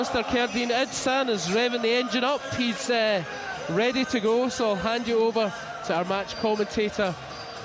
Mr. Cerdine Idsan is revving the engine up. He's ready to go, so I'll hand you over to our match commentator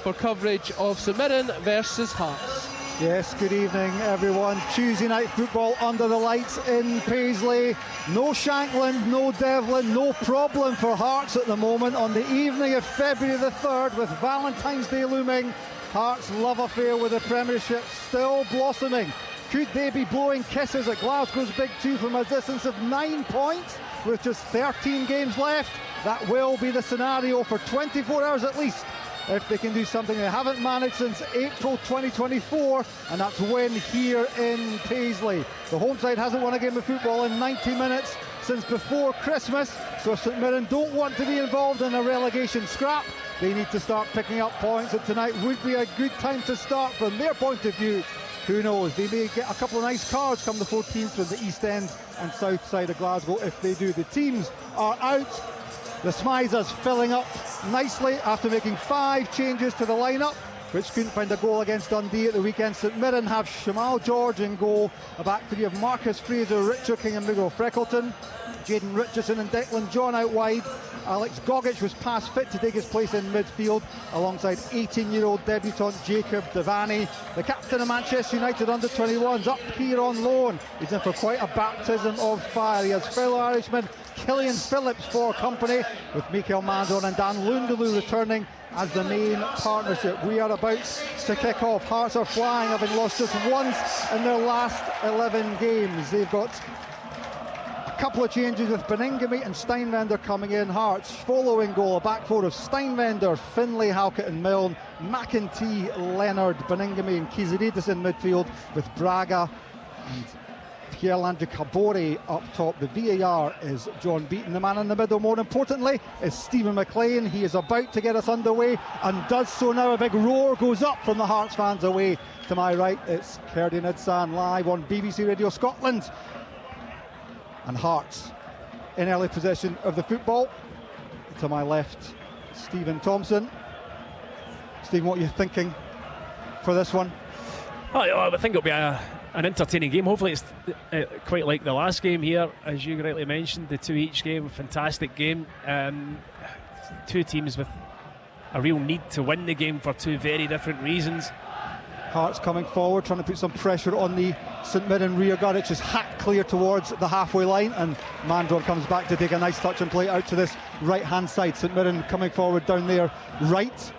for coverage of St Mirren versus Hearts. Yes, good evening everyone. Tuesday night football under the lights in Paisley. No Shankland, no Devlin, no problem for Hearts at the moment. On the evening of February the 3rd, with Valentine's Day looming, Hearts' love affair with the Premiership still blossoming. Could they be blowing kisses at Glasgow's Big Two from a distance of 9 points with just 13 games left? That will be the scenario for 24 hours at least, if they can do something they haven't managed since April 2024, and that's win here in Paisley. The home side hasn't won a game of football in 90 minutes since before Christmas, so if St Mirren don't want to be involved in a relegation scrap, they need to start picking up points, and tonight would be a good time to start from their point of view. Who knows, they may get a couple of nice cards come the 14th from the East End and South side of Glasgow if they do. The teams are out. The SMISA's filling up nicely after making 5 changes to the lineup, which couldn't find a goal against Dundee at the weekend. St Mirren have Shamal George in goal, a back three of Marcus Fraser, Richard King and Miguel Freckleton, Jaden Richardson and Declan John out wide. Alex Gogic was past fit to take his place in midfield alongside 18-year-old debutant Jacob Devaney. The captain of Manchester United under-21s up here on loan. He's in for quite a baptism of fire. He has fellow Irishman Killian Phillips for company, with Mikel Mandon and Dan Lundaloo returning as the main partnership. We are about to kick off. Hearts are flying, having lost just once in their last 11 games. They've got a couple of changes with Beningame and Steinwender coming in. Hearts following goal, a back four of Steinwender, Finlay, Halkett and Milne, McEntee, Leonard, Beningame and Kiziridis in midfield, with Braga and Pierre-Landry Cabore up top. The VAR is John Beaton. The man in the middle, more importantly, is Stephen McLean. He is about to get us underway and does so now. A big roar goes up from the Hearts fans away. To my right, it's Cerdine Idsan live on BBC Radio Scotland. And Hearts in early possession of the football. To my left, Stephen Thompson. Stephen, what are you thinking for this one? I think it'll be an entertaining game. Hopefully it's quite like the last game here, as you rightly mentioned, the 2 each game. Fantastic game. Two teams with a real need to win the game for 2 very different reasons. Hearts coming forward, trying to put some pressure on the St Mirren rear guard. It's just hacked clear towards the halfway line, and Mandron comes back to take a nice touch and play out to this right hand side. St Mirren coming forward down there right.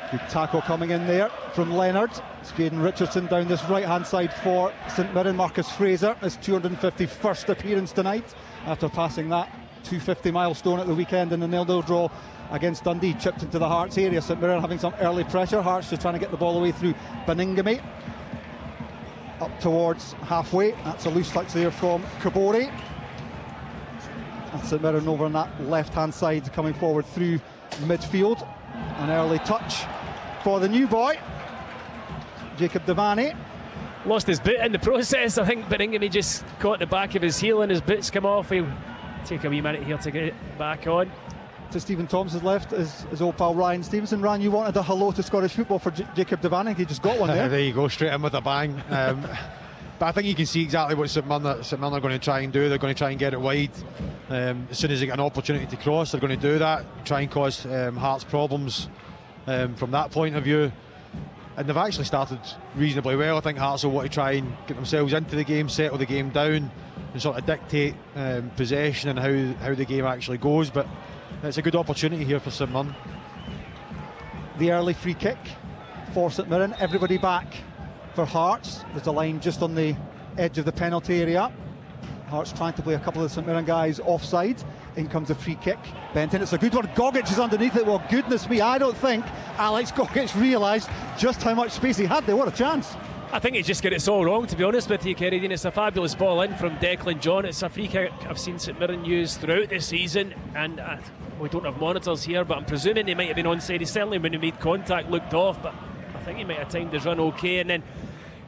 Good tackle coming in there from Leonard. It's Jaden Richardson down this right hand side for St Mirren. Marcus Fraser, his 251st appearance tonight after passing that 250 milestone at the weekend in the 0-0 draw against Dundee. Chipped into the Hearts area. St Mirren having some early pressure. Hearts just trying to get the ball away through Beningame up towards halfway. That's a loose touch there from Cabore, and St Mirren over on that left hand side coming forward through midfield. An early touch for the new boy, Jacob Devaney. Lost his boot in the process. I think Beningame just caught the back of his heel and his boots come off. He'll take a wee minute here to get it back on. To Stephen Thompson's left is old pal Ryan Stevenson. Ryan, you wanted a hello to Scottish football for Jacob Devaney. He just got one there. There you go, straight in with a bang. But I think you can see exactly what St Mirren are going to try and do. They're going to try and get it wide. As soon as they get an opportunity to cross, they're going to do that, try and cause Hearts problems from that point of view. And they've actually started reasonably well. I think Hearts will want to try and get themselves into the game, settle the game down, and sort of dictate possession and how the game actually goes. But it's a good opportunity here for St Mirren. The early free kick for St Mirren. Everybody back for Hearts. There's a line just on the edge of the penalty area. Hearts trying to play a couple of the St Mirren guys offside. In comes the free kick. Benton, it's a good one. Gogic is underneath it. Well, goodness me, I don't think Alex Gogic realised just how much space he had there. What a chance. I think he just got it all wrong, to be honest with you, Kerry. It's a fabulous ball in from Declan John. It's a free kick I've seen St Mirren use throughout this season, and we don't have monitors here, but I'm presuming they might have been onside. He certainly, when he made contact, looked off, but I think he might have timed his run okay, and then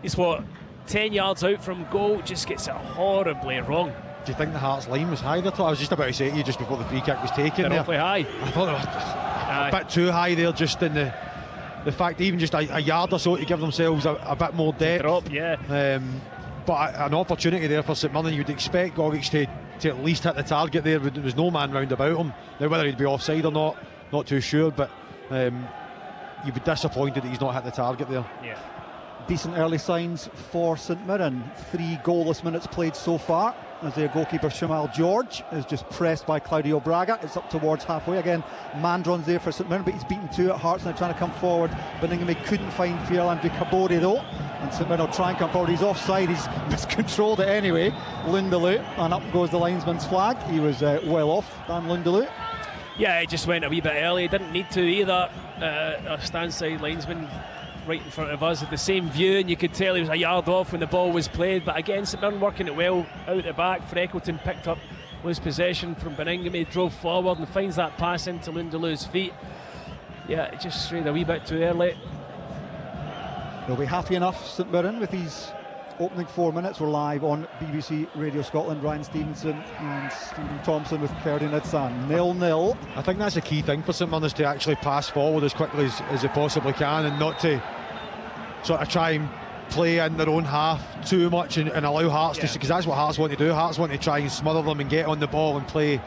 he's 10 yards out from goal, just gets it horribly wrong. Do you think the Hearts line was high there? I was just about to say to you just before the free kick was taken. They're awfully high. I thought they were a bit too high there, just in the fact even just a yard or so to give themselves a bit more depth. Drop, yeah. But an opportunity there for St Mirren. You'd expect Gogic to at least hit the target there, but there was no man round about him. Now whether he'd be offside or not too sure, but you'd be disappointed that he's not hit the target there. Yeah. Decent early signs for St Mirren. 3 goalless minutes played so far, as their goalkeeper Shamal George is just pressed by Claudio Braga. It's up towards halfway again. Mandron's there for St Mirren, but he's beaten 2 at Hearts, now trying to come forward. Beningame couldn't find Pierre-André Cabore though, and St Mirren will try and come forward. He's offside, he's miscontrolled it anyway. Lundaloo, and up goes the linesman's flag. He was well off, Dan Lundaloo. Yeah, he just went a wee bit early. He didn't need to either. A stand-side linesman right in front of us had the same view, and you could tell he was a yard off when the ball was played. But again, St Mirren working it well out the back. Freckleton picked up loose possession from Beningame, drove forward and finds that pass into Lundaloo's feet. Yeah, it just strayed a wee bit too early. They'll be happy enough, St Mirren, with these opening 4 minutes. We're live on BBC Radio Scotland. Ryan Stevenson and Stephen Thompson with Kerdy Nidsan. 0-0. I think that's a key thing for St Mirren, is to actually pass forward as quickly as they possibly can, and not to sort of try and play in their own half too much and allow Hearts to, because that's what Hearts want to do. Hearts want to try and smother them and get on the ball and play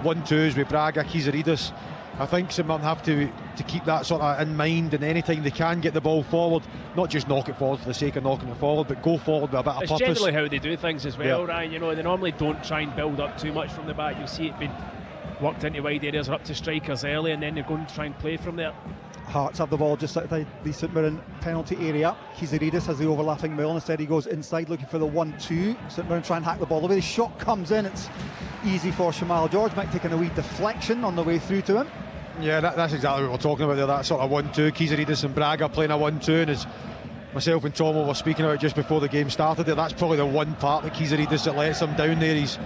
1-2s with Braga, Kizaridis. I think St Mirren have to keep that sort of in mind, and anytime they can get the ball forward, not just knock it forward for the sake of knocking it forward, but go forward with a bit of purpose. It's generally how they do things as well, yeah. Ryan. You know, they normally don't try and build up too much from the back. You'll see it being worked into wide areas or up to strikers early, and then they're going to try and play from there. Hearts have the ball just outside the St Mirren penalty area. Kizaridis has the overlapping mill. Instead he goes inside looking for the 1-2. St Mirren try and hack the ball away. The shot comes in. It's easy for Shamal George. Might take a wee deflection on the way through to him. Yeah, that's exactly what we're talking about there. That sort of 1-2. Kizaridis and Braga playing a 1-2, and as myself and Tomo were speaking about just before the game started there, that's probably the one part that Kizaridis that lets him down there. He's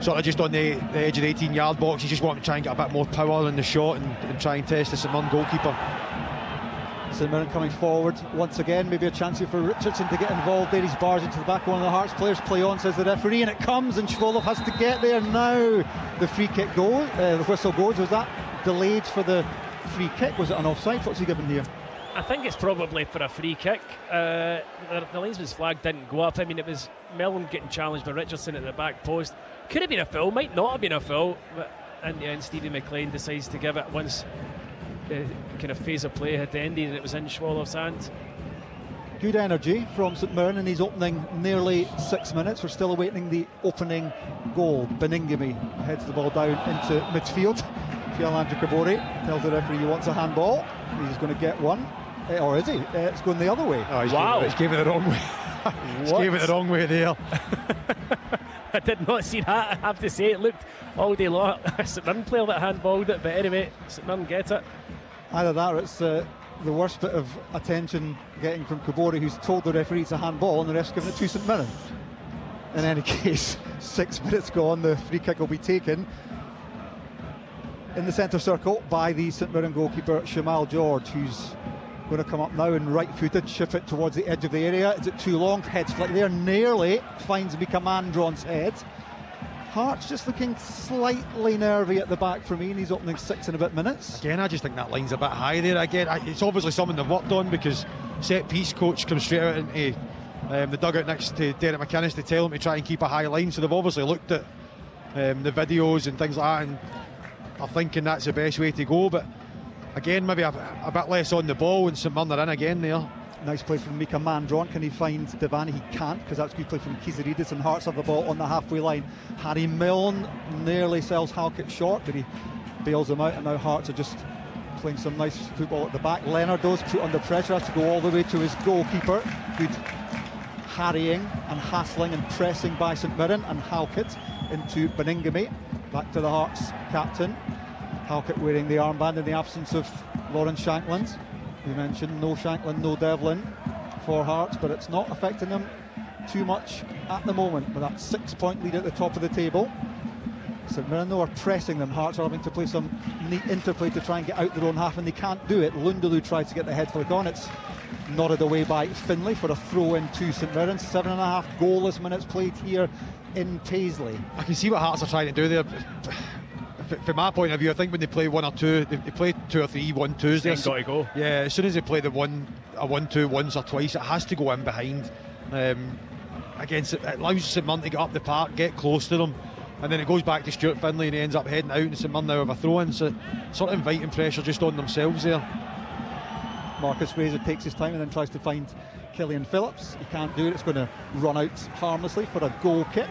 sort of just on the edge of the 18-yard box. He's just wanting to try and get a bit more power in the shot and try and test the St Mirren goalkeeper. St Mirren coming forward once again. Maybe a chance here for Richardson to get involved there. He's barged into the back of one of the Hearts players. Play on, says the referee, and it comes, and Shvolov has to get there now. The free kick goes, the whistle goes. Was that delayed for the free kick? Was it an offside? What's he given here? I think it's probably for a free kick. The linesman's flag didn't go up. I mean, it was Mellon getting challenged by Richardson at the back post. Could have been a foul, might not have been a foul, but in the end Stevie McLean decides to give it once the kind of phase of play had ended and it was in Shwolov's hands. Good energy from St Mirren in these opening nearly 6 minutes. We're still awaiting the opening goal. Beningame heads the ball down into midfield. Pierre-André Cabore tells the referee he wants a handball. He's going to get one. Or is he? It's going the other way. Oh, he's gave it the wrong way. He's gave it the wrong way there. I did not see that, I have to say. It looked all day long. St Mirren player that handballed it, but anyway, St Mirren get it. Either that or it's the worst bit of attention getting from Cabore, who's told the referee it's a handball and the ref's giving it to St Mirren. In any case, 6 minutes gone, the free kick will be taken in the centre circle by the St Mirren goalkeeper Shamal George, who's going to come up now and right-footed, chip it towards the edge of the area. Is it too long? Heads flick there, nearly finds Mika Mandron's head. Hearts just looking slightly nervy at the back for me in these opening 6 and a bit minutes. Again, I just think that line's a bit high there. Again, it's obviously something they've worked on, because set piece coach comes straight out into the dugout next to Derek McInnes to tell him to try and keep a high line. So they've obviously looked at the videos and things like that, and are thinking that's the best way to go. But again, maybe a bit less on the ball, and St Mirren are in again there. Nice play from Mika Mandron. Can he find Devani? He can't, because that's good play from Kizaridis, and Hearts have the ball on the halfway line. Harry Milne nearly sells Halkett short, but he bails him out, and now Hearts are just playing some nice football at the back. Leonard does put under pressure, has to go all the way to his goalkeeper. Good harrying and hassling and pressing by St Mirren, and Halkett into Beningame. Back to the Hearts captain. Halkett wearing the armband in the absence of Lawrence Shankland. We mentioned no Shankland, no Devlin for Hearts, but it's not affecting them too much at the moment with that 6-point lead at the top of the table. St Mirren though are pressing them. Hearts are having to play some neat interplay to try and get out their own half, and they can't do it. Lundaloo tries to get the head flick on. It's nodded away by Finlay for a throw in to St Mirren. 7.5 goalless minutes played here in Paisley. I can see what Hearts are trying to do there. From my point of view, I think when they play 1 or 2, they play 2 or 3 1-2s there. Got to go. Yeah, as soon as they play a 1-2 once or twice, it has to go in behind. against it allows St Mirren to get up the park, get close to them, and then it goes back to Stuart Finlay and he ends up heading out, and St Mirren now have a throw-in, so sort of inviting pressure just on themselves there. Marcus Fraser takes his time and then tries to find Killian Phillips. He can't do it. It's going to run out harmlessly for a goal kick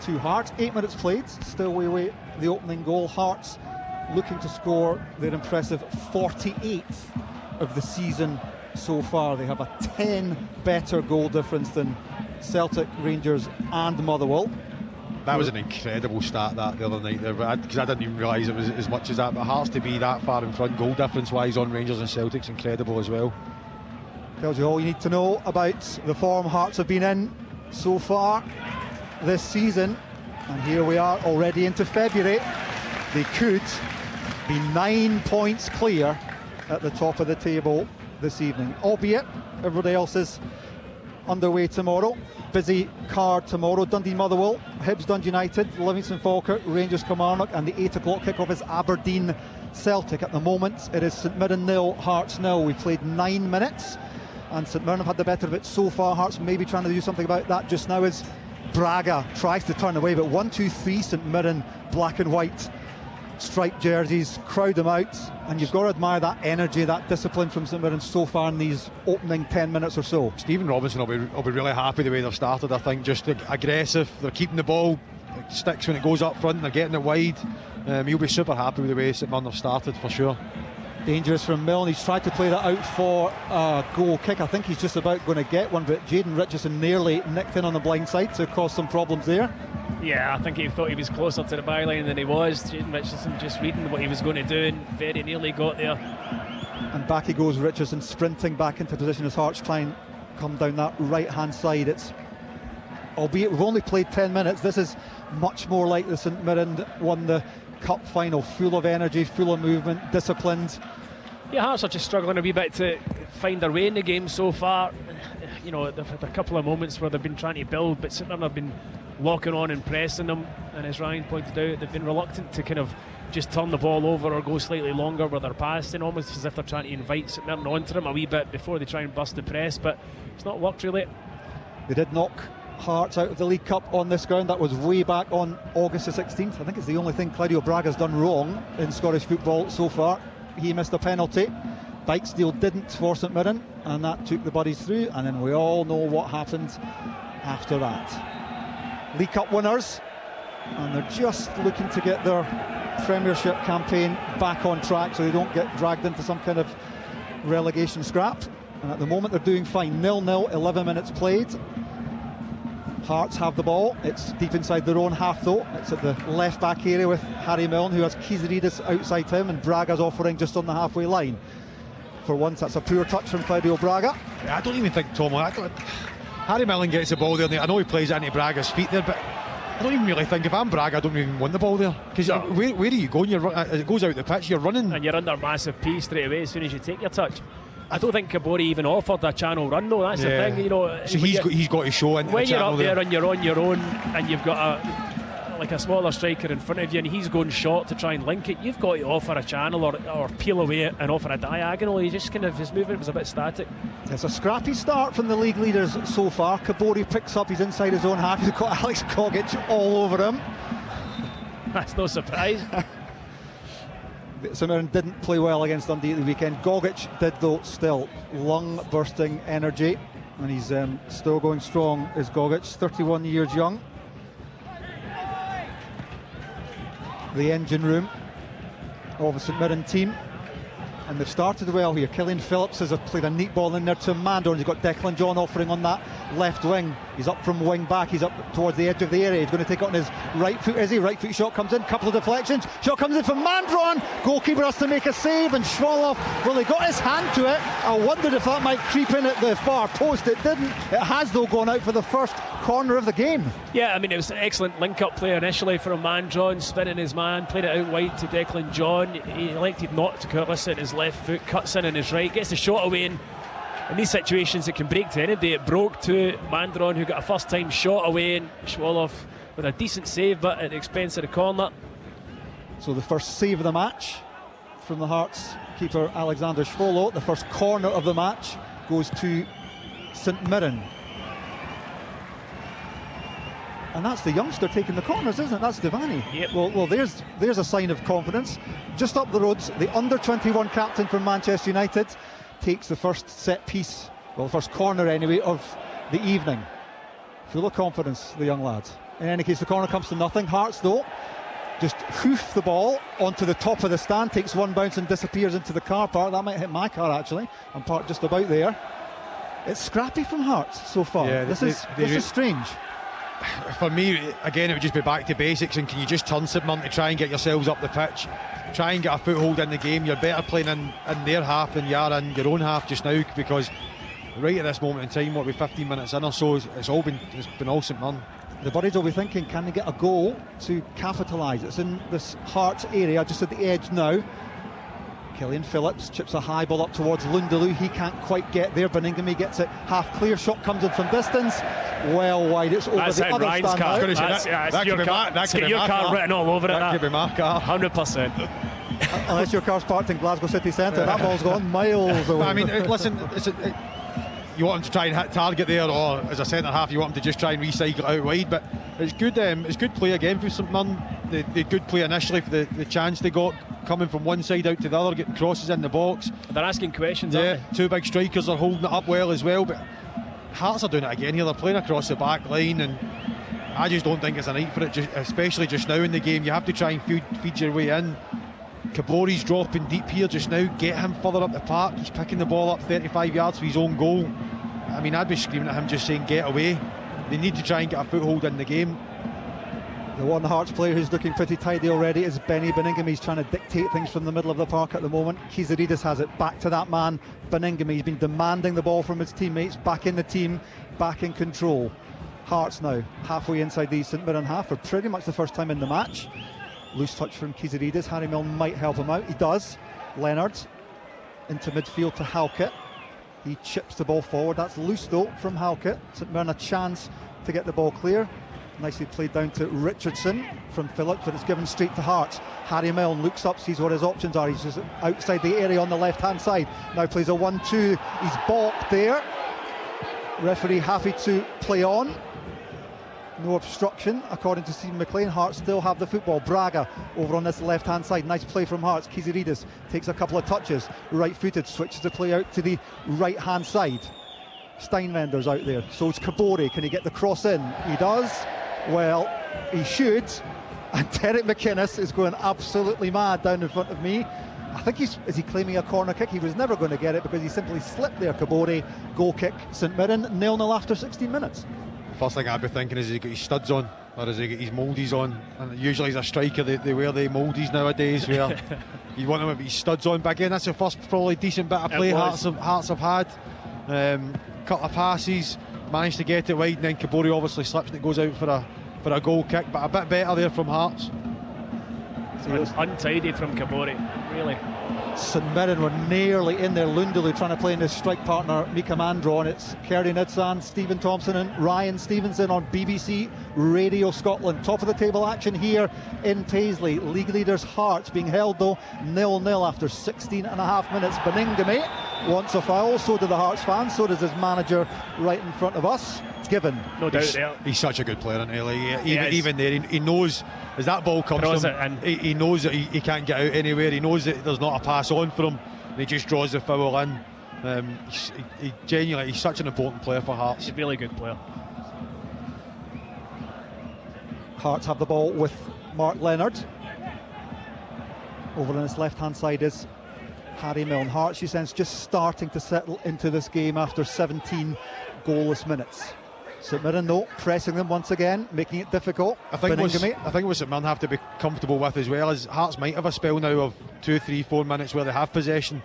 to Hearts. 8 minutes played, still we await the opening goal. Hearts looking to score their impressive 48th of the season so far. They have a 10 better goal difference than Celtic, Rangers and Motherwell. That was an incredible start that the other night there, because I didn't even realise it was as much as that. But Hearts to be that far in front goal difference wise on Rangers and Celtic's incredible as well. Tells you all you need to know about the form Hearts have been in so far this season. And here we are already into February. They could be 9 points clear at the top of the table this evening, albeit everybody else is underway tomorrow. Busy card tomorrow. Dundee Motherwell, Hibs Dundee United, Livingston Falkirk, Rangers Kilmarnock, and the 8 o'clock kickoff is Aberdeen Celtic. At the moment it is St Mirren 0, Hearts 0. We've played 9 minutes and St Mirren have had the better of it so far. Hearts maybe trying to do something about that just now as Braga tries to turn away, but 1-2-3 St Mirren black and white striped jerseys crowd them out, and you've got to admire that energy, that discipline from St Mirren so far in these opening 10 minutes or so. Stephen Robinson will be really happy the way they've started. I think just aggressive, they're keeping the ball, it sticks when it goes up front, they're getting it wide. He'll be super happy with the way St Mirren have started for sure. Dangerous from Milne. He's tried to play that out for a goal kick. I think he's just about going to get one, but Jayden Richardson nearly nicked in on the blind side to cause some problems there. Yeah, I think he thought he was closer to the byline than he was. Jayden Richardson just reading what he was going to do and very nearly got there. And back he goes, Richardson sprinting back into position as Hearts try and come down that right hand side. It's, albeit we've only played 10 minutes, this is much more like the St Mirren won the cup final, full of energy, full of movement, disciplined. Yeah, Hearts are just struggling a wee bit to find their way in the game so far. You know, they've had a couple of moments where they've been trying to build, but St Mirren have been locking on and pressing them, and as Ryan pointed out, they've been reluctant to kind of just turn the ball over or go slightly longer with their passing, almost as if they're trying to invite St Mirren onto them a wee bit before they try and bust the press, but it's not worked really. They did knock Hearts out of the League Cup on this ground. That was way back on August the 16th. I think it's the only thing Claudio Braga's done wrong in Scottish football so far. He missed a penalty. Dijksteel didn't for St Mirren, and that took the Buddies through, and then we all know what happened after that. League Cup winners, and they're just looking to get their Premiership campaign back on track so they don't get dragged into some kind of relegation scrap. And at the moment they're doing fine. 0-0, 11 minutes played. Hearts have the ball. It's deep inside their own half though. It's at the left back area with Harry Milne, who has Kiziridis outside him, and Braga's offering just on the halfway line. For once that's a poor touch from Claudio Braga. Yeah, I don't even think Harry Milne gets the ball there. I know he plays into Braga's feet there, but I don't even really think if I'm Braga I don't even want the ball there, because where are you going? It goes out the pitch, you're running and you're under massive P straight away as soon as you take your touch. I don't think Kabori even offered a channel run though, that's the thing, you know. So he's got to show into when the you're up there there and you're on your own and you've got a smaller striker in front of you and he's going short to try and link it, you've got to offer a channel or peel away and offer a diagonal. He just kind of, his movement was a bit static. It's a scrappy start from the league leaders so far. Kabori picks up, he's inside his own half, he's got Alex Gogic all over him. That's no surprise. St Mirren didn't play well against Dundee at the weekend. Gogic did though, still lung bursting energy, and he's still going strong as Gogic, 31 years young. The engine room of the St Mirren team, and they've started well here. Killian Phillips has played a neat ball in there to Mandron. He's got Declan John offering on that left wing. He's up from wing back, he's up towards the edge of the area. He's going to take it on his right foot, is he? Right foot shot comes in, couple of deflections, shot comes in from Mandron, goalkeeper has to make a save, and Schwoloff, well, he got his hand to it. I wondered if that might creep in at the far post. It didn't. It has though gone out for the first corner of the game. Yeah, I mean, it was an excellent link-up play initially from Mandron, spinning his man, played it out wide to Declan John. He elected not to listen, his left foot cuts in on his right, gets the shot away, and in these situations it can break to anybody. It broke to Mandron, who got a first time shot away, and Schwoloff with a decent save but at the expense of the corner. So the first save of the match from the Hearts keeper Alexander Schwolo. The first corner of the match goes to St Mirren. And that's the youngster taking the corners, isn't it? That's Devani. Yep. Well, there's a sign of confidence. Just up the road, the under-21 captain from Manchester United takes the first set piece, well, the first corner anyway, of the evening. Full of confidence, the young lad. In any case, the corner comes to nothing. Hearts, though, just hoof the ball onto the top of the stand, takes one bounce and disappears into the car park. That might hit my car, actually. I'm parked just about there. It's scrappy from Hearts so far. Yeah, this is strange. For me, again, it would just be back to basics, and can you just turn St Mirren to try and get yourselves up the pitch, try and get a foothold in the game. You're better playing in their half than you are in your own half just now, because right at this moment in time, what, we're 15 minutes in or so, it's been all St Mirren. The buddies will be thinking, can they get a goal to capitalise? It's in this Hearts area, just at the edge now. Killian Phillips chips a high ball up towards Lundaloo. He can't quite get there. Beningame gets it half clear. Shot comes in from distance. Well wide. It's over That's the it, other Ryan's stand car. now. That's your car. That's your car written all over it. That could be my car. 100%. Unless your car's parked in Glasgow city centre, that ball's gone miles away. I mean, listen, you want him to try and hit target there, or as a centre half, you want him to just try and recycle it out wide. But it's good play again for St Mirren. They good play initially for the chance they got, coming from one side out to the other, getting crosses in the box. They're asking questions, Yeah, aren't they? two big strikers are holding it up well as well. But Hearts are doing it again here. They're playing across the back line, and I just don't think it's a night for it, especially just now in the game. You have to try and feed your way in. Kabori's dropping deep here just now. Get him further up the park. He's picking the ball up 35 yards for his own goal. I mean, I'd be screaming at him just saying get away. They need to try and get a foothold in the game. The one Hearts player who's looking pretty tidy already is Benny Beningame. He's trying to dictate things from the middle of the park at the moment. Kizaridis has it back to that man, Beningame. He's been demanding the ball from his teammates, back in the team, back in control. Hearts now halfway inside the St Mirren half for pretty much the first time in the match. Loose touch from Kizaridis. Harry Milne might help him out. He does. Leonard into midfield to Halkett. He chips the ball forward. That's loose though from Halkett. St Mirren a chance to get the ball clear. Nicely played down to Richardson from Phillips, but it's given straight to Hearts. Harry Milne looks up, sees what his options are. He's just outside the area on the left-hand side. Now plays a 1-2. He's balked there. Referee happy to play on. No obstruction, according to Stephen McLean. Hearts still have the football. Braga over on this left-hand side. Nice play from Hearts. Kizaridis takes a couple of touches. Right-footed, switches the play out to the right-hand side. Steinwender's out there. So it's Kabore. Can he get the cross in? He does. Well, he should. And Derek McInnes is going absolutely mad down in front of me. I think is he claiming a corner kick? He was never going to get it because he simply slipped there. Kabore, goal kick. St Mirren 0-0 after 16 minutes. First thing I'd be thinking is, has he got his studs on, or has he got his mouldies on? And usually as a striker they wear the mouldies nowadays, where you want him with his studs on. But again, that's the first probably decent bit of play Hearts have had. Couple of passes, managed to get it wide, and then Kabore obviously slips and it goes out for a goal kick. But a bit better there from Hearts. Untidy from Kabore, really. St Mirren were nearly in there. Lundaloo trying to play in his strike partner Mika Mandron. It's Kerry Nidsan, Stephen Thompson and Ryan Stevenson on BBC Radio Scotland. Top of the table action here in Paisley. League leaders Hearts being held though 0-0 after 16 and a half minutes. Beningame wants a foul, so do the Hearts fans, so does his manager right in front of us. It's given. No doubt there. He's such a good player, isn't he? Like, even there, he knows as that ball comes to him, he knows that he can't get out anywhere. He knows that there's not a pass on for him, and he just draws the foul in. He genuinely, he's such an important player for Hearts. He's a really good player. Hearts have the ball with Mark Leonard. Over on his left-hand side is Harry Milne. Hearts, you sense, just starting to settle into this game after 17 goalless minutes. St Mirren though pressing them once again, making it difficult. I think what St Mirren have to be comfortable with as well is Hearts might have a spell now of 2, 3, 4 minutes where they have possession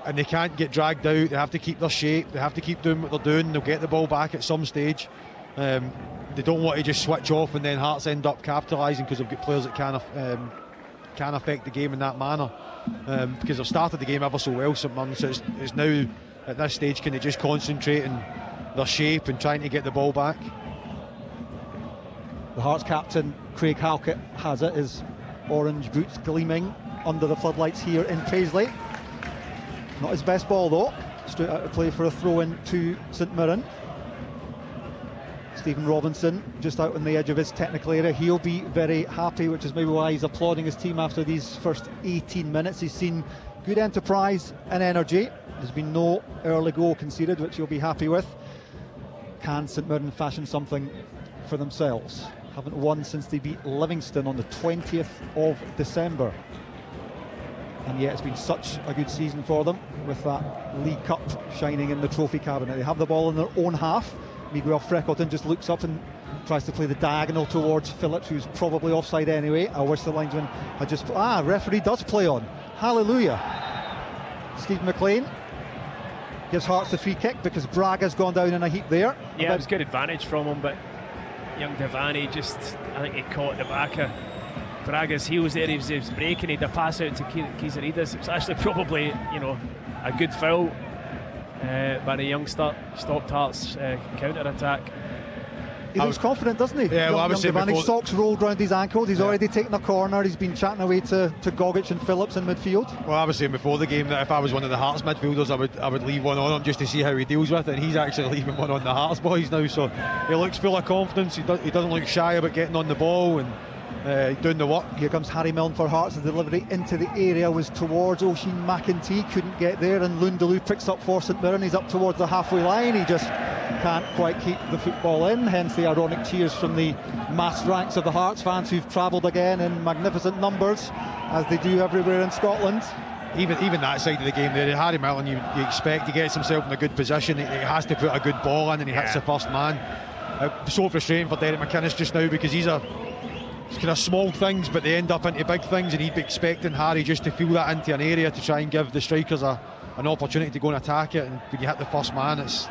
and they can't get dragged out. They have to keep their shape, they have to keep doing what they're doing. They'll get the ball back at some stage. They don't want to just switch off and then Hearts end up capitalising because they've got players that can affect the game in that manner, because they've started the game ever so well, St Mirren. So it's now at this stage, can they just concentrate on their shape and trying to get the ball back. The Hearts captain Craig Halkett has it, his orange boots gleaming under the floodlights here in Paisley. Not his best ball though. Straight out of play for a throw in to St Mirren. Stephen Robinson just out on the edge of his technical area. He'll be very happy, which is maybe why he's applauding his team after these first 18 minutes. He's seen good enterprise and energy. There's been no early goal conceded, which he'll be happy with. Can St Mirren fashion something for themselves? Haven't won since they beat Livingston on the 20th of December. And yet it's been such a good season for them, with that League Cup shining in the trophy cabinet. They have the ball in their own half. Miguel Freckleton just looks up and tries to play the diagonal towards Phillips, who's probably offside anyway. I wish the linesman had just... referee does play on. Hallelujah. Stephen McLean gives Hearts the free kick because Braga's gone down in a heap there. Yeah, it was good advantage from him, but young Devaney I think he caught the back of Braga's heels there. He was breaking, he had a pass out to Kizaridas. It was actually probably, a good foul by the youngster, stopped Hearts' counter-attack. He looks confident, doesn't he? Yeah, well, I was saying before, socks rolled round his ankles. He's already taken a corner. He's been chatting away to Gogic and Phillips in midfield. Well, I was saying before the game that if I was one of the Hearts midfielders, I would leave one on him just to see how he deals with it. And he's actually leaving one on the Hearts boys now. So he looks full of confidence. He doesn't look shy about getting on the ball and doing the work. Here comes Harry Milne for Hearts. The delivery into the area was towards Oisin McEntee. Couldn't get there, and Lundaloo picks up for St Mirren. He's up towards the halfway line. He just can't quite keep the football in, hence the ironic cheers from the massed ranks of the Hearts fans who've travelled again in magnificent numbers, as they do everywhere in Scotland. Even that side of the game there, Harry Milne, you expect he gets himself in a good position. He has to put a good ball in, and he hits the first man. So frustrating for Derek McInnes just now, because it's kind of small things, but they end up into big things, and he'd be expecting Harry just to feel that into an area to try and give the strikers an opportunity to go and attack it. And when you hit the first man, it's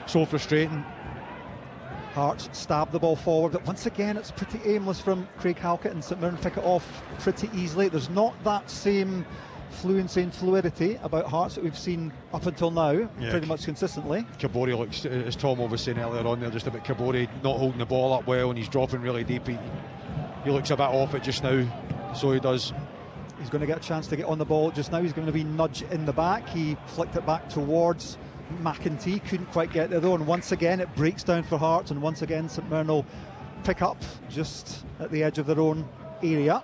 so frustrating. Hearts stab the ball forward, but once again it's pretty aimless from Craig Halkett, and St Mirren pick it off pretty easily. There's not that same fluency and fluidity about Hearts that we've seen up until now, pretty much consistently. Kabori looks, as Tom was saying earlier on there, just about Kabori not holding the ball up well, and he's dropping really deep. He looks a bit off it just now, so he does. He's going to get a chance to get on the ball just now. He's going to be nudged in the back. He flicked it back towards McEntee, couldn't quite get there though, and once again it breaks down for Hearts, and once again St Mirren will pick up just at the edge of their own area.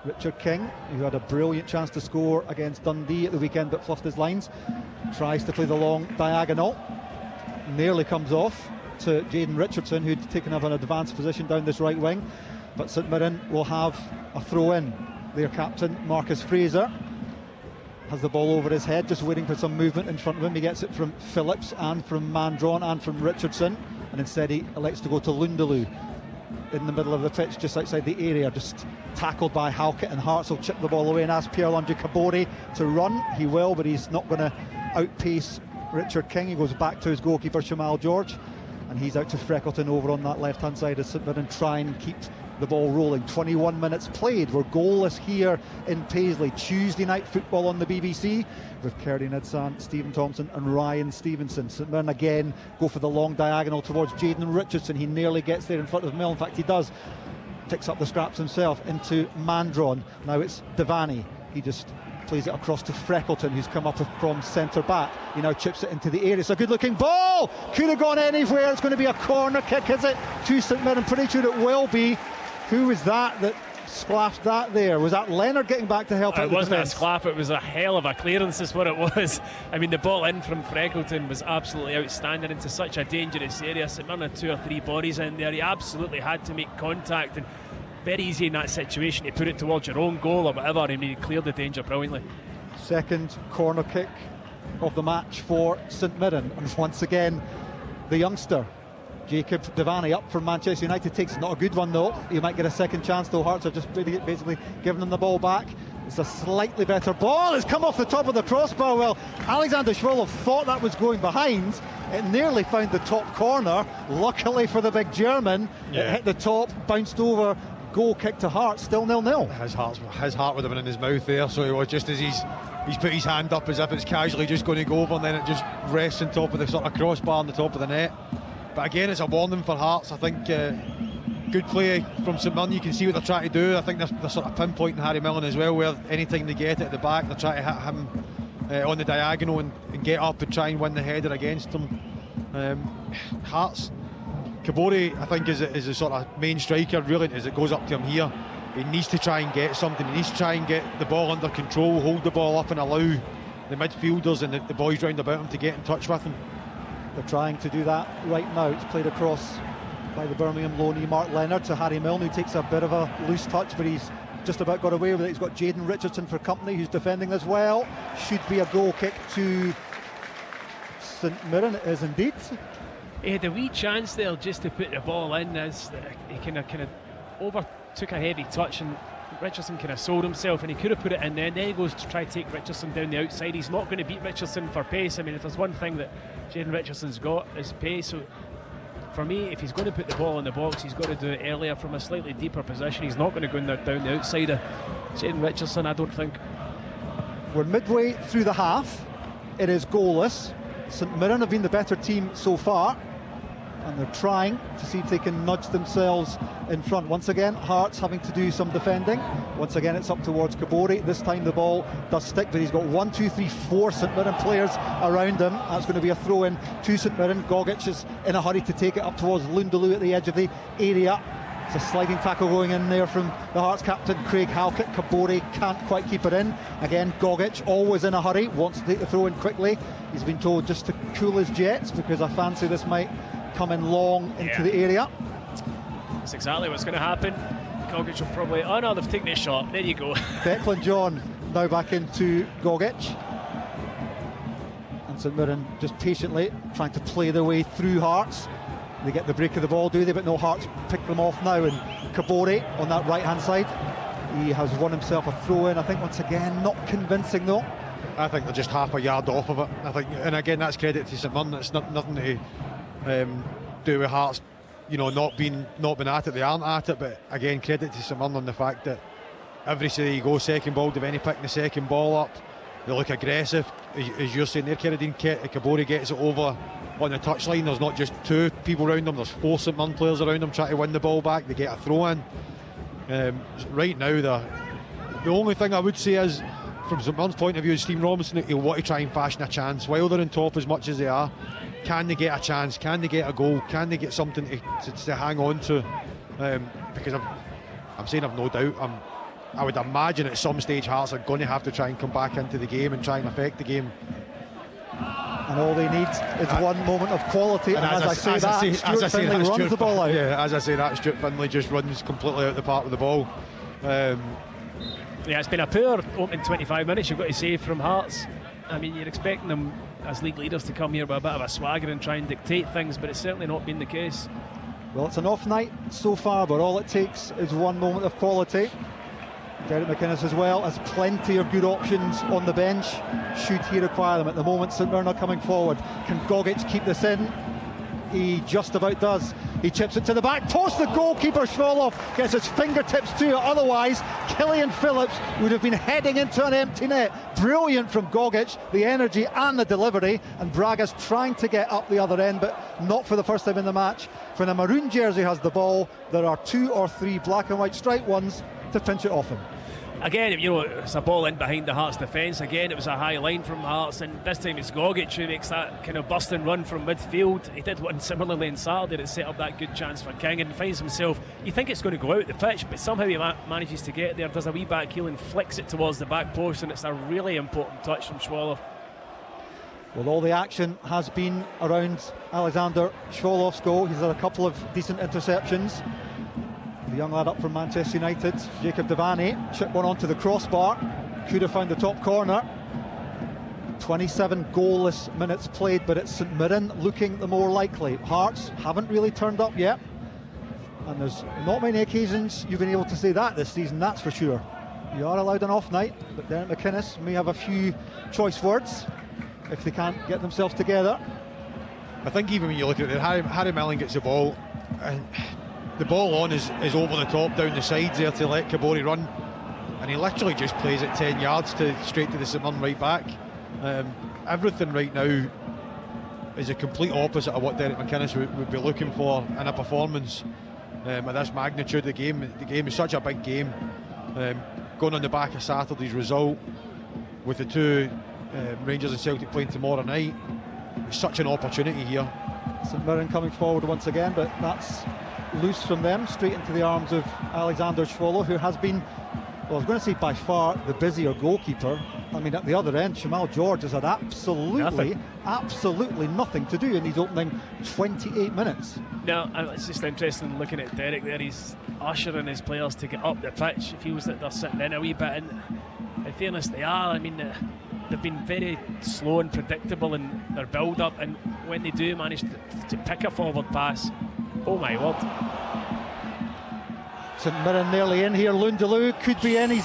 Richard King, who had a brilliant chance to score against Dundee at the weekend but fluffed his lines, tries to play the long diagonal, nearly comes off to Jayden Richardson, who'd taken up an advanced position down this right wing, but St Mirren will have a throw in. Their captain Marcus Fraser has the ball over his head, just waiting for some movement in front of him. He gets it from Phillips and from Mandron and from Richardson, and instead he elects to go to Lundaloo in the middle of the pitch, just outside the area, just tackled by Halkett, and Hearts will chip the ball away and ask Pierre-Luigi Kabori to run. He will, but he's not going to outpace Richard King. He goes back to his goalkeeper Shamal George, and he's out to Freckleton over on that left hand side as St Mirren try and keep the ball rolling. 21 minutes played. We're goalless here in Paisley. Tuesday night football on the BBC with Kerry Nidsan, Stephen Thompson and Ryan Stevenson. St Mirren again go for the long diagonal towards Jayden Richardson. He nearly gets there in front of Mill. In fact, he does. Picks up the scraps himself into Mandron. Now it's Devaney. He just plays it across to Freckleton, who's come up from centre back. He now chips it into the area. It's a good looking ball. Could have gone anywhere. It's going to be a corner kick, is it? To St Mirren. Pretty sure it will be. Who was that splashed that there? Was that Leonard getting back to help out? It wasn't a splaff, it was a hell of a clearance is what it was. I mean, the ball in from Freckleton was absolutely outstanding into such a dangerous area. St Mirren had 2 or 3 bodies in there. He absolutely had to make contact, and very easy in that situation to put it towards your own goal or whatever. I mean, he cleared the danger brilliantly. Second corner kick of the match for St Mirren, and once again the youngster Jacob Devaney up from Manchester United takes not a good one though. He might get a second chance though. Hearts are just basically giving him the ball back. It's a slightly better ball. It's come off the top of the crossbar. Well, Alexander Schwolow thought that was going behind. It nearly found the top corner. Luckily for the big German, it hit the top, bounced over. Goal kick to Hearts, still 0-0. His heart would have been in his mouth there, so he was just as he's put his hand up as if it's casually just going to go over, and then it just rests on top of the sort of crossbar on the top of the net. But again, it's a warning for Hearts. I think good play from St Mirren. You can see what they're trying to do. I think they're sort of pinpointing Harry Milne as well, where anytime they get it at the back, they're trying to hit him on the diagonal and get up and try and win the header against him. Hearts Kabore, I think, is a sort of main striker, really, as it goes up to him here. He needs to try and get something. He needs to try and get the ball under control, hold the ball up and allow the midfielders and the boys round about him to get in touch with him. They're trying to do that right now. It's played across by the Birmingham loanee Mark Leonard to Harry Milne, who takes a bit of a loose touch, but he's just about got away with it. He's got Jaden Richardson for company, who's defending as well. Should be a goal kick to St Mirren. It is indeed. He had a wee chance there just to put the ball in, as he kind of overtook a heavy touch, and Richardson kind of sold himself, and he could have put it in there. And then he goes to try to take Richardson down the outside. He's not going to beat Richardson for pace. I mean, if there's one thing that Jaden Richardson's got, is pace. So for me, if he's going to put the ball in the box, he's got to do it earlier from a slightly deeper position. He's not going to go down the outside of Jaden Richardson, I don't think. We're midway through the half. It is goalless. St Mirren have been the better team so far, and they're trying to see if they can nudge themselves in front. Once again, Hearts having to do some defending. Once again, it's up towards Kabore. This time the ball does stick, but he's got 1, 2, 3, 4 St Mirren players around him. That's going to be a throw in to St Mirren. Gogic is in a hurry to take it up towards Lundaloo at the edge of the area. It's a sliding tackle going in there from the Hearts captain Craig Halkett. Kabore can't quite keep it in. Again, Gogic, always in a hurry, wants to take the throw in quickly. He's been told just to cool his jets, because I fancy this might come in long into the area. That's exactly what's going to happen. Gogic will probably... Oh no, they've taken a shot. There you go. Declan John now back into Gogic. And St Mirren just patiently trying to play their way through Hearts. They get the break of the ball, do they? But no, Hearts pick them off now. And Kabore on that right hand side, he has won himself a throw in. I think once again not convincing though. I think they're just half a yard off of it. I think, and again, that's credit to St Mirren. It's nothing to do with Hearts, not being at it. They aren't at it, but again, credit to St Mirren on the fact that every say you go second ball, they've any picking the second ball up. They look aggressive, as you're saying there, Kerridine. Kabore gets it over on the touchline. There's not just 2 people around them, there's 4 St Mirren players around them trying to win the ball back. They get a throw in. Right now, the only thing I would say is, from St Mirren's point of view, is Stephen Robinson, he'll want to try and fashion a chance. While they're on top as much as they are, can they get a chance? Can they get a goal? Can they get something to hang on to? Because I'm saying I've no doubt. I would imagine at some stage Hearts are going to have to try and come back into the game and try and affect the game. And all they need is one moment of quality. And as I say that, Stuart Finlay runs the ball out. Yeah, as I say that, Stuart Finlay just runs completely out the park with the ball. Yeah, it's been a poor opening 25 minutes, you've got to say, from Hearts. I mean, you're expecting them as league leaders to come here with a bit of a swagger and try and dictate things, but it's certainly not been the case. Well, it's an off night so far, but all it takes is one moment of quality. Derek McInnes as well has plenty of good options on the bench should he require them. At the moment, St Mirren are coming forward. Can Gogic keep this in? He just about does. He chips it to the back post. The goalkeeper Schwolow gets his fingertips to it. Otherwise, Killian Phillips would have been heading into an empty net. Brilliant from Gogic, the energy and the delivery. And Braga's trying to get up the other end, but not for the first time in the match. When a maroon jersey has the ball, there are 2 or 3 black and white striped ones to pinch it off him. Again, it's a ball in behind the Hearts defence. Again, it was a high line from Hearts, and this time it's Gogic who makes that kind of busting run from midfield. He did one similarly on Saturday that set up that good chance for King, and finds himself, you think it's going to go out the pitch, but somehow he manages to get there, does a wee back heel and flicks it towards the back post, and it's a really important touch from Schwolow. Well, all the action has been around Alexander Schwolow's goal. He's had a couple of decent interceptions. The young lad up from Manchester United, Jacob Devaney, chipped one onto the crossbar, could have found the top corner. 27 goalless minutes played, but it's St Mirren looking the more likely. Hearts haven't really turned up yet, and there's not many occasions you've been able to say that this season, that's for sure. You are allowed an off night, but Derek McInnes may have a few choice words if they can't get themselves together. I think even when you look at it, Harry Milne gets the ball, and the ball on is over the top down the sides there to let Kabore run, and he literally just plays it 10 yards straight to the St Mirren right back. Everything right now is a complete opposite of what Derek McInnes would be looking for in a performance at this magnitude. The game is such a big game, going on the back of Saturday's result with the 2 Rangers and Celtic playing tomorrow night. It's such an opportunity here. St Mirren coming forward once again, but that's loose from them, straight into the arms of Alexander Schwolo, who has been, well, I was going to say by far the busier goalkeeper. I mean, at the other end, Shamal George has had absolutely nothing to do in these opening 28 minutes. No, it's just interesting looking at Derek there. He's ushering his players to get up the pitch. It feels that they're sitting in a wee bit, and in fairness, they are. I mean, they've been very slow and predictable in their build-up, and when they do manage to pick a forward pass, oh my word. St Mirren nearly in here. Lundaloo could be in.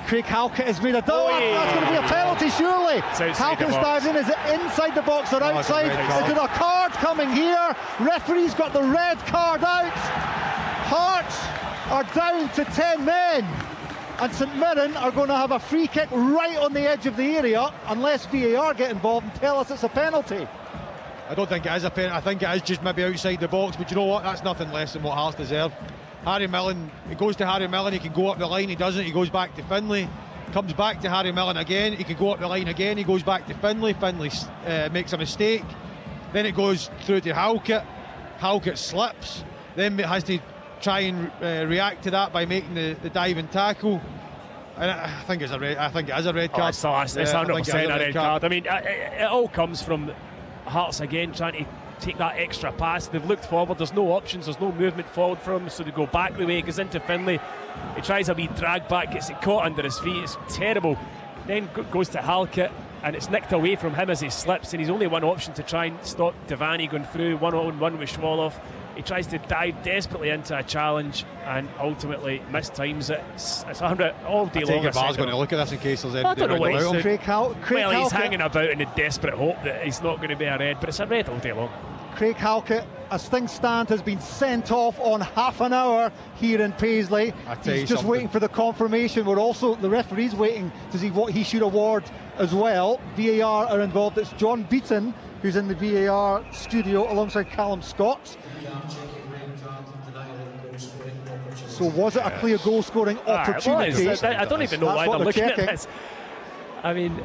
Craig Halkett has made a double. That's going to be a penalty, surely. Halkett's dived in. Is it inside the box or outside? Is it a card coming here? Referee's got the red card out. Hearts are down to 10 men. And St Mirren are going to have a free kick right on the edge of the area, unless VAR get involved and tell us it's a penalty. I don't think it is a penalty. I think it is just maybe outside the box, but you know what? That's nothing less than what Hearts deserve. Harry Millen, he goes to Harry Millen, he can go up the line, he doesn't, he goes back to Finlay, comes back to Harry Millen again, he can go up the line again, he goes back to Finlay, Finlay makes a mistake, then it goes through to Halkett, Halkett slips, then has to try and react to that by making the diving tackle. And I think it is a red card. It's 100% a red card. I mean, it all comes from Hearts again trying to take that extra pass. They've looked forward, there's no options, there's no movement forward for him, so they go back the way, goes into Finlay, he tries a wee drag back, gets it caught under his feet, it's terrible, then goes to Halkett and it's nicked away from him as he slips, and he's only one option to try and stop Devaney going through one-on-one with Schwoloff. He tries to dive desperately into a challenge and ultimately mistimes it. It's 100 all day long. I think VAR's going to look at this in case there's I don't know what he's Craig well, he's Halkett. hanging about in a desperate hope that he's not going to be a red, but it's a red all day long. Craig Halkett, as things stand, has been sent off on half an hour here in Paisley. He's just waiting for the confirmation. We're also, the referee's waiting to see what he should award as well. VAR are involved. It's John Beaton who's in the VAR studio alongside Callum Scott. So was it a clear goal-scoring opportunity? I don't even know why they're looking at this. I mean,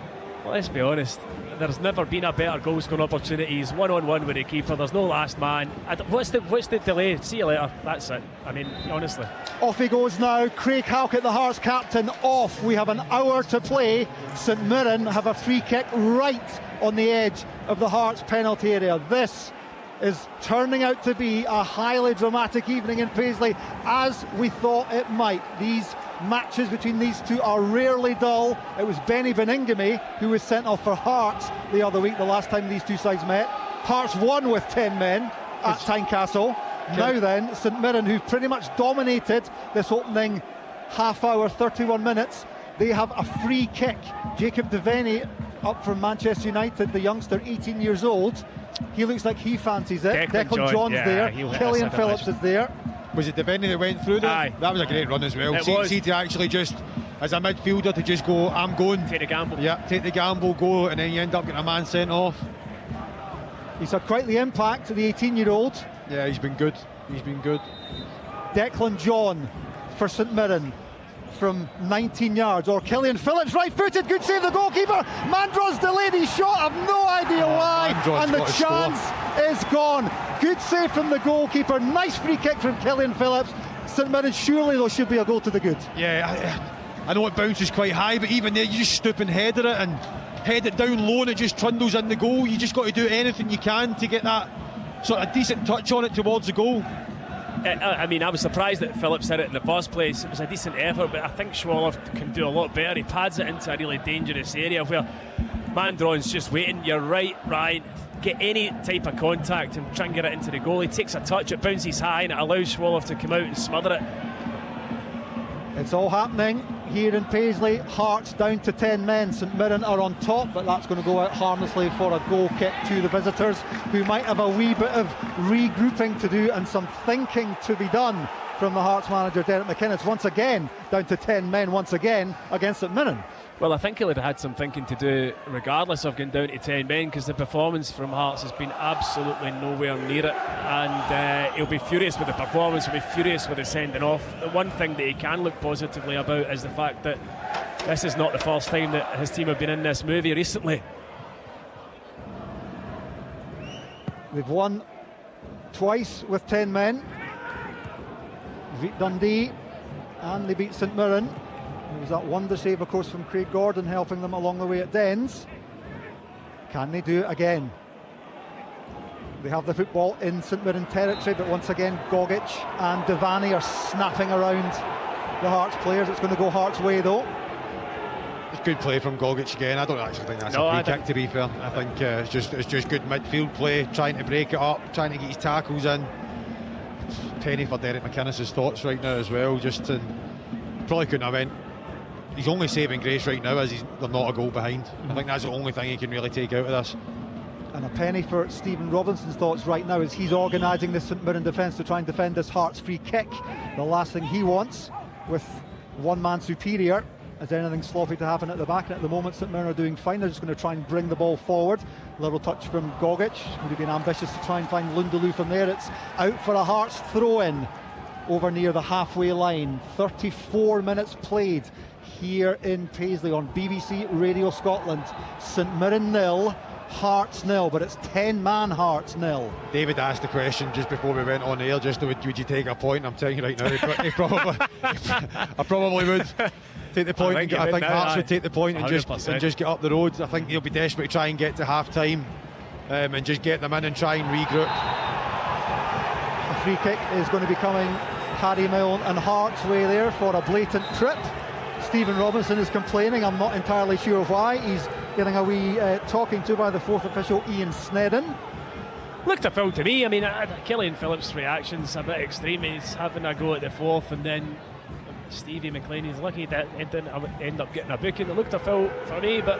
let's be honest. There's never been a better goal-scoring opportunity. He's one-on-one with the keeper. There's no last man. What's the delay? See you later. That's it. I mean, honestly. Off he goes now. Craig Halkett, the Hearts captain, off. We have an hour to play. St Mirren have a free kick right on the edge of the Hearts penalty area. This is turning out to be a highly dramatic evening in Paisley, as we thought it might. These matches between these two are rarely dull. It was Benny Beningame who was sent off for Hearts the other week, the last time these two sides met. Hearts won with 10 men at Tynecastle. Now then, St Mirren, who've pretty much dominated this opening half hour, 31 minutes, they have a free kick. Jacob Devaney up from Manchester United, the youngster, 18 years old. He looks like he fancies it. Declan John's there. Killian Phillips is there. Was it Devaney that went through there? Aye. That was a great run as well. See to actually just, as a midfielder, to just go, I'm going. Take the gamble. Yeah, take the gamble, go, and then you end up getting a man sent off. He's had quite the impact, the 18-year-old. Yeah, he's been good. He's been good. Declan John for St Mirren from 19 yards, or Killian Phillips, right-footed, good save the goalkeeper. Mandros delayed his shot, I've no idea why, and the chance is gone. Good save from the goalkeeper, nice free kick from Killian Phillips. St Mirren, surely there should be a goal to the good. Yeah, I know it bounces quite high, but even there you just stoop and header it and head it down low and it just trundles in the goal. You just got to do anything you can to get that sort of decent touch on it towards the goal. I mean, I was surprised that Phillips hit it in the first place. It was a decent effort, but I think Schwoloff can do a lot better. He pads it into a really dangerous area where Mandron's just waiting. You're right, Ryan. Get any type of contact and try and get it into the goal. He takes a touch, it bounces high, and it allows Schwoloff to come out and smother it. It's all happening here in Paisley. Hearts down to 10 men. St Mirren are on top, but that's going to go out harmlessly for a goal kick to the visitors, who might have a wee bit of regrouping to do and some thinking to be done from the Hearts manager Derek McKinnon. It's once again down to 10 men once again against St Mirren. Well, I think he'll have had some thinking to do regardless of going down to 10 men, because the performance from Hearts has been absolutely nowhere near it, and he'll be furious with the performance, he'll be furious with the sending off. The one thing that he can look positively about is the fact that this is not the first time that his team have been in this movie recently. They've won twice with 10 men. They beat Dundee and they beat St Mirren. There was that wonder save, of course, from Craig Gordon helping them along the way at Dens. Can they do it again? They have the football in St Mirren territory, but once again Gogic and Devaney are snapping around the Hearts players. It's going to go Hearts' way though. It's good play from Gogic again. I don't actually think that's a free kick, to be fair. I think it's just good midfield play, trying to break it up, trying to get his tackles in. Penny for Derek McInnes' thoughts right now as well. Probably couldn't have went. His only saving grace right now is they're not a goal behind. I think that's the only thing he can really take out of this. And a penny for Stephen Robinson's thoughts right now as he's organising the St Mirren defence to try and defend this Hearts free kick. The last thing he wants, with one man superior, is anything sloppy to happen at the back. And at the moment St Mirren are doing fine. They're just going to try and bring the ball forward. Little touch from Gogic. Would have been ambitious to try and find Lundaloo from there. It's out for a Hearts throw-in over near the halfway line. 34 minutes played here in Paisley on BBC Radio Scotland. St Mirren 0, Hearts 0, but it's 10-man Hearts 0. David asked the question just before we went on air, just would you take a point? I'm telling you right now, I probably would take the point. I think Hearts would take the point and just get up the road. I think they'll be desperate to try and get to half time and just get them in and try and regroup. The free kick is going to be coming Paddy Milne and Hearts' way there for a blatant trip. Stephen Robinson is complaining. I'm not entirely sure why. He's getting a wee talking to by the fourth official, Ian Snedden. Looked a foul to me. I mean, Killian Phillips' reaction's a bit extreme. He's having a go at the fourth, and then Stevie McLean, he's lucky that it didn't end up getting a booking. It looked a foul for me, but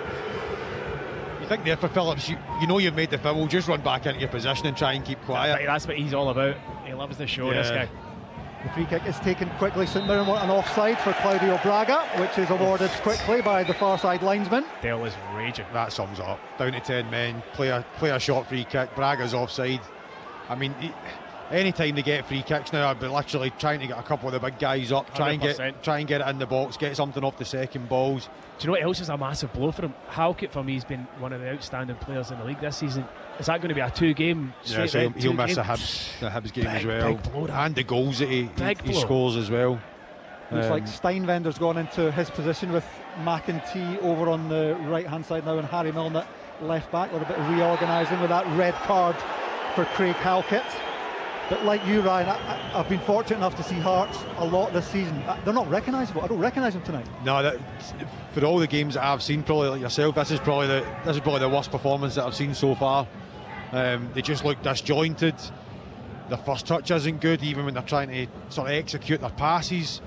you think there for Phillips, you know you've made the foul, just run back into your position and try and keep quiet. That's what he's all about. He loves the show, this guy. The free kick is taken quickly. St Mirren want an offside for Claudio Braga, which is awarded quickly by the far side linesman. Dale is raging. That sums it up. Down to 10 men, play a short free kick. Braga's offside. I mean, any time they get free kicks now, I'd be literally trying to get a couple of the big guys up, try and get it in the box, get something off the second balls. Do you know what else is a massive blow for him? Halkett for me has been one of the outstanding players in the league this season. Is that going to be a two-game straight? Yeah, so he'll miss the Hibs game as well, and the goals that he scores as well. Looks like Steinvender's gone into his position with McEntee over on the right-hand side now, and Harry Milne at left back. A little bit of reorganising with that red card for Craig Halkett. But like you, Ryan, I've been fortunate enough to see Hearts a lot this season. They're not recognisable. I don't recognise them tonight. No, for all the games that I've seen, probably like yourself, this is probably the worst performance that I've seen so far. They just look disjointed. The first touch isn't good, even when they're trying to sort of execute their passes.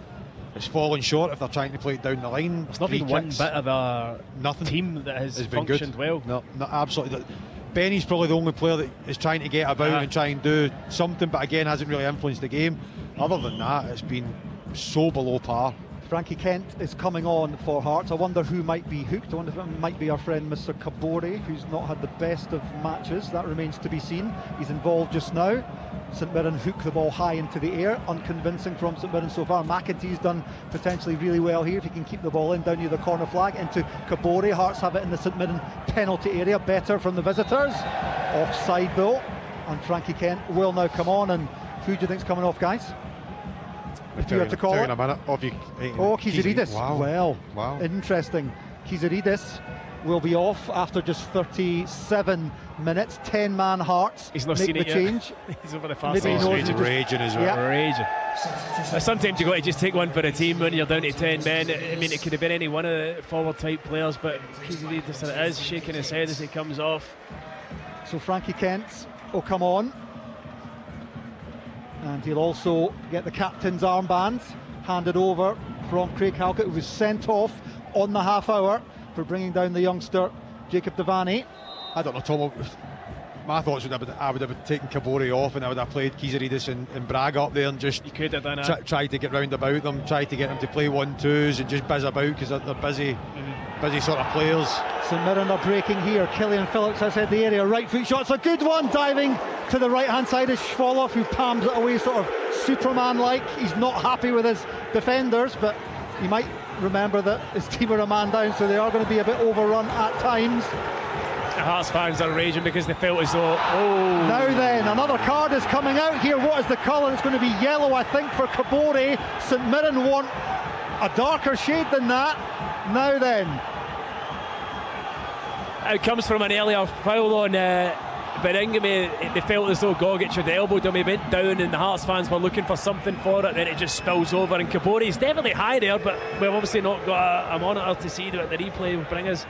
It's falling short if they're trying to play it down the line. There's not been one bit of a team that has functioned well. No, absolutely. Benny's probably the only player that is trying to get about and try and do something, but again hasn't really influenced the game. Other than that, it's been so below par. Frankie Kent is coming on for Hearts. I wonder who might be hooked. I wonder if it might be our friend Mr. Kabore, who's not had the best of matches. That remains to be seen. He's involved just now. St Mirren hook the ball high into the air. Unconvincing from St Mirren so far. McEntee's done potentially really well here if he can keep the ball in down near the corner flag into Kabore. Hearts have it in the St Mirren penalty area. Better from the visitors. Offside though. And Frankie Kent will now come on. And who do you think's coming off, guys? If you have to call it. In a minute. Kiziridis. Wow. Interesting. Kiziridis will be off after just 37 minutes. 10-man Hearts. He's not make seen the it change. Yet. He's over the fast. He's raging as well. Yeah. Raging. Sometimes you've got to just take one for the team when you're down to 10 men. I mean, it could have been any one of the forward type players, but Kiziridis is shaking his head as he comes off. So Frankie Kent will come on. And he'll also get the captain's armband handed over from Craig Halkett, who was sent off on the half hour for bringing down the youngster Jacob Devaney. I don't know, Tom. My thoughts would have I would have taken Kabore off, and I would have played Kiziridis and Braga up there and just could have done tried to get round about them, tried to get them to play 1-2s and just buzz about because they're busy sort of players. St Mirren are breaking here. Killian Phillips outside the area. Right foot shot's a good one. Diving to the right hand side is Schwoloff, who palms it away sort of Superman-like. He's not happy with his defenders, but you might remember that his team are a man down, so they are going to be a bit overrun at times. Hearts fans are raging because they felt as though, Now then, another card is coming out here. What is the colour? It's going to be yellow, I think, for Kabore. St Mirren want a darker shade than that. Now then. It comes from an earlier foul on Berengame. They felt as though Gogic had elbowed him. He went down and the Hearts fans were looking for something for it, then it just spills over, and Kabore's definitely high there, but we've obviously not got a monitor to see what the replay will bring us.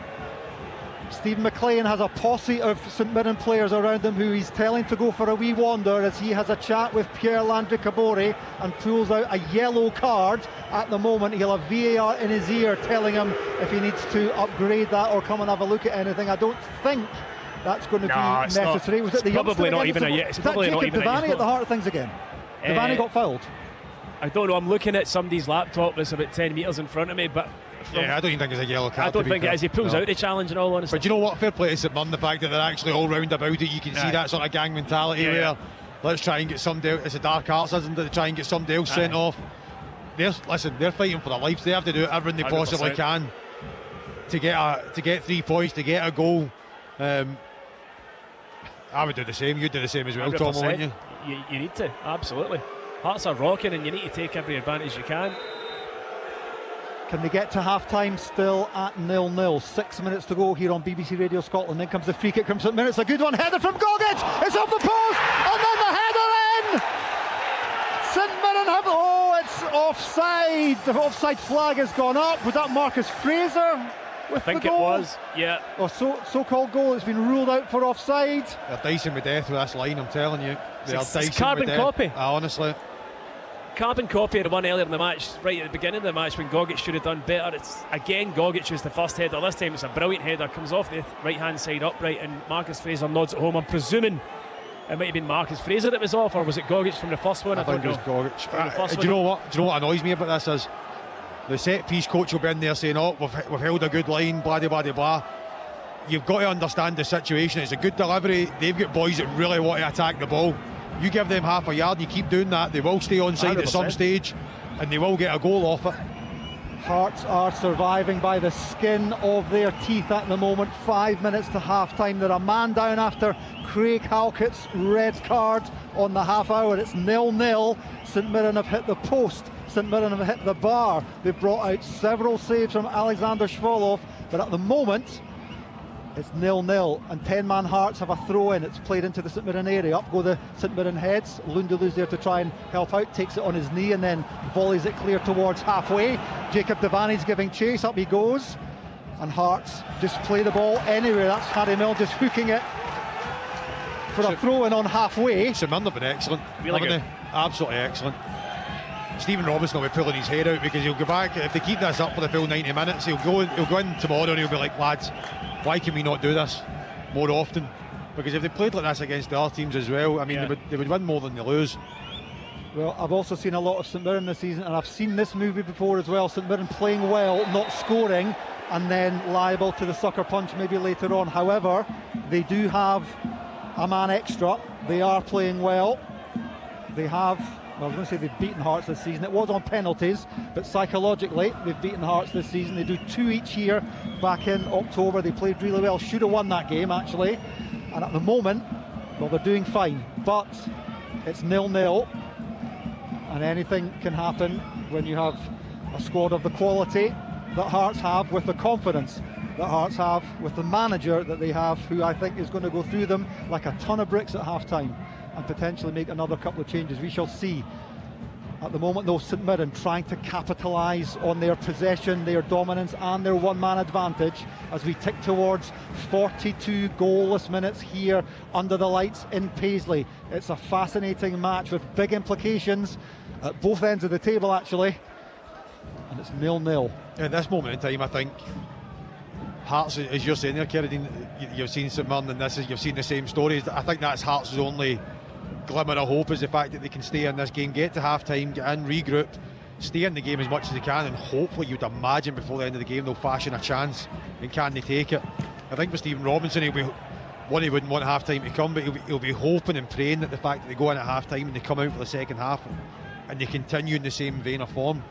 Stephen McLean has a posse of St Mirren players around him who he's telling to go for a wee wander as he has a chat with Pierre-Landry Kabore and pulls out a yellow card. At the moment he'll have VAR in his ear telling him if he needs to upgrade that or come and have a look at anything. I don't think that's going to be necessary. Not. Was it the probably not even it's probably not even Devaney at the heart of things again? Devaney got fouled. I don't know, I'm looking at somebody's laptop that's about 10 metres in front of me, but I don't even think it's a yellow card. I don't think it is. He pulls out the challenge in all honesty. But you know what, fair play to St Mirren, the fact that they're actually all round about it. You can see that sort of gang mentality where let's try and get somebody else. It's a dark arts, isn't it, to try and get somebody else sent off. They're fighting for their lives. They have to do everything they 100%. Possibly can to get 3 points, to get a goal. I would do the same. You'd do the same as well, Tom, wouldn't you? You need to, absolutely. Hearts are rocking and you need to take every advantage you can. Can they get to half-time still at 0-0? 6 minutes to go here on BBC Radio Scotland. Then comes the free kick from St Mirren. It's a good one, header from Gogic. It's off the post, and then the header in. St Mirren have, it's offside. The offside flag has gone up. Was that Marcus Fraser? I think it was, yeah. Or so-called goal. It's been ruled out for offside. They're dicing with death with this line, I'm telling you. It's carbon copy. Honestly. Carbon copy of the one earlier in the match, right at the beginning of the match when Gogic should have done better. It's again Gogic was the first header. This time it's a brilliant header, comes off the right hand side upright, and Marcus Fraser nods at home. I'm presuming it might have been Marcus Fraser that was off, or was it Gogic from the first one? I think it was Gogic. Do you know what annoys me about this is the set piece coach will be in there saying, we've held a good line, blah blah blah blah. You've got to understand the situation. It's a good delivery. They've got boys that really want to attack the ball. You give them half a yard and you keep doing that, they will stay onside 100%. At some stage and they will get a goal off it. Hearts are surviving by the skin of their teeth at the moment. 5 minutes to half time. They're a man down after Craig Halkett's red card on the half hour. It's 0-0. St Mirren have hit the post. St Mirren have hit the bar. They've brought out several saves from Alexander Shvolov, but at the moment it's 0-0, and 10-man Hearts have a throw in. It's played into the St Mirren area. Up go the St Mirren heads. Lundalu's there to try and help out, takes it on his knee and then volleys it clear towards halfway. Jacob Devaney's giving chase, up he goes, and Hearts just play the ball anywhere. That's Harry Milne just hooking it for a throw in on halfway. St Mirren have been excellent, really good. Absolutely excellent. Stephen Robinson will be pulling his hair out because he'll go back, if they keep this up for the full 90 minutes, he'll go in tomorrow and he'll be like, lads, why can we not do this more often? Because if they played like this against the other teams as well, I mean, they would win more than they lose. Well, I've also seen a lot of St Mirren this season, and I've seen this movie before as well. St Mirren playing well, not scoring, and then liable to the sucker punch maybe later on. However, they do have a man extra. They are playing well. They have, well, I was going to say they've beaten Hearts this season. It was on penalties, but psychologically they've beaten Hearts this season. They do 2 each here back in October. They played really well, should have won that game actually, and at the moment, well, they're doing fine, but it's 0-0 and anything can happen when you have a squad of the quality that Hearts have, with the confidence that Hearts have, with the manager that they have, who I think is going to go through them like a ton of bricks at half time and potentially make another couple of changes. We shall see. At the moment though, St Mirren trying to capitalise on their possession, their dominance and their one-man advantage as we tick towards 42 goalless minutes here under the lights in Paisley. It's a fascinating match with big implications at both ends of the table actually, and it's 0-0. At this moment in time, I think Hearts, as you're saying there, Kerridine, you've seen St Mirren and you've seen the same stories. I think that's Hearts' only glimmer of hope, is the fact that they can stay in this game, get to half time, get in, regroup, stay in the game as much as they can, and hopefully you'd imagine before the end of the game they'll fashion a chance. And can they take it? I think for Stephen Robinson, he wouldn't want half time to come, but he'll be hoping and praying that the fact that they go in at half time and they come out for the second half and they continue in the same vein of form.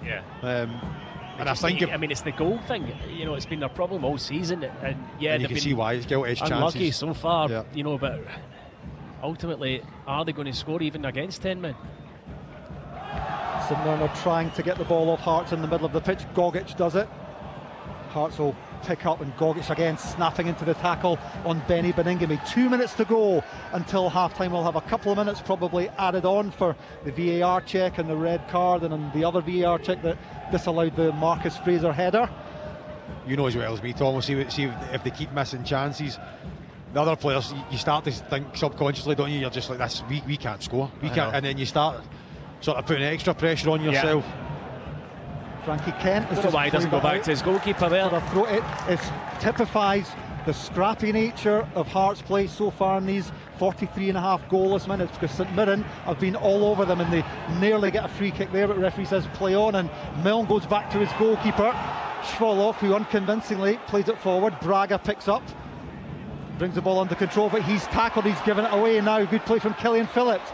And I think it's the goal thing. You know, it's been their problem all season, and yeah, and you they've can been see why it's gilt-edged chances. Unlucky so far, yeah. you know, but ultimately, are they going to score even against 10 men? St Mirren are trying to get the ball off Hearts in the middle of the pitch. Gogic does it. Hearts will pick up, and Gogic again snapping into the tackle on Benny Beningame. 2 minutes to go until half-time. We'll have a couple of minutes probably added on for the VAR check and the red card, and then the other VAR check that disallowed the Marcus Fraser header. You know as well as me, Tom, we'll see if they keep missing chances. The other players, you start to think subconsciously, don't you? You're just like, this, we can't score. We can't, and then you start sort of putting extra pressure on yourself. Yeah. Frankie Kent is why he doesn't go back to his goalkeeper there. It typifies the scrappy nature of Hearts' play so far in these 43.5 goalless minutes, because St Mirren have been all over them, and they nearly get a free kick there, but the referee says play on, and Milne goes back to his goalkeeper, Schwolow, who unconvincingly plays it forward. Braga picks up, brings the ball under control, but he's tackled, he's given it away now. Good play from Killian Phillips.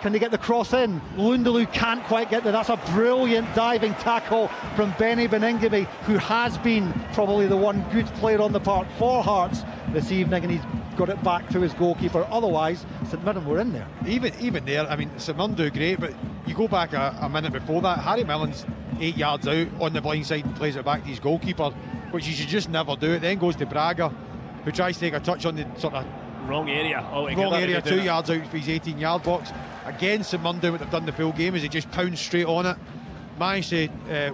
Can they get the cross in? Lundaloo can't quite get there. That's a brilliant diving tackle from Benny Beningame, who has been probably the one good player on the park for Hearts this evening, and he's got it back to his goalkeeper. Otherwise, St Mirren were in there. Even there, I mean, St Mirren do great, but you go back a minute before that, Harry Millen's 8 yards out on the blind side and plays it back to his goalkeeper, which you should just never do. It then goes to Braga, who tries to take a touch on the sort of wrong area. 2 yards out for his 18-yard box. Again, St Mirren doing what they've done the full game, is he just pounds straight on it, managed to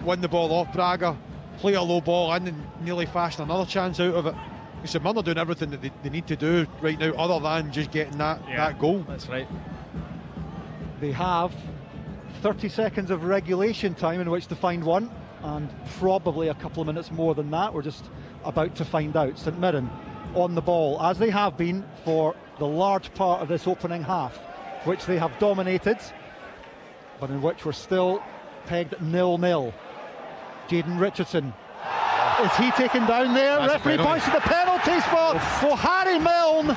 win the ball off Braga, play a low ball in, and nearly fashion another chance out of it. St Mirren are doing everything that they need to do right now, other than just getting that goal. That's right. They have 30 seconds of regulation time in which to find one, and probably a couple of minutes more than that. We're just about to find out. St Mirren on the ball, as they have been for the large part of this opening half, which they have dominated, but in which we're still pegged at 0-0. Jaden Richardson, is he taken down there? That's referee points to the penalty spot. Well, Harry Milne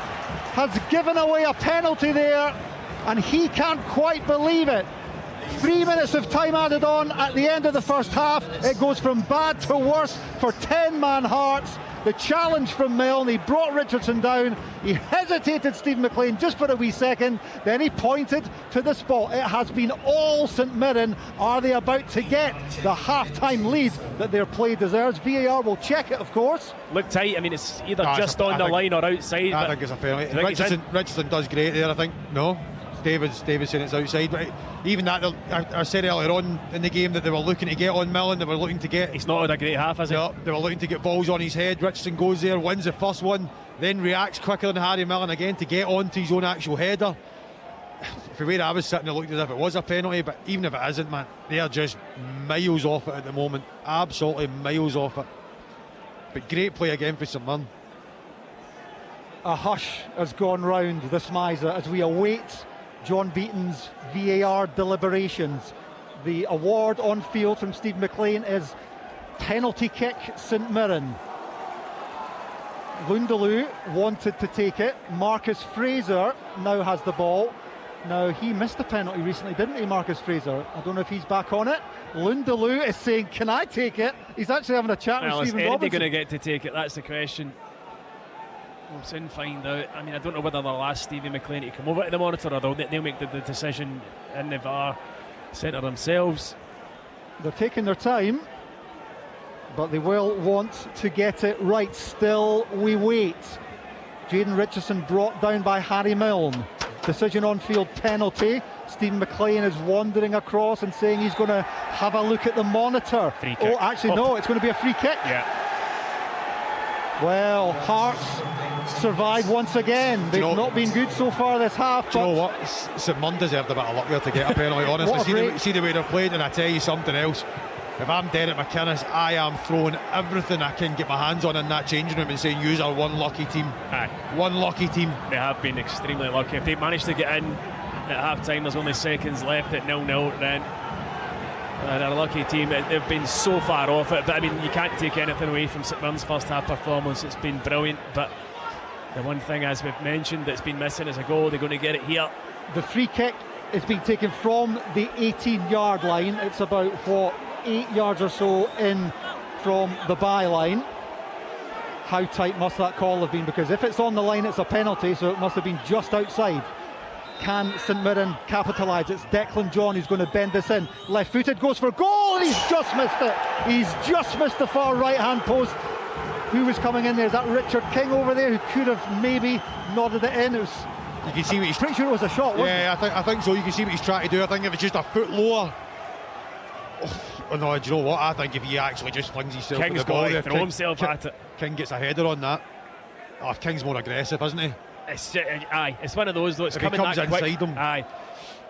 has given away a penalty there, and he can't quite believe it. 3 minutes of time added on at the end of the first half. It goes from bad to worse for 10-man Hearts. The challenge from Milne, he brought Richardson down, he hesitated Steve McLean just for a wee second, then he pointed to the spot. It has been all St Mirren. Are they about to get the half-time lead that their play deserves? VAR will check it, of course. Look tight, I mean, it's either just on the line or outside. I think it's a penalty. Richardson does great there, I think. No? David's saying it's outside, but even that, I said earlier on in the game that they were looking to get on Millen, they were looking to get... He's not had a great half, has he? No, they were looking to get balls on his head. Richardson goes there, wins the first one, then reacts quicker than Harry Millen again to get onto his own actual header. For where I was sitting, it looked as if it was a penalty, but even if it isn't, man, they are just miles off it at the moment. Absolutely miles off it. But great play again for St Mirren. A hush has gone round the SMISA as we await John Beaton's VAR deliberations. The award on field from Steve McLean is penalty kick St Mirren. Lundaloo wanted to take it. Marcus Fraser now has the ball. Now, he missed a penalty recently, didn't he, Marcus Fraser? I don't know if he's back on it. Lundaloo is saying, can I take it? He's actually having a chat with Stephen Robinson. Is anybody going to get to take it? That's the question. We'll soon find out. I mean, I don't know whether they'll ask Stevie McLean to come over to the monitor, or they'll make the decision in the VAR centre themselves. They're taking their time, but they will want to get it right. Still, we wait. Jaden Richardson brought down by Harry Milne. Decision on field penalty. Stephen McLean is wandering across and saying he's going to have a look at the monitor. Free kick. Oh, actually, no, it's going to be a free kick. Yeah. Well, Hearts survive once again. They've not been good so far this half. Do you know what? St Mirren deserved a bit of luck there to get a penalty, honestly. See the way they've played, and I tell you something else. If I'm Derek McInnes, I am throwing everything I can get my hands on in that changing room and saying, "Yous are one lucky team." Aye. One lucky team. They have been extremely lucky. If they manage to get in at half time, there's only seconds left at 0-0, then they're a lucky team. They've been so far off it, but I mean, you can't take anything away from St Mirren's first half performance. It's been brilliant, but the one thing, as we've mentioned, that's been missing is a goal. They're going to get it here. The free kick is being taken from the 18-yard line. It's about, 8 yards or so in from the byline. How tight must that call have been? Because if it's on the line, it's a penalty, so it must have been just outside. Can St Mirren capitalise? It's Declan John who's going to bend this in. Left-footed, goes for goal, and he's just missed it. He's just missed the far right-hand post. Who was coming in there? Is that Richard King over there, who could have maybe nodded it in? You can see what he's pretty sure it was a shot, wasn't it? I think so. You can see what he's trying to do. I think if it's just a foot lower. Oh no, do you know what? I think if he actually just flings himself at the ball, got to throw himself at it. King gets a header on that. Oh, King's more aggressive, isn't he? It's one of those though. It's if coming he comes that quick. inside him. Aye,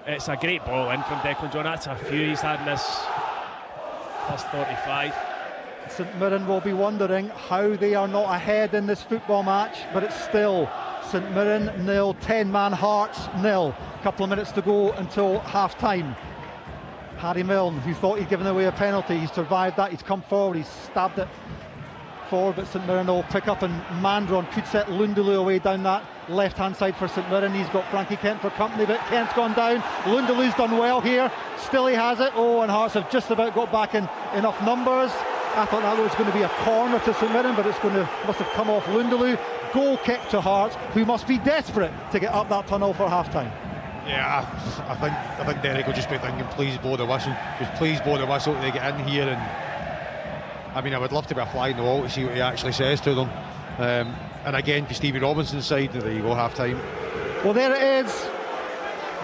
it's a great ball in from Declan John. That's a few he's had in this first 45. St Mirren will be wondering how they are not ahead in this football match, but it's still St Mirren 0, 10-man Hearts 0. A couple of minutes to go until half-time. Harry Milne, who thought he'd given away a penalty, he's survived that. He's come forward, he's stabbed it forward, but St Mirren will pick up, and Mandron could set Lundulu away down that left-hand side for St Mirren. He's got Frankie Kent for company, but Kent's gone down. Lundulu's done well here. Still he has it. Oh, and Hearts have just about got back in enough numbers. I thought that was going to be a corner to St Mirren, but must have come off Lundulu. Goal kick to Hearts, who must be desperate to get up that tunnel for half-time. Yeah, I think Derek will just be thinking, please blow the whistle. Just please blow the whistle to get in here. And I mean, I would love to be a fly in the wall to see what he actually says to them. And again, for Stevie Robinson's side, there you go, half-time. Well, there it is.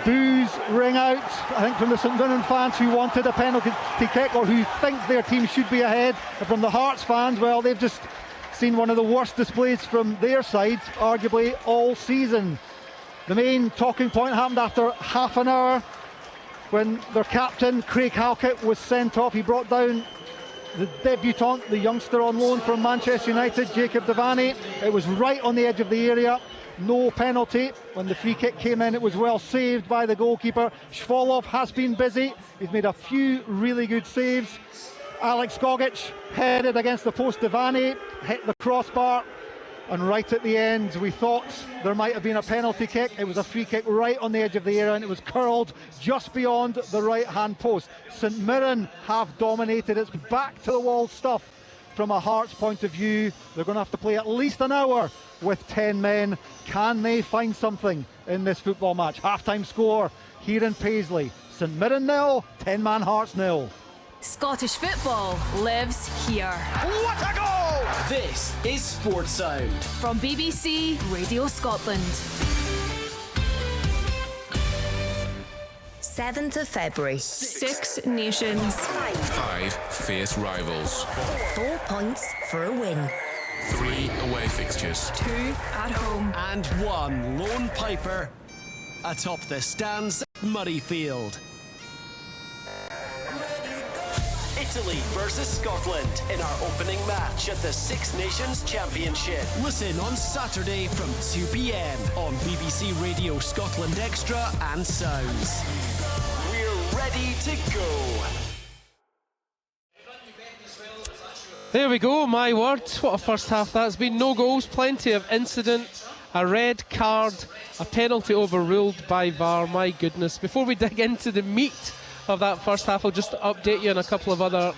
Boos ring out, I think, from the St Mirren fans who wanted a penalty kick, or who think their team should be ahead. And from the Hearts fans, well, they've just seen one of the worst displays from their side, arguably all season. The main talking point happened after half an hour when their captain, Craig Halkett, was sent off. He brought down the debutant, the youngster on loan from Manchester United, Jacob Devaney. It was right on the edge of the area. No penalty. When the free kick came in, it was well saved by the goalkeeper. Shvolov has been busy. He's made a few really good saves. Alex Gogic headed against the post. Devaney hit the crossbar. And right at the end, we thought there might have been a penalty kick. It was a free kick right on the edge of the area, and it was curled just beyond the right-hand post. St Mirren have dominated. It's back-to-the-wall stuff from a Hearts point of view. They're going to have to play at least an hour with 10 men. Can they find something in this football match? Half-time score here in Paisley. St Mirren 0, 10-man Hearts 0. Scottish football lives here. What a goal! This is Sports Sound from BBC Radio Scotland. 7th of February. 6 nations. 5 fierce rivals. 4 points for a win. 3 away fixtures. 2 at home. and 1 lone piper atop the stands at Murrayfield. Italy versus Scotland in our opening match at the Six Nations Championship. Listen on Saturday from 2 p.m. on BBC Radio Scotland Extra and Sounds. We're ready to go. There we go, my word. What a first half that's been. No goals, plenty of incident, a red card, a penalty overruled by VAR. My goodness. Before we dig into the meat of that first half, I'll just update you on a couple of other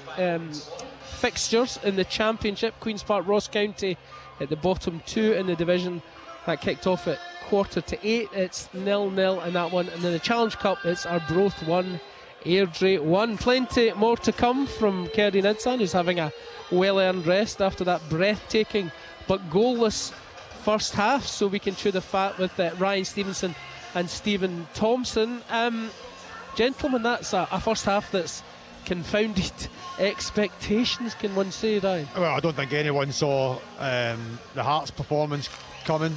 fixtures in the Championship. Queen's Park Ross County at the bottom 2 in the division. That kicked off at 7:45. It's 0-0 in that one. And then the Challenge Cup, it's Arbroath 1, Airdrie 1. Plenty more to come from Kerry Nidsan, who's having a well-earned rest after that breathtaking but goalless first half, so we can chew the fat with Ryan Stevenson and Stephen Thompson. Gentlemen, that's a first half that's confounded expectations, can one say, Ryan? Well, I don't think anyone saw the Hearts performance coming.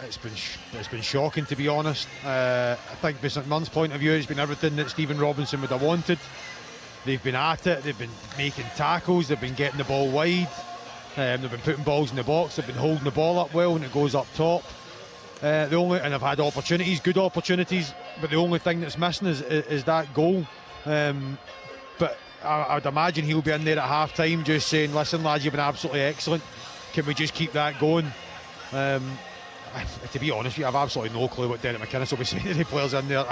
It's been shocking, to be honest. I think from St Mirren's point of view, it's been everything that Stephen Robinson would have wanted. They've been at it, they've been making tackles, they've been getting the ball wide, they've been putting balls in the box, they've been holding the ball up well when it goes up top. And they've had opportunities, good opportunities, but the only thing that's missing is that goal. But I'd imagine he'll be in there at half time just saying, listen lads, you've been absolutely excellent, can we just keep that going? To be honest with you, I've absolutely no clue what Derek McInnes will be saying to the players in there.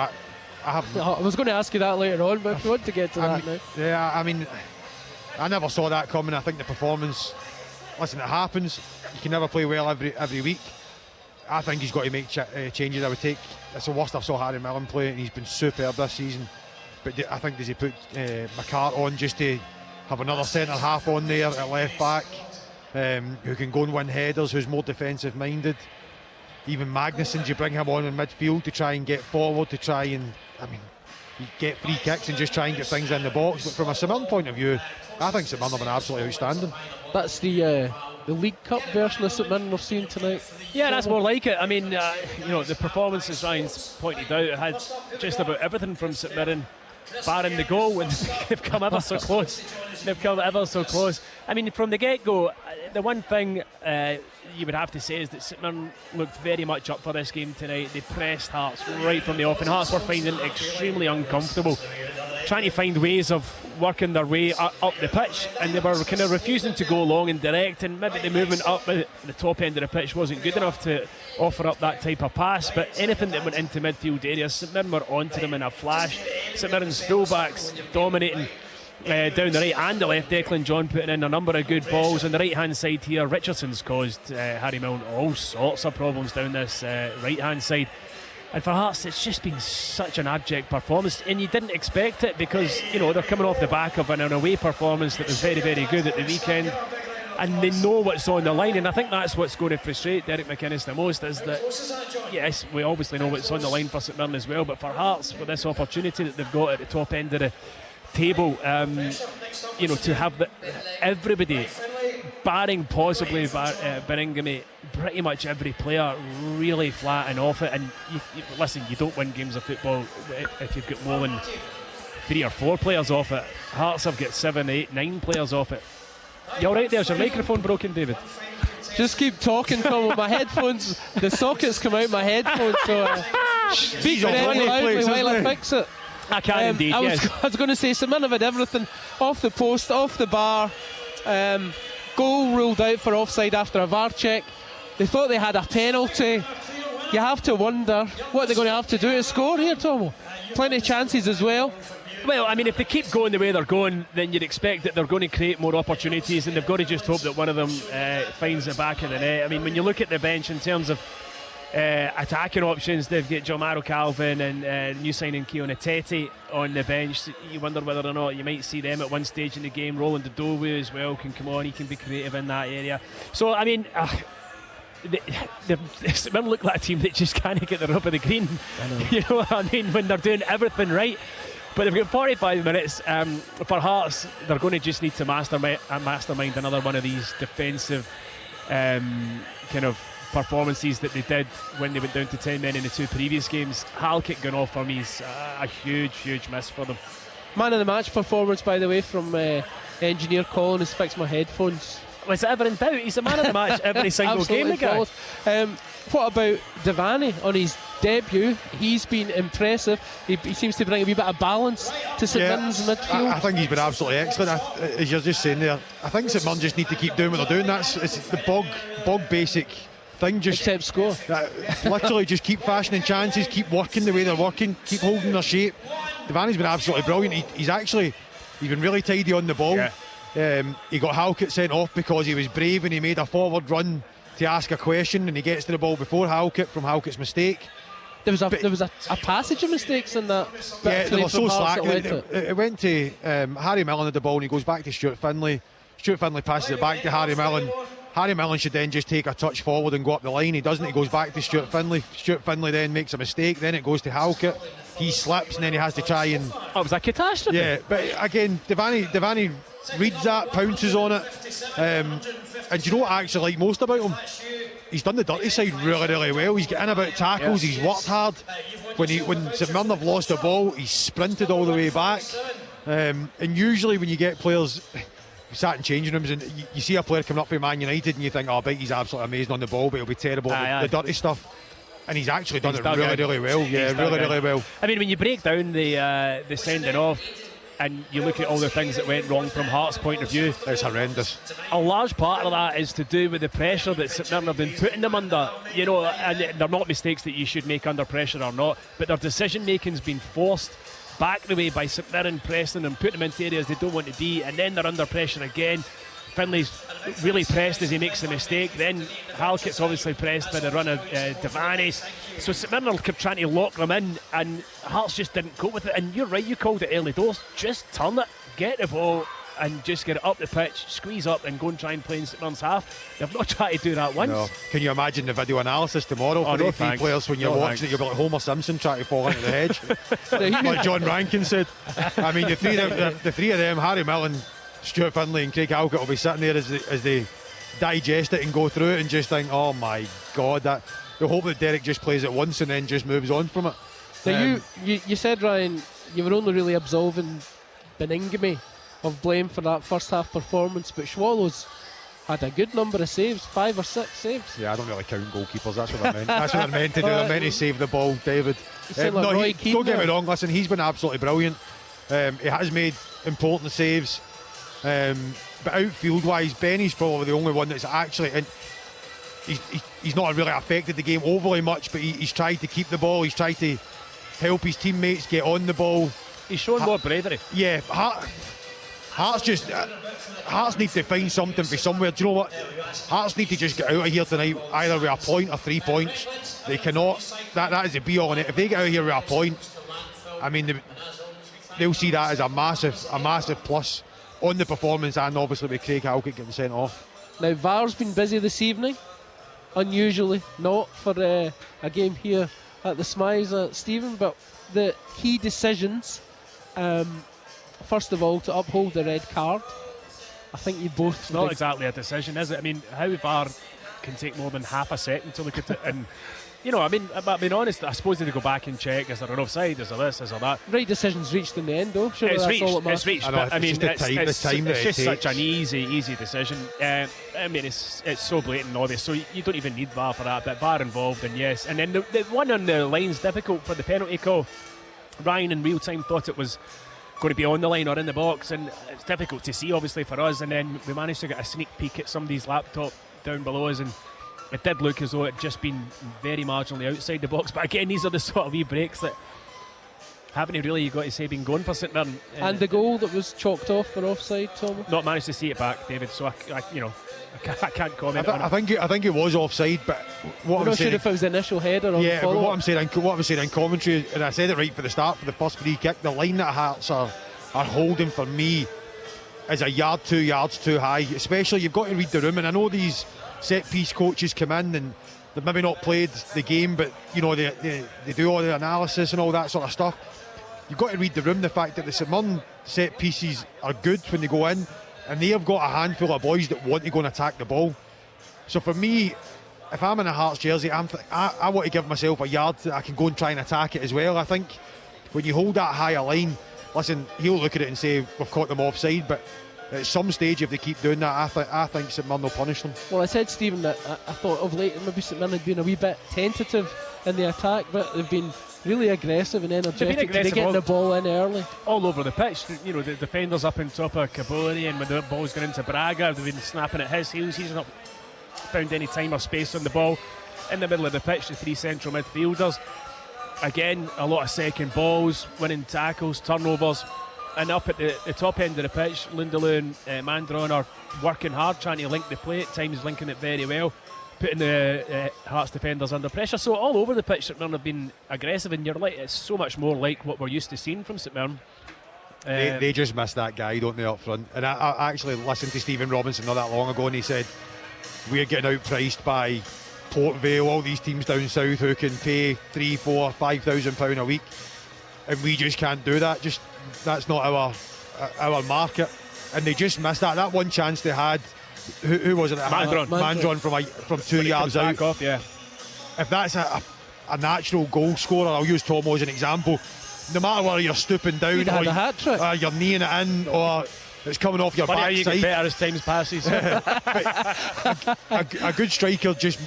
I was going to ask you that later on, but if you want to get to that now. Yeah, I mean, I never saw that coming. I think the performance, listen, it happens. You can never play well every week. I think he's got to make changes. I would take, it's the worst I've saw Harry Millen play, and he's been superb this season. But I think, does he put McCart on just to have another centre half on there at left back, who can go and win headers, who's more defensive minded? Even Magnuson, you bring him on in midfield to try and get forward, to try and, I mean, you get free kicks and just try and get things in the box. But from a St Mirren point of view, I think St Mirren have been absolutely outstanding. That's the League Cup version of St Mirren we're seeing tonight. Yeah, that's more like it. I mean, the performances Ryan's pointed out, it had just about everything from St Mirren, barring the goal, and they've come ever so close. I mean, from the get-go, the one thing you would have to say is that St Mirren looked very much up for this game tonight. They pressed Hearts right from the off, and Hearts were finding it extremely uncomfortable, trying to find ways of working their way up the pitch, and they were kind of refusing to go long and direct, and maybe the movement up at the top end of the pitch wasn't good enough to offer up that type of pass. But anything that went into midfield areas, St Mirren were onto them in a flash. St Mirren's fullbacks dominating down the right and the left. Declan John putting in a number of good balls on the right hand side here. Richardson's caused Harry Millen all sorts of problems down this right hand side. And for Hearts, it's just been such an abject performance, and you didn't expect it, because they're coming off the back of an away performance that was very, very good at the weekend, and they know what's on the line. And I think that's what's going to frustrate Derek McInnes the most, is that, yes, we obviously know what's on the line for St Mirren as well, but for Hearts, with this opportunity that they've got at the top end of the table, to have everybody, barring possibly Birmingham, pretty much every player really flat and off it. And listen, you don't win games of football if you've got more than 3 or 4 players off it. Hearts have got 7, 8, 9 players off it. You alright there? Is your microphone broken, David? Just keep talking, Tom. My headphones, the sockets come out my headphones, so speak very loudly while I fix it. I can indeed, I was going to say, St Mirren have had everything off the post, off the bar. Goal ruled out for offside after a VAR check. They thought they had a penalty. You have to wonder what they're going to have to do to score here, Tomo. Plenty of chances as well. Well, I mean, if they keep going the way they're going, then you'd expect that they're going to create more opportunities, and they've got to just hope that one of them finds the back of the net. I mean, when you look at the bench in terms of attacking options, they've got Jomaro Calvin and new signing Keon Ateti on the bench. You wonder whether or not you might see them at one stage in the game. Roland Dodowu as well can come on, he can be creative in that area. So, I mean, St Mirren look like a team that just can't get the rub of the green. You know what I mean? When they're doing everything right. But they've got 45 minutes. For Hearts, they're going to just need to mastermind another one of these defensive kind of performances that they did when they went down to 10 men in the 2 previous games. Halkett going off for me is a huge miss for them. Man of the match performance, by the way, from engineer Colin, has fixed my headphones. Was it ever in doubt? He's a man of the match every single game, the guy. What about Devaney on his debut? He's been impressive. He seems to bring a wee bit of balance to St Mirren's midfield. I think he's been absolutely excellent. As you're just saying there, I think St Mirren just need to keep doing what they're doing. It's the bog basic thing. Just except score. Literally just keep fashioning chances, keep working the way they're working, keep holding their shape. Devaney's been absolutely brilliant. He's been really tidy on the ball. Yeah. He got Halkett sent off because he was brave and he made a forward run to ask a question, and he gets to the ball before Halkett from Halkett's mistake. There was a passage of mistakes in that. Yeah, they were so slack. It went to Harry Millen at the ball, and he goes back to Stuart Findlay. Stuart Findlay passes it back to Harry Millen. Harry Millen should then just take a touch forward and go up the line. He doesn't. He goes back to Stuart Findlay. Stuart Findlay then makes a mistake. Then it goes to Halkett. He slips, and then he has to try and... Oh, it was a catastrophe. Yeah, but again, Devaney reads that, pounces on it. And you know what I actually like most about him? He's done the dirty side really well. He's getting about tackles, he's worked hard. When St Mirren have lost the ball, he's sprinted all the way back. And usually when you get players... You sat in changing rooms and you see a player coming up for Man United and you think, oh, I bet he's absolutely amazing on the ball, but he'll be terrible at the dirty stuff. And he's actually done it really well. Yeah, really well. I mean, when you break down the sending off, and you look at all the things that went wrong from Hearts' point of view. It's horrendous. A large part of that is to do with the pressure that St Mirren have been putting them under. You know, and they're not mistakes that you should make under pressure or not, but their decision making's been forced back the way by St Mirren pressing them, putting them into areas they don't want to be, and then they're under pressure again. Finley's really pressed as he makes the mistake. Then Halkett's obviously pressed by the run of Devaney. So St Mirren kept trying to lock them in, and Hearts just didn't cope with it. And you're right, you called it early doors. Just turn it, get the ball, and just get it up the pitch, squeeze up, and go and try and play in St Mirren's half. They've not tried to do that once. No. Can you imagine the video analysis tomorrow for the three players when you're watching it? You'll be like Homer Simpson trying to fall into the hedge, like John Rankin said. I mean, the three of them, Harry Millen, Stuart Finlay and Craig Halkett, will be sitting there as they digest it and go through it and just think, oh my God, that they'll hope that Derek just plays it once and then just moves on from it. Now you said, Ryan, you were only really absolving Beningame of blame for that first half performance, but Swallows had a good number of saves, 5 or 6 saves. Yeah, I don't really count goalkeepers, that's what I meant. That's what they're meant to do. They're meant to save the ball, David. Don't get me wrong, listen, he's been absolutely brilliant. He has made important saves. But outfield wise, Benny's probably the only one that's actually he's not really affected the game overly much, but he's tried to keep the ball, he's tried to help his teammates get on the ball. He's shown more bravery. Yeah, Hearts need to find something for somewhere. Do you know what? Hearts need to just get out of here tonight either with a point or 3 points. They cannot, that is the be all in it. If they get out of here with a point, I mean, they'll see that as a massive plus on the performance, and obviously with Craig Halkett getting sent off. Now VAR's been busy this evening, unusually not for a game here at the SMISA Stadium, but the key decisions, first of all, to uphold the red card. I think you both... It's not exactly a decision, is it? I mean, how VAR can take more than half a second to look at it, and you know, I mean, being honest, I suppose they need to go back and check, is there an offside, is there this, is there that? Right decision's reached in the end, though. Sure, it's reached, but I mean, it's just such an easy decision. I mean, it's so blatant and obvious, so you don't even need VAR for that, but VAR involved, and yes. And then the one on the line's difficult for the penalty call. Ryan in real time thought it was going to be on the line or in the box, and it's difficult to see, obviously, for us. And then we managed to get a sneak peek at somebody's laptop down below us, and it did look as though it had just been very marginally outside the box. But again, these are the sort of wee breaks that haven't really, you got to say, been going for St Mirren. And the goal that was chalked off for offside, Tom? Not managed to see it back, David, so I can't comment on it. I think it was offside, but what I'm not sure if it was the initial header or yeah, but what I'm saying in commentary, and I said it right for the start, for the first free kick, the line that Hearts are holding for me is a yard, 2 yards too high. Especially, you've got to read the room, and I know these set piece coaches come in and they've maybe not played the game, but you know they do all the analysis and all that sort of stuff. You've got to read the room. The fact that the St Mirren set pieces are good when they go in, and they have got a handful of boys that want to go and attack the ball. So for me, if I'm in a Hearts jersey, I want to give myself a yard that I can go and try and attack it as well. I think when you hold that higher line, listen, he'll look at it and say we've caught them offside, but at some stage, if they keep doing that, I think St Mirren will punish them. Well, I said, Stephen, that I thought of late maybe St Mirren had been a wee bit tentative in the attack, but they've been really aggressive and energetic. They're getting the ball in early. All over the pitch. You know, the defenders up on top of Cabori, and when the ball's going into Braga, they've been snapping at his heels. He's not found any time or space on the ball. In the middle of the pitch, the 3 central midfielders. Again, a lot of second balls, winning tackles, turnovers. And up at the top end of the pitch, Lindelöf and Mandron are working hard, trying to link the play, at times linking it very well, putting the Hearts defenders under pressure. So all over the pitch, St Mirren have been aggressive, and you're like, it's so much more like what we're used to seeing from St Mirren. They just miss that guy, don't they, up front? And I actually listened to Stephen Robinson not that long ago, and he said, we're getting outpriced by Port Vale, all these teams down south who can pay £3,000, £4,000, £5,000 a week, and we just can't do that. That's not our market, and they just missed that one chance they had. Who was it? Mandron from 2 yards out. Off, yeah. If that's a natural goal scorer, I'll use Tomo as an example. No matter whether you're stooping down or you're kneeing it in, or it's coming off your backside. You get better as times passes. a good striker just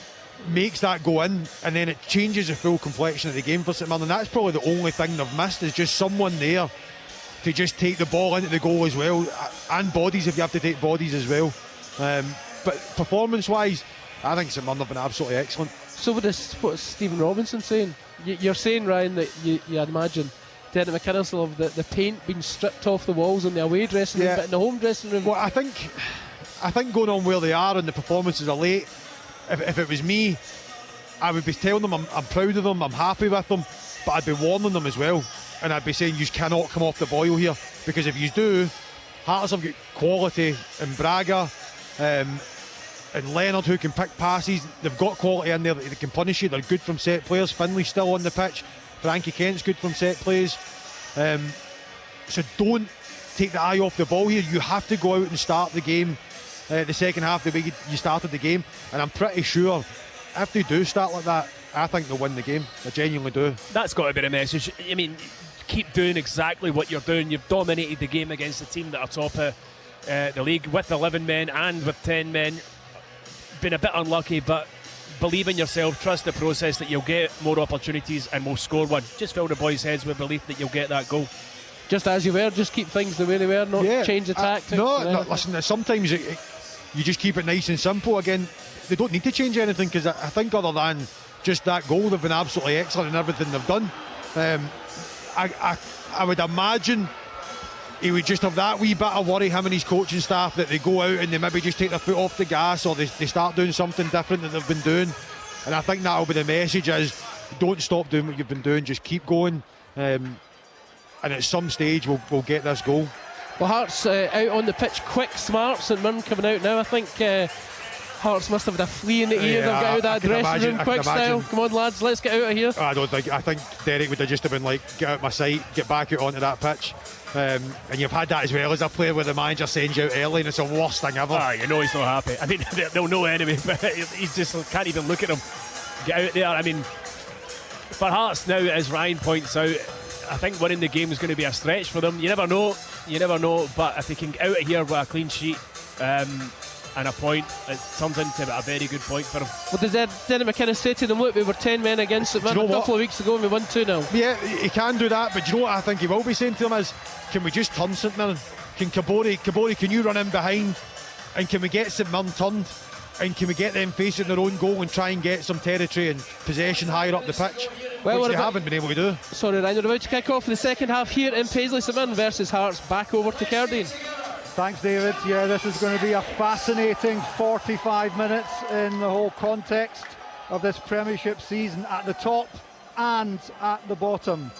makes that go in, and then it changes the full complexion of the game for St Mirren. And that's probably the only thing they've missed, is just someone there to just take the ball into the goal as well, and bodies if you have to take bodies as well. But performance-wise, I think St Mirren have been absolutely excellent. So what's Stephen Robinson saying? You're saying, Ryan, that you imagine Tynecastle will have the paint being stripped off the walls in the away dressing room, but in the home dressing room. Well, I think going on where they are and the performances are late, if it was me, I would be telling them I'm proud of them, I'm happy with them, but I'd be warning them as well, and I'd be saying you cannot come off the boil here, because if you do, Hearts have got quality in Braga and Leonard who can pick passes. They've got quality in there that they can punish you. They're good from set players. Finley's still on the pitch. Frankie Kent's good from set plays. So don't take the eye off the ball here. You have to go out and start the game, the second half, the way you started the game. And I'm pretty sure if they do start like that, I think they'll win the game. I genuinely do. That's got to be the message. I mean, keep doing exactly what you're doing. You've dominated the game against a team that are top of the league with 11 men and with 10 men. Been a bit unlucky, but believe in yourself, trust the process that you'll get more opportunities and we'll score one. Just fill the boys' heads with belief that you'll get that goal. Just as you were, just keep things the way they were, not change the tactics. No, listen, sometimes you just keep it nice and simple. Again, they don't need to change anything, because I think other than just that goal, they've been absolutely excellent in everything they've done. I would imagine he would just have that wee bit of worry, him and his coaching staff, that they go out and they maybe just take their foot off the gas, or they start doing something different that they've been doing. And I think that'll be the message, is don't stop doing what you've been doing, just keep going, and at some stage we'll get this goal. Well, Hearts out on the pitch quick, smart. St Mirren coming out now. I think Hearts must have had a flea in the ear. They'll get out of that dressing room quick style. Come on, lads, let's get out of here. I think Derek would have just have been like, get out my sight, get back out onto that pitch. And you've had that as well as a player where the manager sends you out early, and it's the worst thing ever. You know he's not happy. I mean, they'll know anyway, but he just can't even look at him. Get out there. I mean, for Hearts now, as Ryan points out, I think winning the game is going to be a stretch for them. You never know, but if they can get out of here with a clean sheet and a point, it turns into a very good point for them. Well, does Dennis McInnes say to them, look, we were 10 men against it a couple of weeks ago and we won 2-0? Yeah, he can do that, but do you know what I think he will be saying to them is, can we just turn St Mirren? Can Kabori, can you run in behind, and can we get St Mirren turned, and can we get them facing their own goal and try and get some territory and possession higher up the pitch, which they haven't been able to do. Sorry, Ryan, we're about to kick off the second half here in Paisley. St Mirren versus Hearts. Back over to Cardine. Thanks, David. Yeah, this is going to be a fascinating 45 minutes in the whole context of this Premiership season, at the top and at the bottom.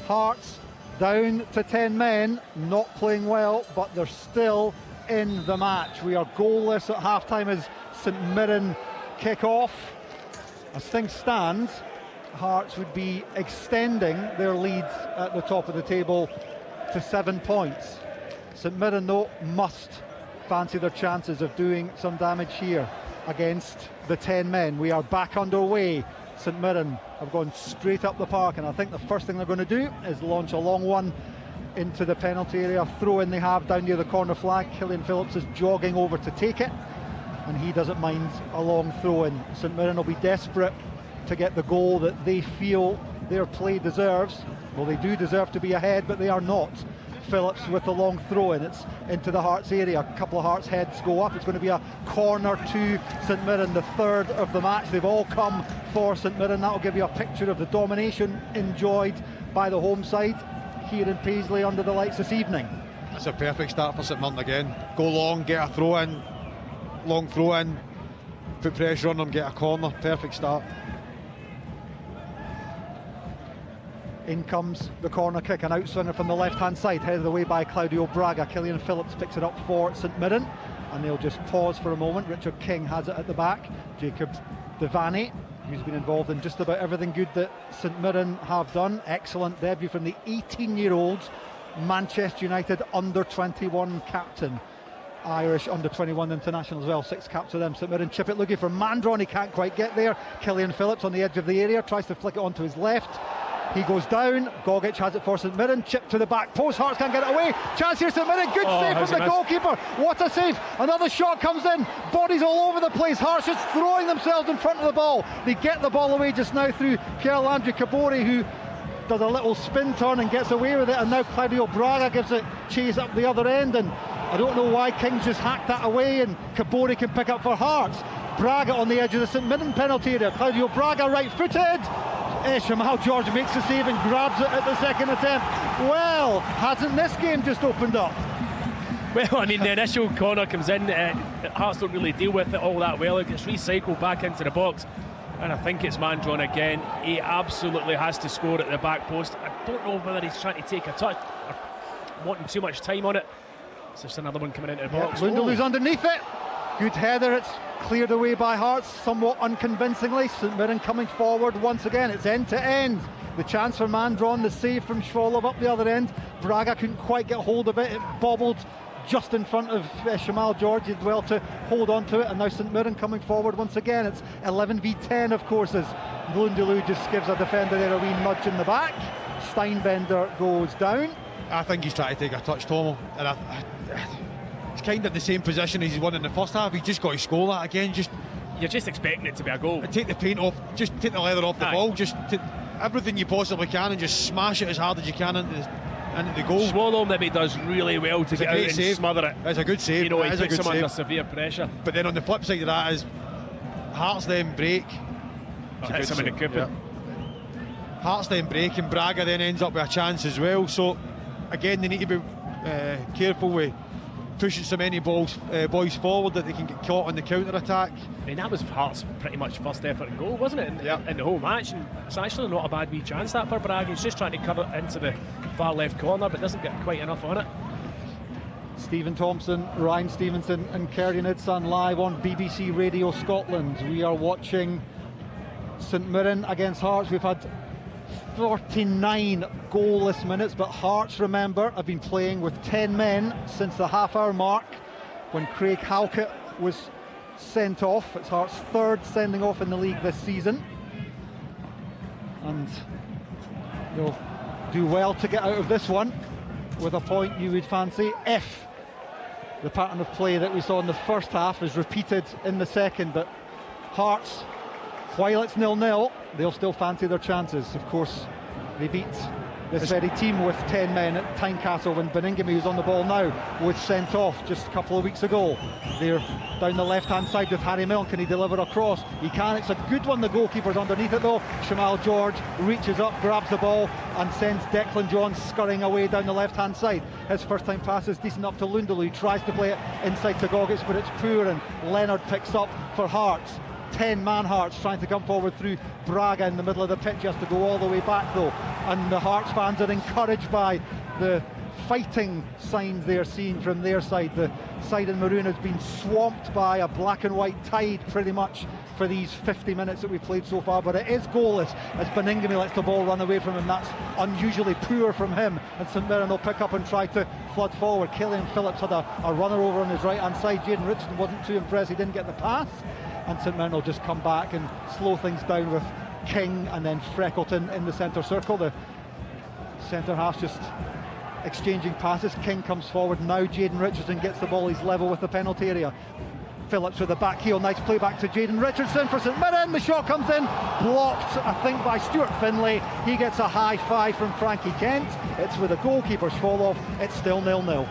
Hearts down to 10 men, not playing well, but they're still in the match. We are goalless at half-time as St Mirren kick off. As things stand, Hearts would be extending their lead at the top of the table to 7 points. St Mirren, though, must fancy their chances of doing some damage here against the 10 men. We are back underway. St Mirren have gone straight up the park, and I think the first thing they're going to do is launch a long one into the penalty area. Throw in they have down near the corner flag. Killian Phillips is jogging over to take it, and he doesn't mind a long throw in. St Mirren will be desperate to get the goal that they feel their play deserves. Well, they do deserve to be ahead, but they are not. Phillips with the long throw in, it's into the Hearts area. A couple of Hearts heads go up. It's going to be a corner to St Mirren, the third of the match. They've all come for St Mirren. That'll give you a picture of the domination enjoyed by the home side here in Paisley under the lights this evening. That's a perfect start for St Mirren again. Go long, get a throw in, long throw in, put pressure on them, get a corner. Perfect start. In comes the corner kick, an outswinger from the left-hand side, headed away by Claudio Braga. Killian Phillips picks it up for St Mirren, and they'll just pause for a moment. Richard King has it at the back. Jacob Devaney, who's been involved in just about everything good that St Mirren have done. Excellent debut from the 18-year-old Manchester United under-21 captain. Irish under-21 international as well, 6 caps for them. St Mirren chip it, looking for Mandron, he can't quite get there. Killian Phillips on the edge of the area, tries to flick it onto his left. He goes down. Gogic has it for St Mirren. Chip to the back post. Hearts can't get it away. Chance here, St Mirren. Good save from the goalkeeper. What a save. Another shot comes in. Bodies all over the place. Hearts just throwing themselves in front of the ball. They get the ball away just now through Pierre-Landry Kabori, who does a little spin turn and gets away with it, and now Claudio Braga gives it chase up the other end, and I don't know why King's just hacked that away, and Kabori can pick up for Hearts. Braga on the edge of the St Mirren penalty area. Claudio Braga right-footed. Shamal George makes the save and grabs it at the second attempt. Well, hasn't this game just opened up? Well, I mean, the initial corner comes in, Hearts don't really deal with it all that well. It gets recycled back into the box, and I think it's man drawn again. He absolutely has to score at the back post. I don't know whether he's trying to take a touch or wanting too much time on it. It's just another one coming into the box. Lundalu's underneath it. Good header, it's cleared away by Hearts, somewhat unconvincingly. St Mirren coming forward once again, it's end to end. The chance for man drawn, the save from Schwolov up the other end. Braga couldn't quite get hold of it, it bobbled just in front of Shamal George. He did well to hold on to it, and now St Mirren coming forward once again. It's 11 v 10 of course, as Lundalu just gives a defender there a wee nudge in the back. Steinbender goes down. I think he's trying to take a touch, Tomo, and it's kind of the same position as he's won in the first half. He's just got to score that again. You're just expecting it to be a goal. Take the paint off, just take the leather off the ball, just everything you possibly can, and just smash it as hard as you can into the goal. Swallow maybe does really well to get out and smother it. It's a good save. You know, he puts him under severe pressure. But then on the flip side of that is Hearts then break. Hits him in the coupon. Hearts then break, and Braga then ends up with a chance as well. So again, they need to be careful with pushing so many boys forward that they can get caught on the counter-attack. I mean, that was Hearts' pretty much first effort and goal, wasn't it, in the whole match? And it's actually not a bad wee chance that for Braga. He's just trying to cut it into the far left corner, but doesn't get quite enough on it. Stephen Thompson, Ryan Stevenson and Kerry Nidson live on BBC Radio Scotland. We are watching St Mirren against Hearts. We've had 39 goalless minutes, but Hearts, remember, have been playing with 10 men since the half-hour mark when Craig Halkett was sent off. It's Hearts' third sending off in the league this season, and they'll do well to get out of this one with a point, you would fancy, if the pattern of play that we saw in the first half is repeated in the second. But Hearts, while it's 0-0, they'll still fancy their chances. Of course, they beat this very team with 10 men at Tynecastle when Beningame, who's on the ball now, was sent off just a couple of weeks ago. They're down the left-hand side with Harry Milne. Can he deliver a cross? He can. It's a good one. The goalkeeper's underneath it though. Shamal George reaches up, grabs the ball and sends Declan Jones scurrying away down the left-hand side. His first-time pass is decent up to Lundalu. He tries to play it inside to Gogic, but it's poor, and Leonard picks up for Hearts. 10-man Hearts trying to come forward through Braga in the middle of the pitch. He has to go all the way back though, and the Hearts fans are encouraged by the fighting signs they're seeing from their side. The side in maroon has been swamped by a black and white tide pretty much for these 50 minutes that we've played so far, but it is goalless as Beningame lets the ball run away from him. That's unusually poor from him, and St Mirren will pick up and try to flood forward. Killian Phillips had a runner over on his right hand side. Jayden Richardson wasn't too impressed, he didn't get the pass, and St Mirren will just come back and slow things down with King and then Freckleton in the centre circle. The centre half just exchanging passes. King comes forward now. Jayden Richardson gets the ball, he's level with the penalty area. Phillips with the back heel, nice play back to Jayden Richardson for St Mirren. The shot comes in, blocked I think by Stuart Finlay. He gets a high five from Frankie Kent. It's with the goalkeeper's fall off. It's still 0-0.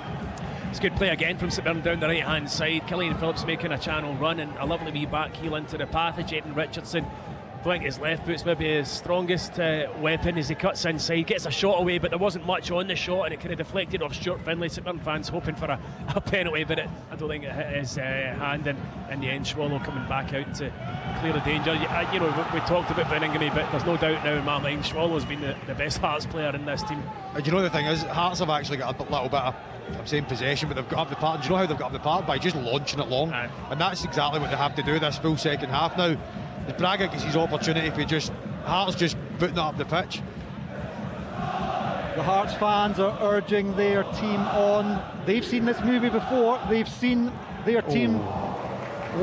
It's good play again from St Mirren down the right hand side. Killian Phillips making a channel run and a lovely wee back heel into the path of Jayden Richardson. I think his left foot's maybe his strongest weapon as he cuts inside, gets a shot away, but there wasn't much on the shot and it kind of deflected off Stuart Finlay. St Mirren fans hoping for a penalty, but I don't think it hit his hand, and in the end Swallow coming back out to clear the danger. You know, we talked about Beningame, but there's no doubt now in my mind Swallow's been the best Hearts player in this team. And you know the thing is, Hearts have actually got a little bit of, I'm saying possession, but they've got up the part. Do you know how they've got up the part? By just launching it long. And that's exactly what they have to do this full second half now. As Braga gets his opportunity for Hearts just putting it up the pitch. The Hearts fans are urging their team on. They've seen this movie before. They've seen their team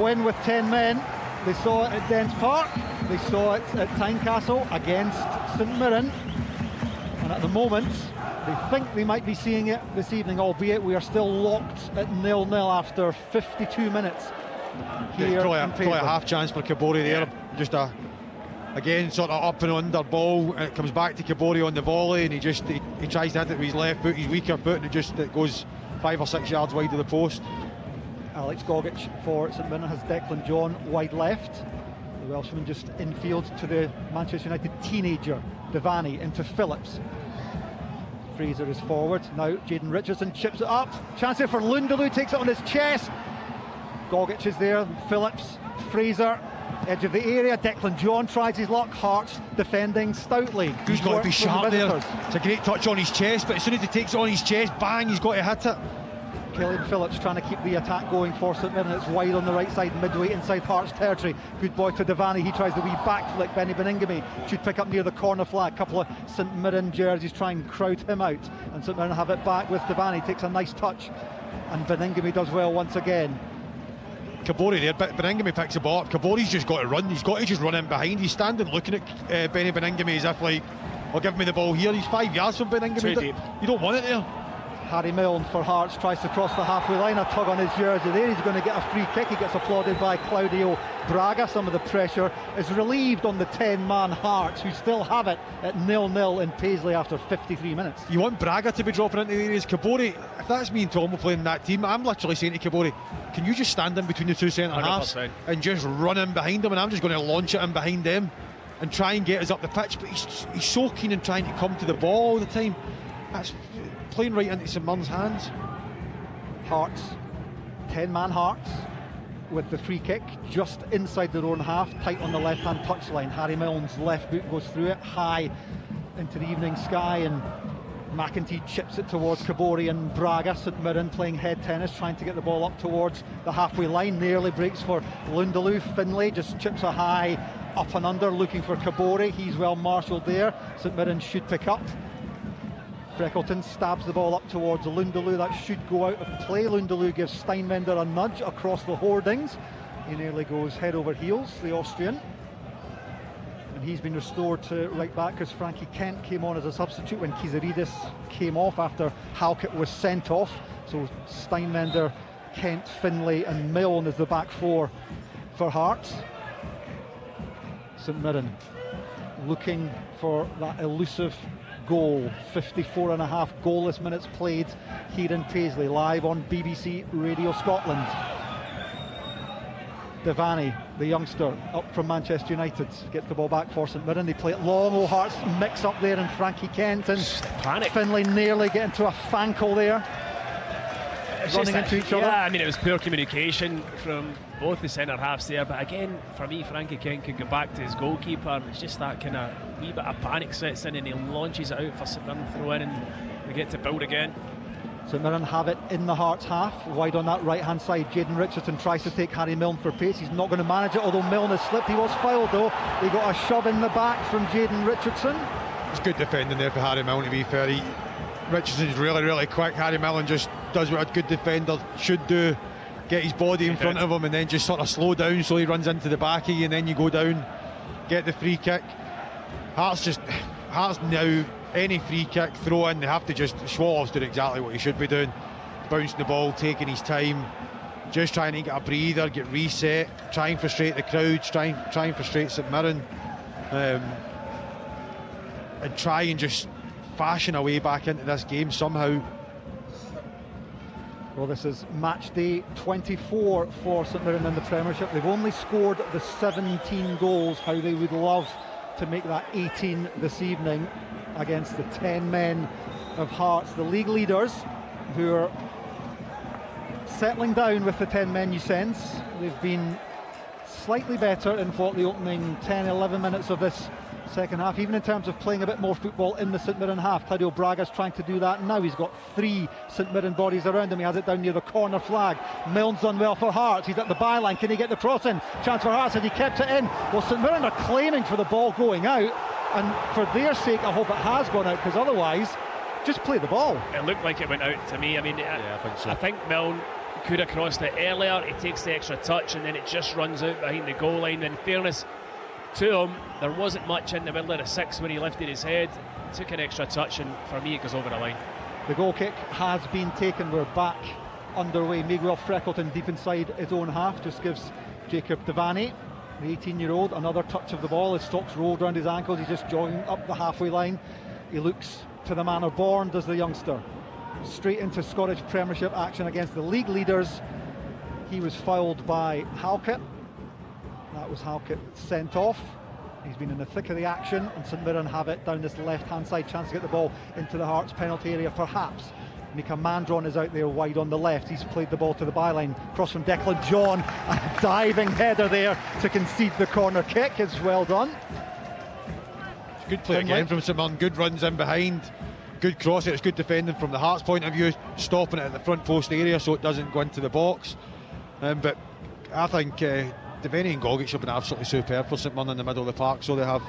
win with 10 men. They saw it at Dens Park. They saw it at Tynecastle against St Mirren. And at the moment, they think they might be seeing it this evening, albeit we are still locked at 0-0 after 52 minutes. There's probably a half chance for Kabori there. Just a again, sort of up and under ball, and it comes back to Kabori on the volley, and he tries to hit it with his left foot, his weaker foot, and it goes 5 or 6 yards wide of the post. Alex Gogic for St Mirren has Declan John wide left. The Welshman just infield to the Manchester United teenager Devaney into Phillips. Fraser is forward. Now Jaden Richardson chips it up. Chance here for Lundaloo, takes it on his chest. Gogic is there. Phillips, Fraser, edge of the area. Declan John tries his luck. Hearts defending stoutly. He's got to be sharp there. It's a great touch on his chest, but as soon as he takes it on his chest, bang, he's got to hit it. Killian Phillips trying to keep the attack going for St Mirren. It's wide on the right side, midway inside Hearts territory. Good boy to Devaney. He tries the wee back flick. Benny Beningame should pick up near the corner flag. Couple of St Mirren jerseys try and crowd him out, and St Mirren have it back with Devaney. Takes a nice touch, and Beningame does well once again. Kabori there, but Beningame picks the ball up. Kabori's just got to run. He's got to just run in behind. He's standing looking at Benny Beningame as if like, well, give me the ball here. He's 5 yards from Beningame. You don't want it there. Harry Milne for Hearts tries to cross the halfway line. A tug on his jersey there. He's going to get a free kick. He gets applauded by Claudio Braga. Some of the pressure is relieved on the 10-man Hearts, who still have it at 0-0 in Paisley after 53 minutes. You want Braga to be dropping into the areas. Kabori, if that's me and Tom playing that team, I'm literally saying to Kabori, can you just stand in between the two centre-halves and just run in behind them, and I'm just going to launch it in behind them and try and get us up the pitch. But he's so keen on trying to come to the ball all the time. That's playing right into St Mirren's hands. Hearts, 10-man Hearts, with the free kick just inside their own half, tight on the left-hand touchline. Harry Milne's left boot goes through it, high into the evening sky, and McEntee chips it towards Kabori and Braga. St Mirren playing head tennis, trying to get the ball up towards the halfway line. Nearly breaks for Lundaloo. Finlay just chips a high up and under, looking for Kabori. He's well marshalled there. St Mirren should pick up. Freckleton stabs the ball up towards Lundaloo. That should go out of play. Lundaloo gives Steinwender a nudge across the hoardings. He nearly goes head over heels, the Austrian. And he's been restored to right back because Frankie Kent came on as a substitute when Kizaridis came off after Halkett was sent off. So Steinwender, Kent, Finlay and Milne is the back four for Hearts. St Mirren looking for that elusive goal. 54.5 goalless minutes played here in Paisley, live on BBC Radio Scotland. Devaney, the youngster, up from Manchester United, gets the ball back for St Mirren. They play it long. Oh, Hearts mix up there, and Frankie Kent and Finlay nearly get into a fankle there. It's running into each other. Yeah, I mean, it was poor communication from both the centre halves there, but again, for me, Frankie Kent could go back to his goalkeeper, and it's just that kind of wee bit of panic sets in, and he launches it out for St Mirren throw in, and they get to build again. St Mirren have it in the Hearts half, wide on that right hand side. Jaden Richardson tries to take Harry Milne for pace. He's not going to manage it, although Milne has slipped. He was fouled though. He got a shove in the back from Jaden Richardson. It's good defending there for Harry Milne, to be fair. Richardson's really quick. Harry Milne just does what a good defender should do, get his body in front of him and then just sort of slow down so he runs into the back of you, and then you go down, get the free kick. Hearts now, any free kick, throw in, they have to just, Schwalloff's doing exactly what he should be doing, bouncing the ball, taking his time, just trying to get a breather, get reset, try and frustrate the crowds, try and frustrate St Mirren, and try and just fashion a way back into this game somehow. Well, this is match day 24 for St Mirren in the Premiership. They've only scored the 17 goals. How they would love to make that 18 this evening against the 10 men of Hearts, the league leaders, who are settling down with the 10 men you sense. They've been slightly better in what the opening 10-11 minutes of this second half, even in terms of playing a bit more football in the St Mirren half. Claudio Braga's trying to do that now. He's got 3 St Mirren bodies around him. He has it down near the corner flag. Milne's done well for Hearts. He's at the byline. Can he get the cross in? Chance for Hearts. Has he kept it in? Well, St Mirren are claiming for the ball going out, and for their sake I hope it has gone out, because otherwise just play the ball. It looked like it went out to me. I mean, I think so. I think Milne could have crossed it earlier. He takes the extra touch and then it just runs out behind the goal line. In fairness to him, there wasn't much in the middle of the 6 when he lifted his head, took an extra touch, and for me it goes over the line. The goal kick has been taken. We're back underway. Miguel Freckleton deep inside his own half just gives Jacob Devaney The 18-year-old, another touch of the ball, his socks rolled around his ankles, he's just jogging up the halfway line. He looks to the manner born, does the youngster. Straight into Scottish Premiership action against the league leaders. He was fouled by Halkett. That was Halkett sent off. He's been in the thick of the action, and St Mirren have it down this left-hand side. Chance to get the ball into the Hearts penalty area, perhaps. Mika Mandron is out there wide on the left. He's played the ball to the byline. Cross from Declan John. A diving header there to concede the corner kick. It's well done. Good play again from St Mirren. Good runs in behind. Good cross. It's good defending from the Hearts' point of view, stopping it at the front post area so it doesn't go into the box. But I think Devaney and Gogic have been absolutely superb for St Mirren in the middle of the park, so they have.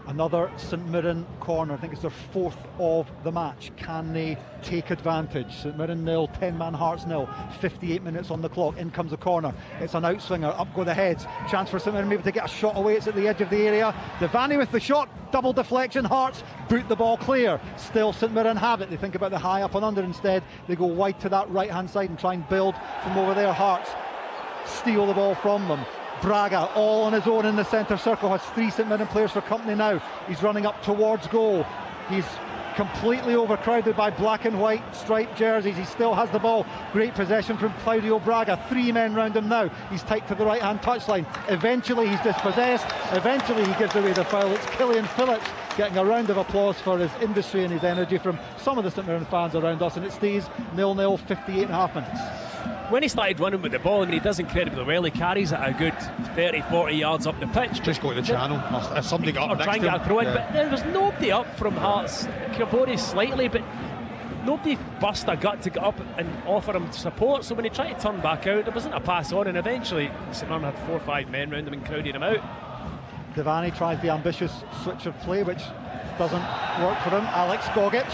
Another St Mirren corner. I think it's their fourth of the match. Can they take advantage? St Mirren 0, 10-man Hearts 0. 58 minutes on the clock. In comes a corner. It's an outswinger. Up go the heads. Chance for St Mirren maybe to get a shot away. It's at the edge of the area. Devaney with the shot. Double deflection. Hearts boot the ball clear. Still St Mirren have it. They think about the high up and under instead. They go wide to that right-hand side and try and build from over there. Hearts steal the ball from them. Braga all on his own in the centre circle, has 3 St Mirren players for company now. He's running up towards goal. He's completely overcrowded by black and white striped jerseys. He still has the ball. Great possession from Claudio Braga. 3 men round him now. He's tight to the right hand touchline. Eventually he's dispossessed. Eventually he gives away the foul. It's Killian Phillips getting a round of applause for his industry and his energy from some of the St Mirren fans around us, and it stays 0-0, 58.5 minutes. When he started running with the ball, I mean, he does incredibly well. He carries it a good 30-40 yards up the pitch. Just go to the channel. If somebody got up next to him, or try and get a throw in. But there was nobody up from Hearts. Kabore slightly, but nobody bust a gut to get up and offer him support. So when he tried to turn back out, there wasn't a pass on, and eventually St Mirren had 4 or 5 men round him and crowded him out. Devaney tries the ambitious switch of play, which doesn't work for him. Alex Gogic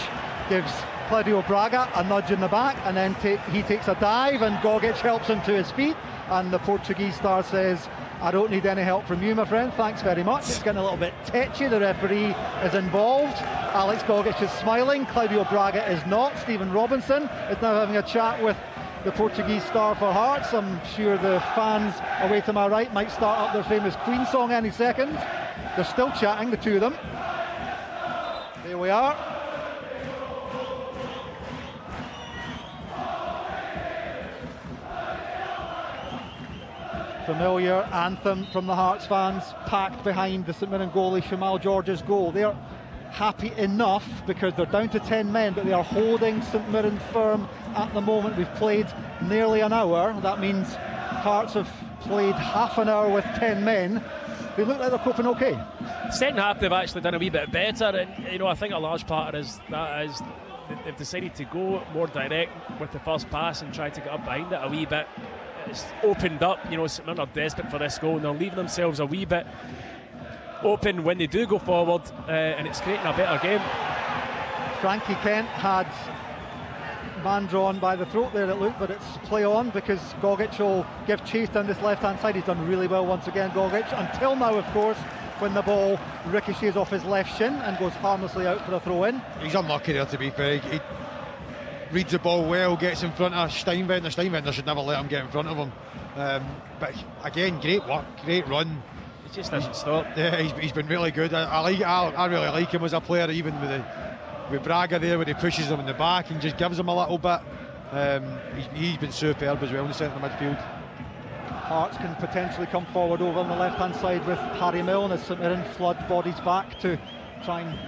gives Claudio Braga a nudge in the back, and then he takes a dive, and Gogic helps him to his feet, and the Portuguese star says, "I don't need any help from you, my friend, thanks very much." It's getting a little bit tetchy. The referee is involved. Alex Gogic is smiling, Claudio Braga is not. Stephen Robinson is now having a chat with the Portuguese star for Hearts. I'm sure the fans away to my right might start up their famous Queen song any second. They're still chatting, the two of them. There we are. Familiar anthem from the Hearts fans, packed behind the St Mirren goalie Shamal George's goal. They're happy enough because they're down to 10 men, but they are holding St Mirren firm at the moment. We've played nearly an hour. That means Hearts have played half an hour with 10 men. They look like they're coping okay. Second half they've actually done a wee bit better, and I think a large part of that is they've decided to go more direct with the first pass and try to get up behind it a wee bit. It's opened up, St Mirren are desperate for this goal, and they're leaving themselves a wee bit open when they do go forward, and it's creating a better game. Frankie Kent had man drawn by the throat there, it looked, but it's play on because Gogic will give chase down this left hand side. He's done really well once again, Gogic, until now of course when the ball ricochets off his left shin and goes harmlessly out for a throw in. He's unlucky there, to be fair. He reads the ball well, gets in front of Steinwender. Steinwender should never let him get in front of him, but again, great work, great run. He just doesn't stop. Yeah, he's been really good. I really like him as a player, even with Braga there, where he pushes him in the back and just gives him a little bit. He's been superb as well in the centre of midfield. Hearts can potentially come forward over on the left hand side with Harry Milne as St Mirren flood bodies back to try and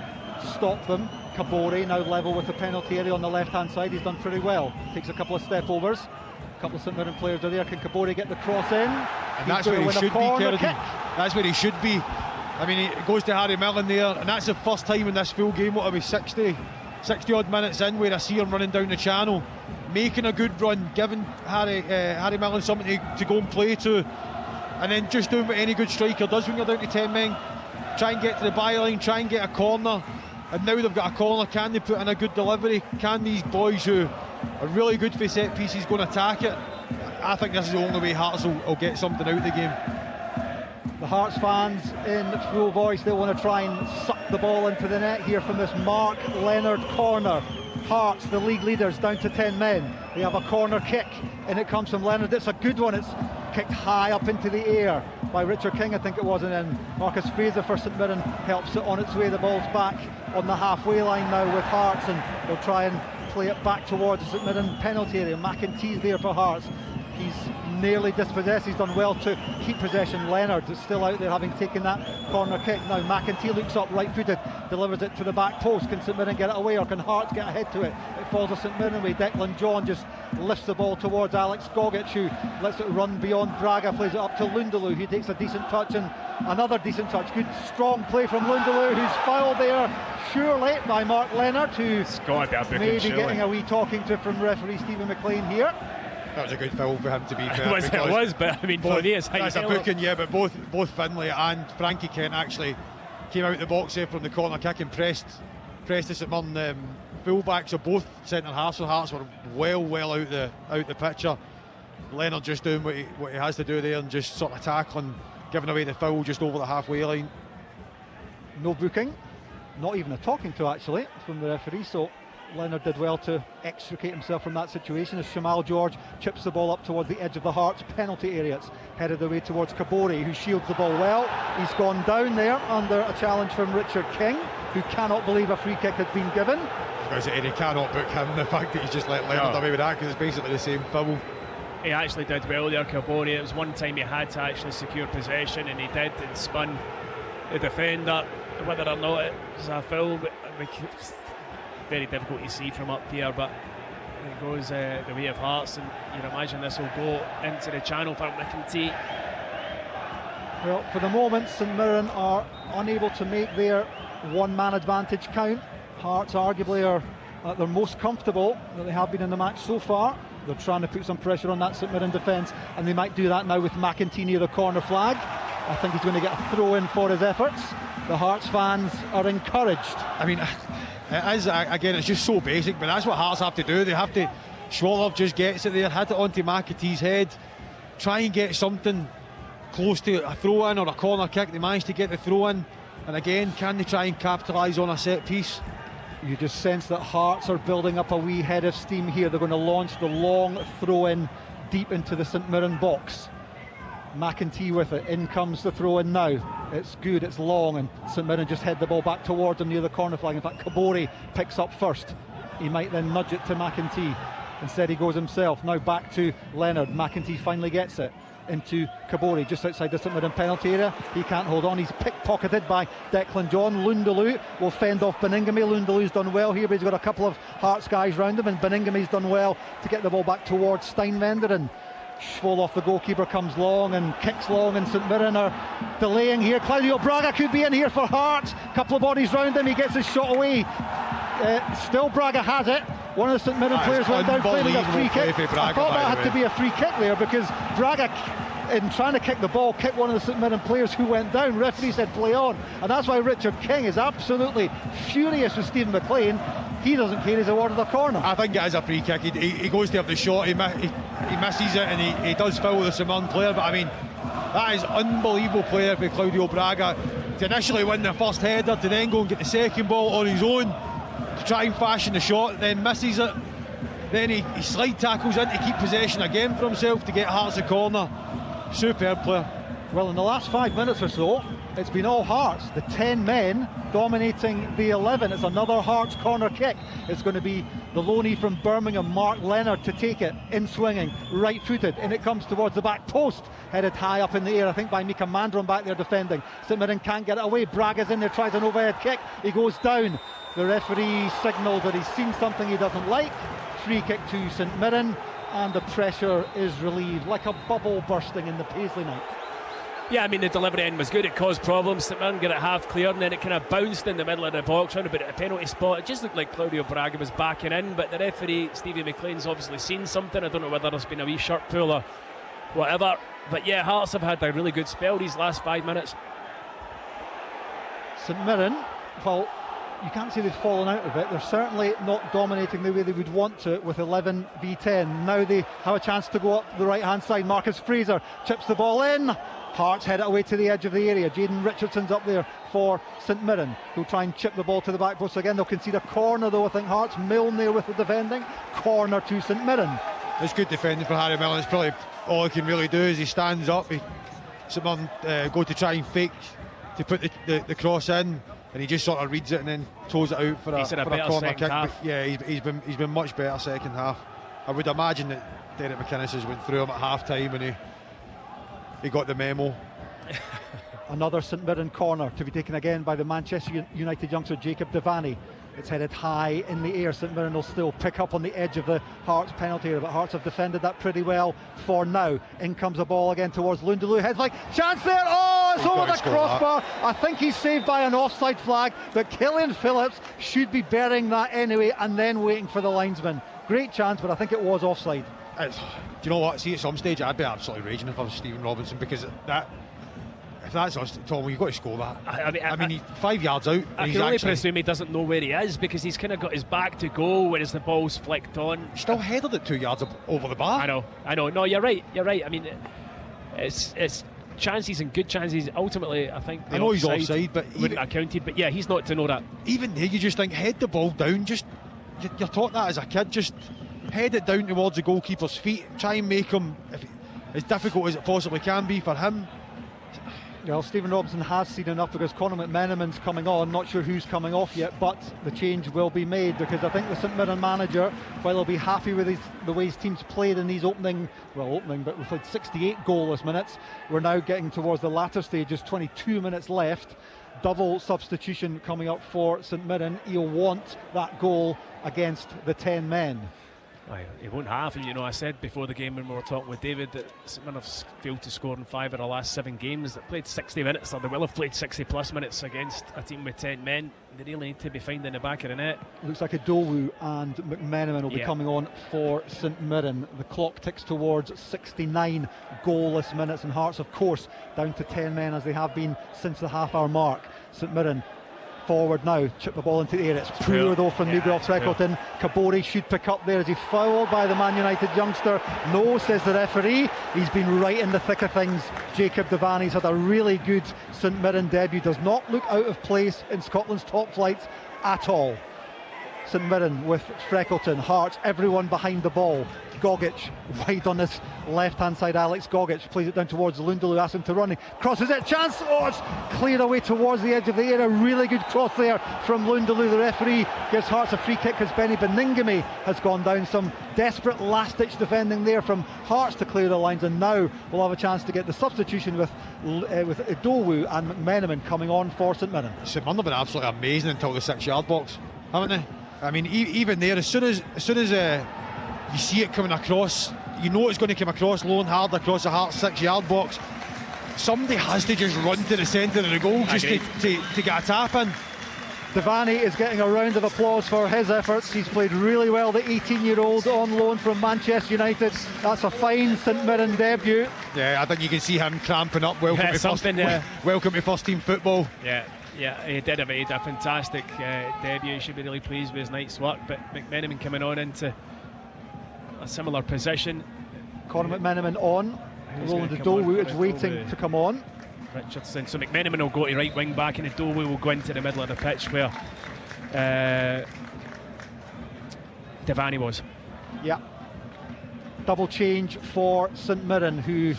stop them. Kabore now level with the penalty area on the left hand side. He's done pretty well. Takes a couple of step overs. A couple of St Mirren players are there. Can Kabore get the cross in? And that's where he should be, Kerry. That's where he should be. I mean, it goes to Harry Milne there, and that's the first time in this full game, what are we, 60 odd minutes in, where I see him running down the channel, making a good run, giving Harry Milne something to go and play to, and then just doing what any good striker does when you're down to 10 men. Try and get to the byline, try and get a corner, and now they've got a corner. Can they put in a good delivery? Can these boys who are really good for set pieces go and attack it? I think this is the only way Hearts will get something out of the game. The Hearts fans in full voice, they want to try and suck the ball into the net here from this Mark Leonard corner. Hearts, the league leaders, down to 10 men. They have a corner kick, and it comes from Leonard. It's a good one. It's kicked high up into the air. by Richard King, I think it was, and then Marcus Fraser for St Mirren helps it on its way. The ball's back on the halfway line now with Hearts, and they'll try and play it back towards the St Mirren penalty area. McEntee's there for Hearts. He's nearly dispossessed. He's done well to keep possession. Leonard is still out there, having taken that corner kick. Now McEntee looks up, right-footed, delivers it to the back post. Can St Mirren get it away, or can Hearts get ahead to it? It falls to St Mirren way. Declan John just lifts the ball towards Alex Gogic, who lets it run beyond Braga, plays it up to Lundaloo, who takes a decent touch, and another decent touch. Good strong play from Lundaloo, who's fouled there surely by Mark Leonard, who's maybe getting a wee talking to from referee Stephen McLean here. That was a good foul for him, to be fair. It was, but I mean, for me, it's that's a booking, yeah. But both Finlay and Frankie Kent actually came out the box there from the corner kick and pressed the St Mirren fullback. So both centre halves for Hearts were well out the picture. Leonard just doing what he has to do there and just sort of tackling, giving away the foul just over the halfway line. No booking, not even a talking to actually from the referee. So Leonard did well to extricate himself from that situation as Shamal George chips the ball up towards the edge of the Hearts penalty area. It's headed away towards Kabori, who shields the ball well. He's gone down there under a challenge from Richard King, who cannot believe a free kick has been given. He cannot book him. The fact that he's just let Leonard away with that, because it's basically the same foul. He actually did well there, Kabori. It was one time he had to actually secure possession, and he did, and spun the defender. Whether or not it was a foul, but it's very difficult to see from up here, but it goes the way of Hearts, and you'd imagine this will go into the channel for McEntee. Well, for the moment, St Mirren are unable to make their one-man advantage count. Hearts arguably are at their most comfortable that they have been in the match so far. They're trying to put some pressure on that St Mirren defence, and they might do that now with McEntee near the corner flag. I think he's going to get a throw in for his efforts. The Hearts fans are encouraged. I mean, it is, again, it's just so basic, but that's what Hearts have to do. They have to, Schwallow just gets it there, hit it onto McAtee's head, try and get something close to a throw in or a corner kick. They managed to get the throw in, and again, can they try and capitalise on a set piece? You just sense that Hearts are building up a wee head of steam here. They're going to launch the long throw in deep into the St Mirren box. McEntee with it, in comes the throw in now. It's good, it's long, and St Mirren just head the ball back towards him near the corner flag. In fact, Kabori picks up first. He might then nudge it to McEntee. Instead he goes himself. Now back to Leonard. McEntee finally gets it into Kabori just outside the St Mirren penalty area. He can't hold on, he's pickpocketed by Declan John. Lundaloo will fend off Beningame. Lundaloo's done well here, but he's got a couple of Hearts guys round him, and Beningame's done well to get the ball back towards Steinwender, and Schwoloff, the goalkeeper, comes long and kicks long, and St Mirren are delaying here. Claudio Braga could be in here for Hearts. Couple of bodies round him, he gets his shot away. Still Braga has it. One of the St Mirren players went down claiming a free kick. I thought that had to be a free kick there, because Braga, in trying to kick the ball, kicked one of the St Mirren players who went down. Referee said play on, and that's why Richard King is absolutely furious with Stephen McLean. He doesn't care, he's awarded a corner. I think it is a free kick. He goes to have the shot, he misses it, and he does foul the St Mirren player. But I mean, that is unbelievable play for Claudio Braga to initially win the first header, to then go and get the second ball on his own, to try and fashion the shot, then misses it. Then he slide tackles in to keep possession again for himself to get Hearts a corner. Superb player. Well, in the last 5 minutes or so, it's been all Hearts. The 10 men dominating the 11. It's another Hearts corner kick. It's going to be the loanee from Birmingham, Mark Leonard, to take it in swinging, right-footed, and it comes towards the back post, headed high up in the air, I think, by Mika Mandron back there defending. St Mirren can't get it away. Braga's in there, tries an overhead kick. He goes down. The referee signals that he's seen something he doesn't like. Free kick to St Mirren, and the pressure is relieved, like a bubble bursting in the Paisley night. Yeah, I mean, the delivery end was good. It caused problems. St Mirren got it half cleared, and then it kind of bounced in the middle of the box round about a penalty spot. It just looked like Claudio Braga was backing in, but the referee, Stevie McLean's obviously seen something. I don't know whether there's been a wee shirt pull or whatever, but yeah, Hearts have had a really good spell these last 5 minutes. St Mirren, well, you can't say they've fallen out of it. They're certainly not dominating the way they would want to with 11 v 10. Now they have a chance to go up the right hand side. Marcus Fraser chips the ball in. Hearts head it away to the edge of the area. Jaden Richardson's up there for St Mirren, who'll try and chip the ball to the back post again. They'll concede a corner though, I think. Hearts. Milne there with the defending. Corner to St Mirren. It's good defending for Harry Milne. It's probably all he can really do is he stands up, he St Mirren go to try and fake to put the cross in, and he just sort of reads it and then toes it out for a corner kick. But yeah, he's been much better second half. I would imagine that Derek McInnes has went through him at half time and he got the memo. Another St Mirren corner to be taken again by the Manchester United youngster Jacob Devaney. It's headed high in the air. St Mirren will still pick up on the edge of the Hearts penalty area, but Hearts have defended that pretty well for now. In comes the ball again towards Lundaloo. Heads like chance there. Oh, it's over the crossbar. I think he's saved by an offside flag, but Killian Phillips should be burying that anyway and then waiting for the linesman. Great chance, but I think it was offside. Do you know what? See, at some stage I'd be absolutely raging if I was Stephen Robinson, because that. If that's us, Tom, you've got to score that. I mean, he's 5 yards out. I can only presume he doesn't know where he is, because he's kind of got his back to goal, whereas the ball's flicked on. Still headed it 2 yards over the bar. I know. No, you're right. I mean, it's chances and good chances. Ultimately, I think I know he's offside, but wouldn't have counted. But yeah, he's not to know that. Even there, you just think, head the ball down. Just you're taught that as a kid. Just head it down towards the goalkeeper's feet. Try and make him as difficult as it possibly can be for him. Well, Stephen Robinson has seen enough, because Conor McMenamin's coming on. Not sure who's coming off yet, but the change will be made, because I think the St Mirren manager, while he'll be happy with the way his team's played in these opening, but we've played 68 goalless minutes. We're now getting towards the latter stages, 22 minutes left. Double substitution coming up for St Mirren. He'll want that goal against the 10 men. He won't have, and I said before the game when we were talking with David that St Mirren have failed to score in 5 of the last 7 games. That played 60 minutes, or they will have played 60 plus minutes against a team with 10 men. They really need to be finding the back of the net. Looks like Adowu and McMenamin will be coming on for St Mirren. The clock ticks towards 69 goalless minutes, and Hearts, of course, down to 10 men as they have been since the half-hour mark. St Mirren forward now, chip the ball into the air. It's poor though from Newbrough Freckleton. Kabori should pick up there. Is he fouled by the Man United youngster? No, says the referee. He's been right in the thick of things. Jacob Devaney's had a really good St Mirren debut. Does not look out of place in Scotland's top flight at all. St Mirren with Freckleton, Hearts, everyone behind the ball. Gogic wide on this left hand side. Alex Gogic plays it down towards Lundaloo, asks him to run, he crosses it, chance, it's cleared away towards the edge of the area. Really good cross there from Lundaloo. The referee gives Hearts a free kick because Benny Beningame has gone down. Some desperate last ditch defending there from Hearts to clear the lines, and now we'll have a chance to get the substitution with Adowu and McMenamin coming on for St Mirren. St Mirren have been absolutely amazing until the 6 yard box, haven't they? I mean, even there, as soon as you see it coming across, you know it's going to come across low and hard across the Hearts 6 yard box. Somebody has to just run to the centre of the goal just to get a tap in. Devaney is getting a round of applause for his efforts. He's played really well, the 18-year-old on loan from Manchester United. That's a fine St Mirren debut. Yeah, I think you can see him cramping up. Welcome to first team football. Yeah, he did have a fantastic debut. He should be really pleased with his night's work. But McMenamin coming on into a similar position. Conor McMenamin on. Roland Adowu is waiting to come on. Richardson. So McMenamin will go to right wing back, and Adowu will go into the middle of the pitch where Devaney was. Yeah. Double change for St Mirren, who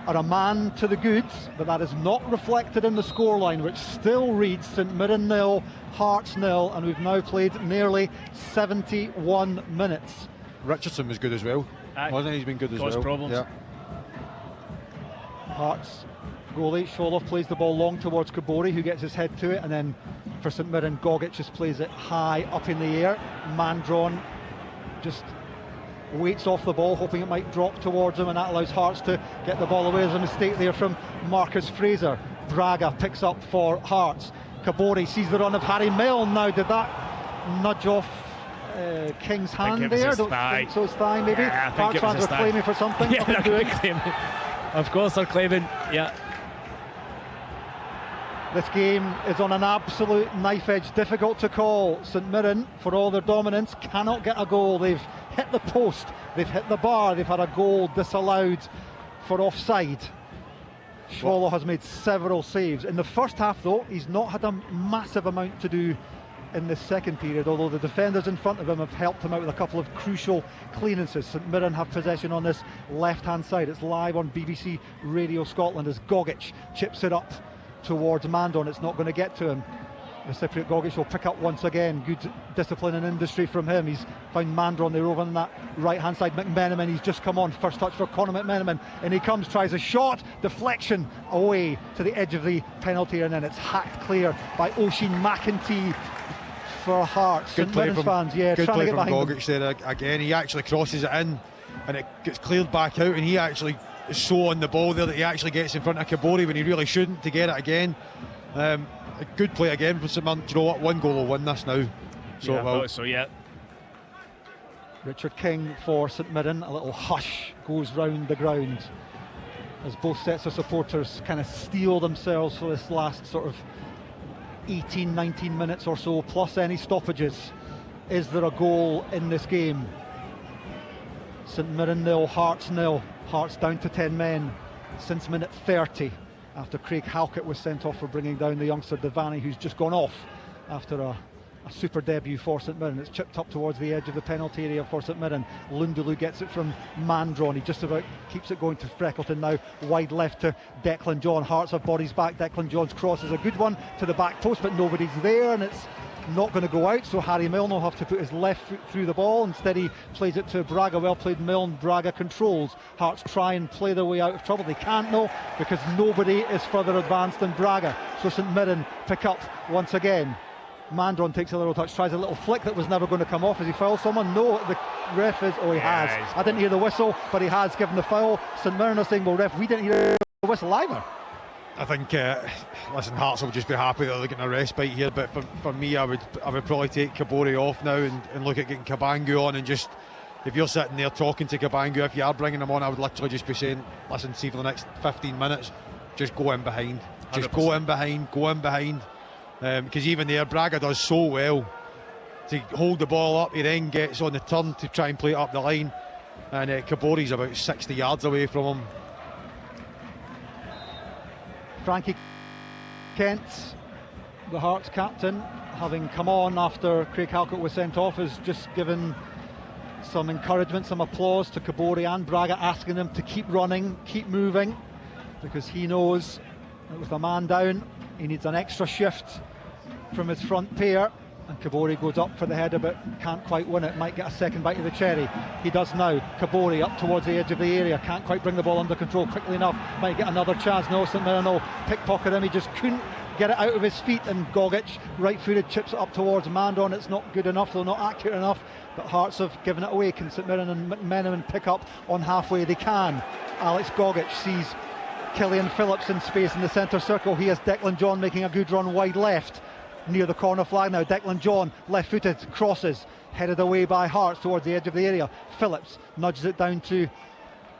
are a man to the goods, but that is not reflected in the scoreline, which still reads St Mirren 0, Hearts 0, and we've now played nearly 71 minutes. Richardson was good as well, wasn't he? He's been good as well. Problems. Yeah. Hearts goalie Sholoff plays the ball long towards Kabori, who gets his head to it, and then for St Mirren, Gogic just plays it high up in the air. Man drawn, just waits off the ball, hoping it might drop towards him, and that allows Hearts to get the ball away. There's a mistake there from Marcus Fraser. Braga picks up for Hearts. Kabori sees the run of Harry Milne. Now, did that nudge off King's hand there? Don't think so. His thigh, maybe. Yeah, Hearts fans are claiming for something. Yeah, they're claiming. Of course they're claiming. Yeah. This game is on an absolute knife edge, difficult to call. St Mirren, for all their dominance, cannot get a goal. They've hit the post, they've hit the bar, they've had a goal disallowed for offside. Schwolo has made several saves. In the first half though, he's not had a massive amount to do in this second period, although the defenders in front of him have helped him out with a couple of crucial clearances. St Mirren have possession on this left-hand side. It's live on BBC Radio Scotland as Gogic chips it up towards Mandron. It's not going to get to him. The Cypriot Gogic will pick up once again. Good discipline and industry from him. He's found Mandron there over on that right-hand side. McMenamin, he's just come on. First touch for Conor McMenamin. And he comes, tries a shot. Deflection away to the edge of the penalty. And then it's hacked clear by Oisin McEntee for Hearts. Good play from fans, yeah, good trying play to get from behind Gogic there again. He actually crosses it in and it gets cleared back out, and he actually is so on the ball there that he actually gets in front of Kabori when he really shouldn't to get it again. A good play again from St Mirren. Do you know what? One goal will win this now. So yeah, it will. so yeah. Richard King for St Mirren. A little hush goes round the ground as both sets of supporters kind of steel themselves for this last sort of 18-19 minutes or so, plus any stoppages. Is there a goal in this game? St Mirren 0, Hearts 0. Hearts down to 10 men since minute 30, after Craig Halkett was sent off for bringing down the youngster Devaney, who's just gone off after a super debut for St Mirren. It's chipped up towards the edge of the penalty area for St Mirren. Lundulu gets it from Mandron. He just about keeps it going to Freckleton now. Wide left to Declan John. Hearts have bodies back. Declan John's cross is a good one to the back post, but nobody's there, and it's not going to go out, so Harry Milne will have to put his left foot through the ball. Instead he plays it to Braga. Well played Milne. Braga controls. Hearts try and play their way out of trouble. They can't though, because nobody is further advanced than Braga. So St Mirren pick up once again. Mandron takes a little touch, tries a little flick that was never going to come off. Has he fouled someone? No, the ref is... Oh, he has. I didn't hear the whistle, but he has given the foul. St Mirren are saying, well, ref, we didn't hear the whistle either. I think, listen, Hearts will just be happy that they're getting a respite here, but for me, I would probably take Kabori off now and look at getting Kabangu on, and just, if you're sitting there talking to Kabangu, if you are bringing him on, I would literally just be saying, listen, see, for the next 15 minutes, just go in behind. Just 100%. go in behind. Because even there, Braga does so well to hold the ball up. He then gets on the turn to try and play it up the line, and Kabori's about 60 yards away from him. Frankie Kent, the Hearts captain, having come on after Craig Halkett was sent off, has just given some encouragement, some applause to Kabori and Braga, asking them to keep running, keep moving, because he knows that with a man down, he needs an extra shift from his front pair. And Kabori goes up for the header but can't quite win it. Might get a second bite of the cherry. He does now. Kabori up towards the edge of the area, can't quite bring the ball under control quickly enough. Might get another chance. No, St Mirren will pickpocket him. He just couldn't get it out of his feet, and Gogic, right-footed, chips it up towards Mandron. It's not good enough, though not accurate enough, but Hearts have given it away. Can St Mirren and McMenamin pick up on halfway? They can. Alex Gogic sees Killian Phillips in space in the centre circle. He has Declan John making a good run wide left near the corner flag now. Declan John, left-footed, crosses, headed away by Hearts towards the edge of the area. Phillips nudges it down to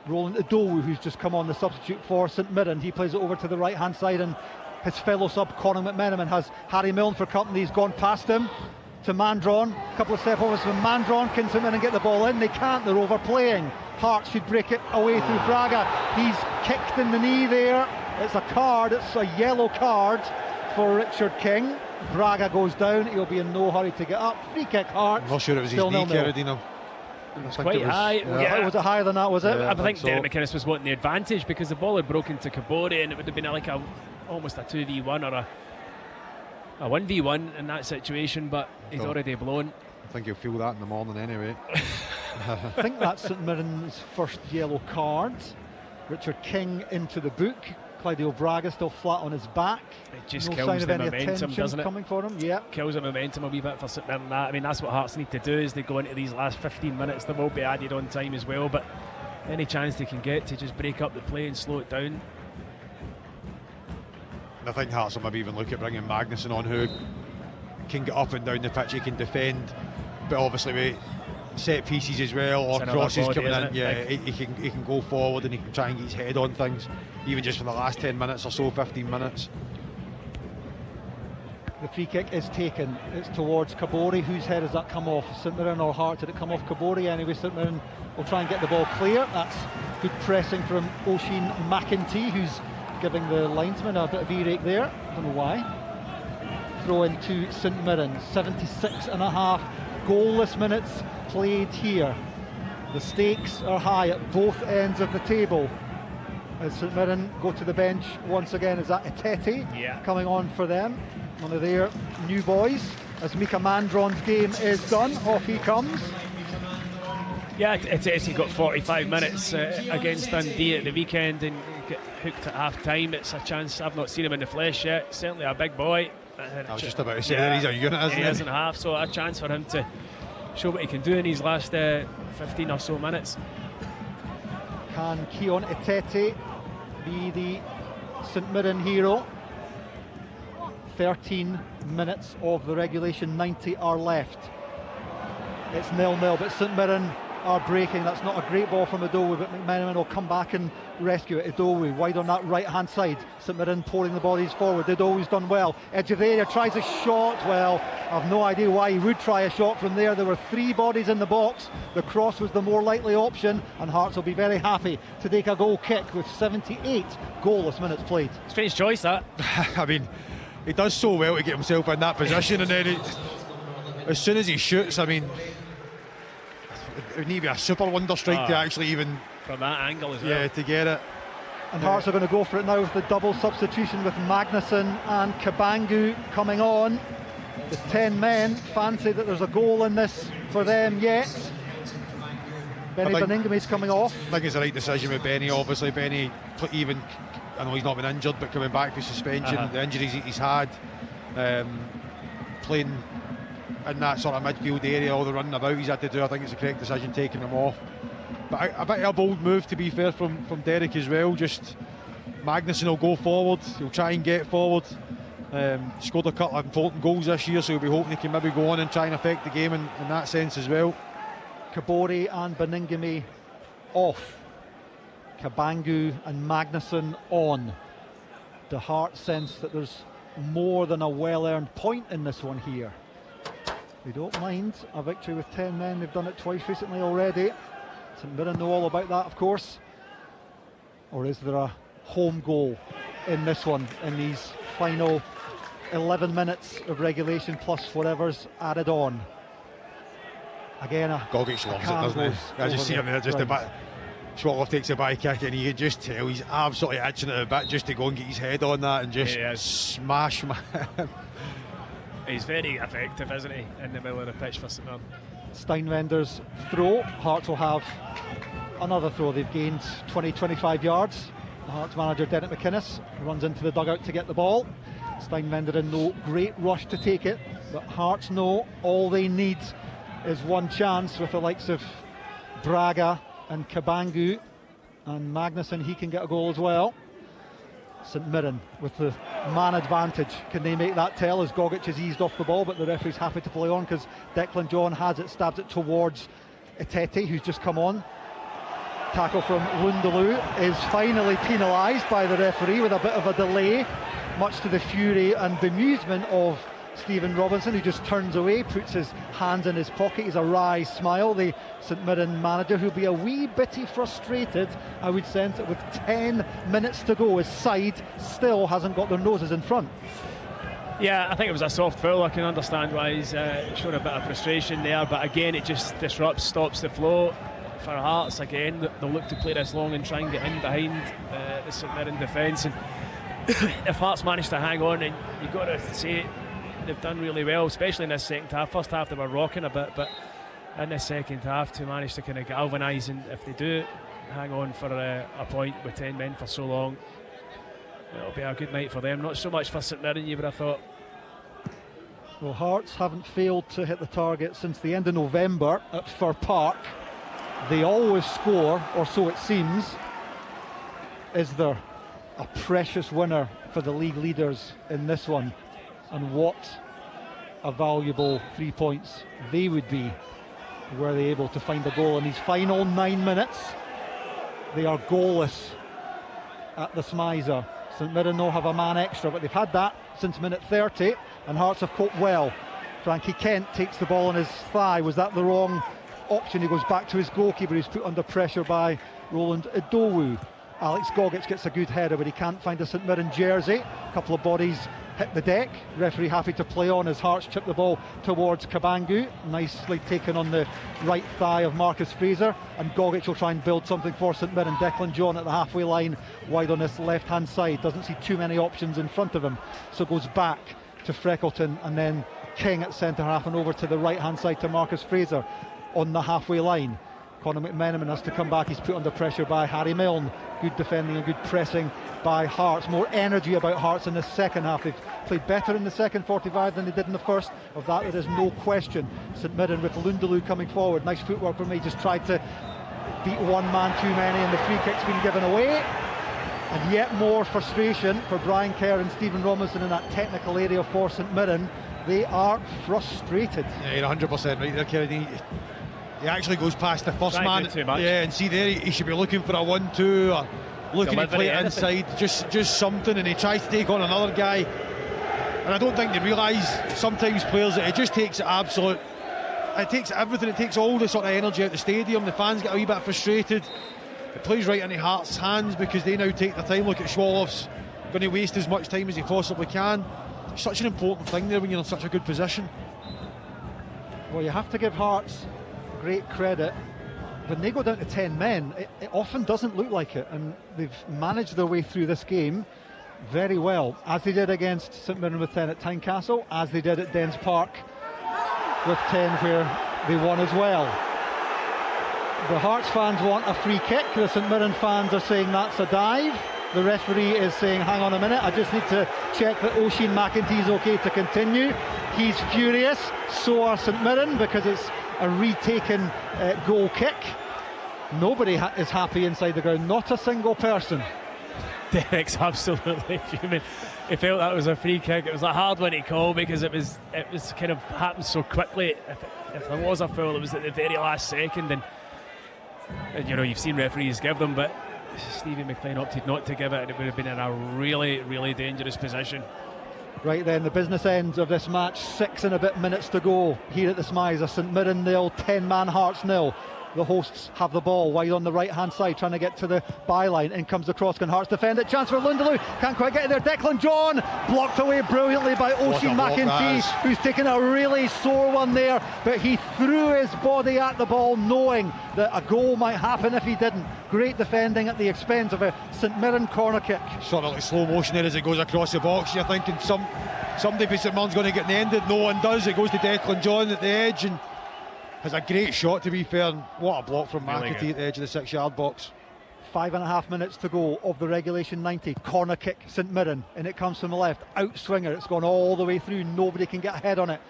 Roland Adowu, who's just come on, the substitute for St Mirren. He plays it over to the right-hand side, and his fellow sub Conor McMenamin has Harry Milne for company. He's gone past him to Mandron. A couple of step overs from Mandron. Can St Mirren get the ball in? They can't, they're overplaying. Hearts should break it away through Braga. He's kicked in the knee there. It's a card, it's a yellow card for Richard King. Braga goes down, he'll be in no hurry to get up. Free kick, Hearts. I'm not sure it was his knee, Carradino. It was quite high. Yeah. Was it higher than that, was it? I think Derek McInnes was wanting the advantage, because the ball had broken to Kabori, and it would have been like almost a 2v1 or a 1v1 in that situation, but he's already blown. I think he'll feel that in the morning anyway. I think that's St Mirren's first yellow card. Richard King into the book. Claudio Braga still flat on his back. It just no kills sign of the any momentum, doesn't it? Coming for him, yeah. Kills the momentum a wee bit for St Mirren. I mean, that's what Hearts need to do as they go into these last 15 minutes. There will be added on time as well, but any chance they can get to just break up the play and slow it down. I think Hearts will maybe even look at bringing Magnuson on, who can get up and down the pitch, he can defend, but obviously with set pieces as well, or crosses coming in, he can go forward and he can try and get his head on things, even just for the last 10 minutes or so, 15 minutes. The free kick is taken. It's towards Kabori. Whose head has that come off? St Mirren or Hearts? Did it come off Kabori? Anyway, St Mirren will try and get the ball clear. That's good pressing from Oisin McEntee, who's giving the linesman a bit of earache there. I don't know why. throw in to St Mirren. 76 and a half goalless minutes played here. The stakes are high at both ends of the table. As St Mirren go to the bench once again, is that Etete coming on for them? One of their new boys. As Mika Mandron's game is done, off he comes. Yeah, Etete got 45 minutes against Dundee at the weekend and got hooked at half time. It's a chance. I've not seen him in the flesh yet. Certainly a big boy. I was just about to say that he's a unit, isn't he? He is and a half, so a chance for him to show what he can do in his last 15 or so minutes. Can Keon Etete be the St Mirren hero? 13 minutes of the regulation 90 are left. It's 0-0, but St Mirren are breaking. That's not a great ball from Idowu, but McMenamin will come back and rescue it. Idowu wide on that right hand side. St Mirren pouring the bodies forward. Idowu's done well. Edge of the area, tries a shot. Well, I've no idea why he would try a shot from there. There were 3 bodies in the box. The cross was the more likely option, and Hearts will be very happy to take a goal kick with 78 goalless minutes played. Strange choice, that. I mean, he does so well to get himself in that position, and then as soon as he shoots, I mean, it would need to be a super wonder strike to actually even from that angle as well. Yeah, to get it. And Hearts are going to go for it now with the double substitution with Magnuson and Kabangu coming on. The 10 men fancy that there's a goal in this for them yet. Benny Beningami's coming off. I think it's the right decision with Benny. Obviously, Benny, even, I know he's not been injured, but coming back from suspension, the injuries he's had, playing in that sort of midfield area, all the running about he's had to do, I think it's the correct decision taking him off. But a bit of a bold move, to be fair, from Derek as well. Just Magnuson will go forward, he'll try and get forward. Scored a couple of important goals this year, so he'll be hoping he can maybe go on and try and affect the game in that sense as well. Kabore and Beningame off. Kabangu and Magnuson on. The Hearts sense that there's more than a well-earned point in this one here. They don't mind a victory with 10 men. They've done it twice recently already. St Mirren know all about that, of course. Or is there a home goal in this one, in these final 11 minutes of regulation plus whatever's added on? Again, Gogic loves it, doesn't he? I just see him there, just a bit. Schwatloff takes a by kick, and you can just tell he's absolutely itching at a bit just to go and get his head on that and just smash him. He's very effective, isn't he, in the middle of the pitch for St Mirren. Steinwender's throw. Hearts will have another throw. They've gained 20-25 yards. The Hearts manager Dennis McInnes runs into the dugout to get the ball. Steinwender in no great rush to take it, but Hearts know all they need is one chance with the likes of Braga and Kabangu and Magnuson. He can get a goal as well. St Mirren with the man advantage. Can they make that tell as Gogic has eased off the ball, but the referee's happy to play on because Declan John has it, stabs it towards Etete, who's just come on. Tackle from Lundaloo is finally penalised by the referee with a bit of a delay, much to the fury and bemusement of Stephen Robinson, who just turns away, puts his hands in his pocket. He's a wry smile. The St Mirren manager, who'll be a wee bitty frustrated, I would sense, that with 10 minutes to go, his side still hasn't got their noses in front. Yeah, I think it was a soft foul. I can understand why he's showing a bit of frustration there, but again, it just stops the flow for Hearts. Again, they'll look to play this long and try and get in behind the St Mirren defence, and if Hearts manage to hang on, and you've got to say they've done really well, especially in this second half. First half they were rocking a bit, but in the second half to manage to kind of galvanise, and if they do hang on for a point with 10 men for so long, it'll be a good night for them. Not so much for St Mirren, you would have thought. Well, Hearts haven't failed to hit the target since the end of November at Fir Park. They always score, or so it seems. Is there a precious winner for the league leaders in this one? And what a valuable 3 points they would be were they able to find a goal in these final 9 minutes. They are goalless at the SMISA. St Mirren now have a man extra, but they've had that since minute 30, and Hearts have coped well. Frankie Kent takes the ball on his thigh. Was that the wrong option? He goes back to his goalkeeper. He's put under pressure by Roland Idowu. Alex Gogic gets a good header, but he can't find a St Mirren jersey. A couple of bodies hit the deck. Referee happy to play on as Hearts chip the ball towards Cabangu. Nicely taken on the right thigh of Marcus Fraser, and Gogic will try and build something for St Mirren. Declan John at the halfway line, wide on this left hand side, doesn't see too many options in front of him, so goes back to Freckleton, and then King at centre half and over to the right hand side to Marcus Fraser on the halfway line. Conor McMenamin has to come back. He's put under pressure by Harry Milne. Good defending and good pressing by Hearts. More energy about Hearts in the second half. They've played better in the second 45 than they did in the first. Of that there is no question. St Mirren with Lundaloo coming forward. Nice footwork from me. Just tried to beat one man too many, and the free kick's been given away. And yet more frustration for Brian Kerr and Stephen Robinson in that technical area for St Mirren. They are frustrated. Yeah, you're 100% right there, Kennedy. He actually goes past the first man. Yeah, and see there, he should be looking for a 1-2 or looking to play it inside, just something, and he tries to take on another guy. And I don't think they realise sometimes players that it just takes absolute. It takes everything. It takes all the sort of energy out the stadium. The fans get a wee bit frustrated. It plays right into Hearts' hands because they now take their time. Look at Schwolof's going to waste as much time as he possibly can. It's such an important thing there when you're in such a good position. Well, you have to give Hearts great credit. When they go down to 10 men, it often doesn't look like it, and they've managed their way through this game very well, as they did against St Mirren with 10 at Tynecastle, as they did at Dens Park with 10 where they won as well. The Hearts fans want a free kick. The St Mirren fans are saying that's a dive. The referee is saying, hang on a minute, I just need to check that Oisin McEntee is okay to continue. He's furious, so are St Mirren, because it's a retaken goal kick. Nobody is happy inside the ground, not a single person. Derek's absolutely fuming. He felt that was a free kick. It was a hard one to call because it was kind of happened so quickly. If there was a foul, it was at the very last second, and you know, you've seen referees give them, but Stevie McLean opted not to give it, and it would have been in a really, really dangerous position. Right then, the business end of this match. 6 and a bit minutes to go here at the SMISA. St Mirren 0, 10-man Hearts 0. The hosts have the ball wide on the right hand side, trying to get to the byline. In comes the cross. Can Hearts defend it? Chance for Lundaloo. Can't quite get it there. Declan John blocked away brilliantly by Oisin McEntee, who's taken a really sore one there, but he threw his body at the ball knowing that a goal might happen if he didn't. Great defending at the expense of a St Mirren corner kick. Sort of like slow motion there as it goes across the box. You're thinking somebody for St Mirren's going to get ended. No one does. It goes to Declan John at the edge and has a great shot, to be fair. And what a block from McEntee at the edge of the 6-yard box. 5.5 minutes to go of the regulation 90. Corner kick, St Mirren, and it comes from the left. Out swinger, it's gone all the way through. Nobody can get a head on it.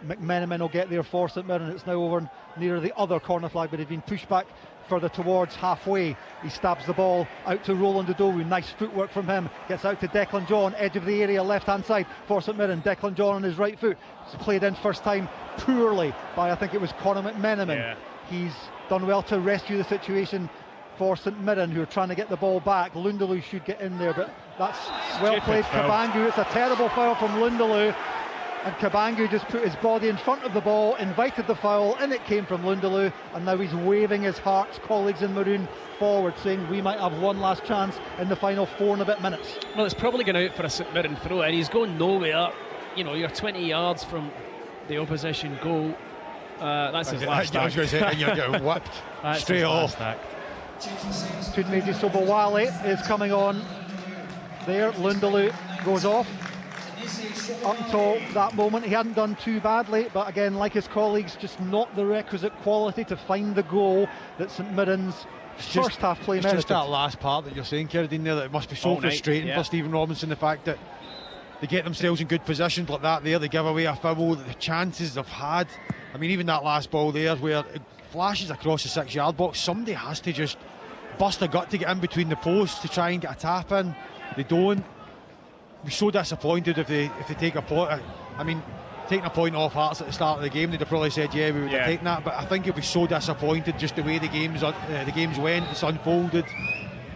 McMenamin will get there for St Mirren. It's now over near the other corner flag, but he's been pushed back further towards halfway. He stabs the ball out to Roland Udowu. Nice footwork from him. Gets out to Declan John, edge of the area, left hand side for St Mirren. Declan John on his right foot. It's played in first time poorly by, I think it was Conor McMenamin. Yeah. He's done well to rescue the situation for St Mirren, who are trying to get the ball back. Lundaloo should get in there, but that's well played. Cabangu. It's a terrible foul from Lundaloo, and Cabangu just put his body in front of the ball, invited the foul, and it came from Lundaloo, and now he's waving his Hearts colleagues in maroon forward, saying we might have one last chance in the final 4 and a bit minutes. Well, it's probably going out for a St Mirren throw, and he's going nowhere. You know, you're 20 yards from the opposition goal. That's his last act. I was going to say, and you're getting whipped straight off. Tunmezi Sobowale is coming on there. Lundaloo goes off. Up until that moment he hadn't done too badly, but again, like his colleagues, just not the requisite quality to find the goal that St Mirren's first half play merited. It's just that last part that you're saying, Kieran, there, that it must be so frustrating for Stephen Robinson, the fact that they get themselves in good positions like that there, they give away a foul, the chances they've had. I mean, even that last ball there where it flashes across the 6-yard box, somebody has to just bust a gut to get in between the posts to try and get a tap in. They don't. Be so disappointed if they take a point. I mean, taking a point off Hearts at the start of the game, they'd have probably said, yeah, we would have taken that. But I think you'll be so disappointed just the way the games went, it's unfolded.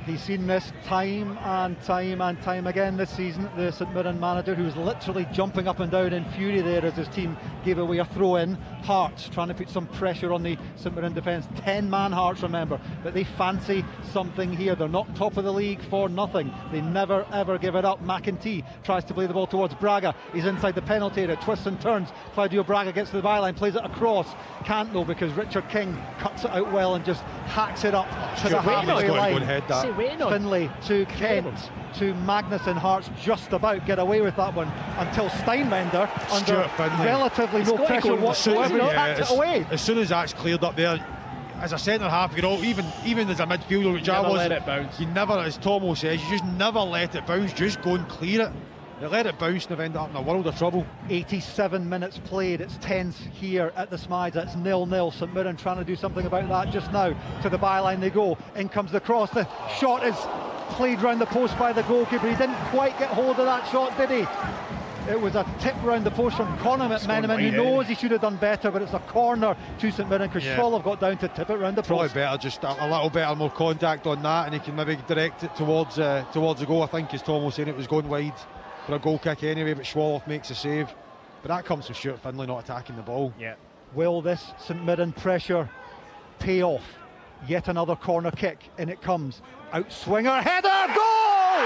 He's seen this time and time again this season. The St Mirren manager, who was literally jumping up and down in fury there as his team gave away a throw-in. Hearts trying to put some pressure on the St Mirren defence. 10-man Hearts, remember, but they fancy something here. They're not top of the league for nothing. They never ever give it up. McEntee tries to play the ball towards Braga. He's inside the penalty area, twists and turns. Claudio Braga gets to the byline, plays it across. Can't though, because Richard King cuts it out well and just hacks it up to the halfway line. Finlay to Kent to Magnuson. Hearts just about get away with that one until Steinwender, under relatively no pressure whatsoever, tacked it away. As soon as that's cleared up there, as a centre half, you know, even as a midfielder, which I was, let it bounce. You never, as Tomo says, you just never let it bounce. Just go and clear it. They let it bounce and they've ended up in a world of trouble. 87 minutes played. It's tense here at the SMISA. It's 0-0. St Mirren trying to do something about that just now. To the byline they go. In comes the cross. The shot is played round the post by the goalkeeper. He didn't quite get hold of that shot, did he? It was a tip round the post from Conor McMenamin, who knows he should have done better, but it's a corner to St Mirren because Scholl have got down to tip it round the post. Probably better, just a little better, more contact on that, and he can maybe direct it towards the goal. I think, as Tom was saying, it was going wide for a goal kick anyway, but Schwoloff makes a save. But that comes from Stuart Findlay not attacking the ball. Yeah. Will this St Mirren pressure pay off? Yet another corner kick, and it comes. Outswinger, header, goal!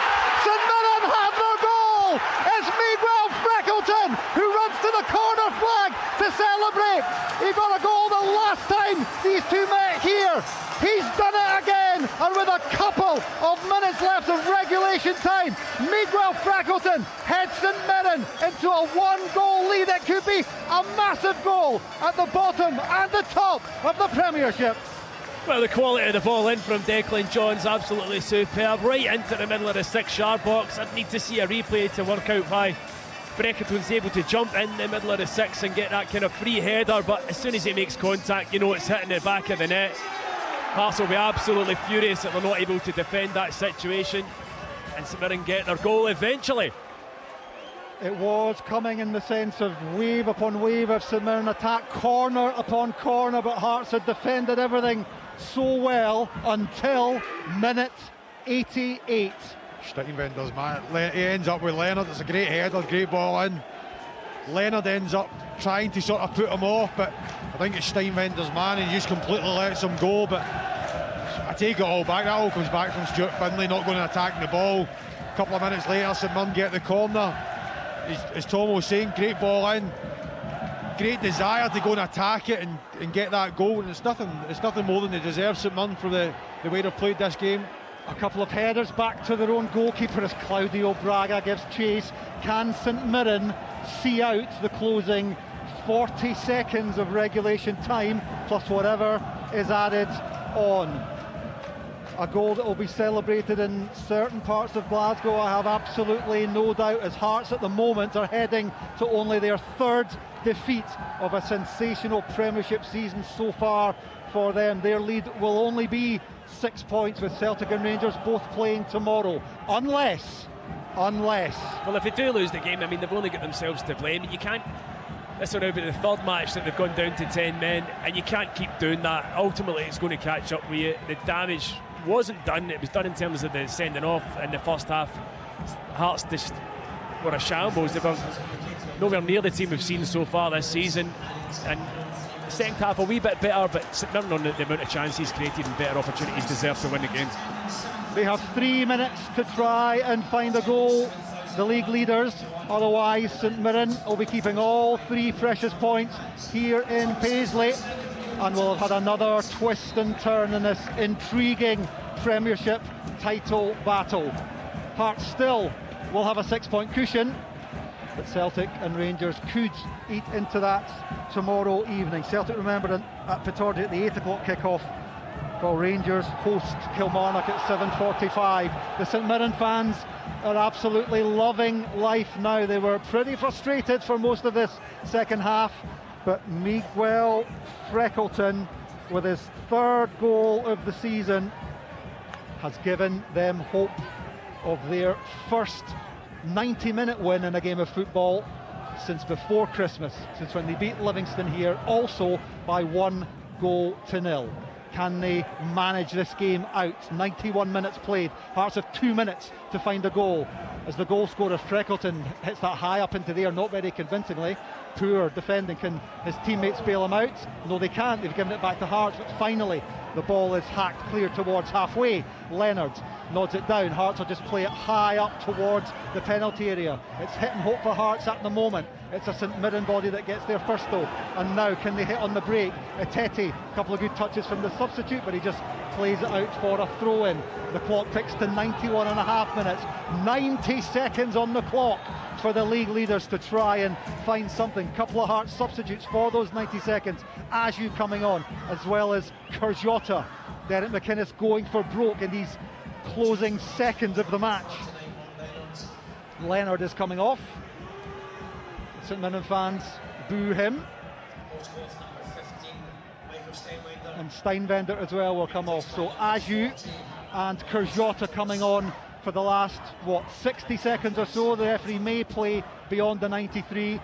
St Mirren have their goal! It's Miguel Freckleton who runs to the corner flag to celebrate. He got a goal the last time these two met here. He's done it again, and with a couple of minutes left of regulation time, Miguel Freckleton heads St Mirren into a one-goal lead. It could be a massive goal at the bottom and the top of the Premiership. Well, the quality of the ball in from Declan John's absolutely superb. Right into the middle of the 6-yard box. I'd need to see a replay to work out why Freckleton's able to jump in the middle of the 6 and get that kind of free header, but as soon as he makes contact, you know it's hitting the back of the net. Hearts will be absolutely furious that they're not able to defend that situation, and St Mirren get their goal eventually. It was coming in the sense of wave upon wave of St Mirren attack, corner upon corner, but Hearts had defended everything so well until minute 88. Steinwender's man, he ends up with Leonard. It's a great header, great ball in. Leonard ends up trying to sort of put him off, but I think it's Steinwender's man, and he just completely lets him go. But I take it all back. That all comes back from Stuart Findlay not going to attack the ball. A couple of minutes later, St Mirren get the corner. As Tom was saying, great ball in, great desire to go and attack it and get that goal, and it's nothing more than they deserve, St Mirren, for the way they've played this game. A couple of headers back to their own goalkeeper as Claudio Braga gives chase. Can St Mirren see out the closing 40 seconds of regulation time plus whatever is added on? A goal that will be celebrated in certain parts of Glasgow, I have absolutely no doubt, as Hearts at the moment are heading to only their third defeat of a sensational Premiership season so far for them. Their lead will only be 6 points, with Celtic and Rangers both playing tomorrow, unless well, if they do lose the game, I mean, they've only got themselves to blame. You can't, this will now be the third match that they've gone down to 10 men, and you can't keep doing that. Ultimately it's going to catch up with you. The damage wasn't done, it was done in terms of the sending off in the first half. Hearts just were a shambles. They were nowhere near the team we've seen so far this season, and the second half a wee bit better, but St Mirren, on the amount of chances created and better opportunities, deserve to win the game. They have 3 minutes to try and find a goal, the league leaders. Otherwise St Mirren will be keeping all 3 precious points here in Paisley, and we'll have had another twist and turn in this intriguing Premiership title battle. Hearts still will have a 6-point cushion, but Celtic and Rangers could eat into that tomorrow evening. Celtic, remember, at Pittodrie at the 8 o'clock kick-off, while Rangers host Kilmarnock at 7:45. The St Mirren fans are absolutely loving life now. They were pretty frustrated for most of this second half, but Miguel Freckleton, with his 3rd goal of the season, has given them hope of their first 90-minute win in a game of football since before Christmas, since when they beat Livingston here, also by 1-0. Can they manage this game out? 91 minutes played. Hearts have 2 minutes to find a goal. As the goal scorer Freckleton hits that high up into the air, not very convincingly. Poor defending. Can his teammates bail him out? No, they can't. They've given it back to Hearts, but finally the ball is hacked clear towards halfway. Leonard nods it down. Hearts will just play it high up towards the penalty area. It's hit and hope for Hearts at the moment. It's a St Mirren body that gets there first though. And now can they hit on the break? Etete, a couple of good touches from the substitute, but he just plays it out for a throw-in. The clock ticks to 91.5 minutes. 90 seconds on the clock for the league leaders to try and find something. Couple of Hearts substitutes for those 90 seconds. Ajew coming on, as well as Kurjota. Derek McInnes going for broke in these closing seconds of the match. Leonard is coming off. St Mirren fans boo him. And Steinbender as well will come off. So Ajew and Kurjota coming on for the last, 60 seconds or so. The referee may play beyond the 93,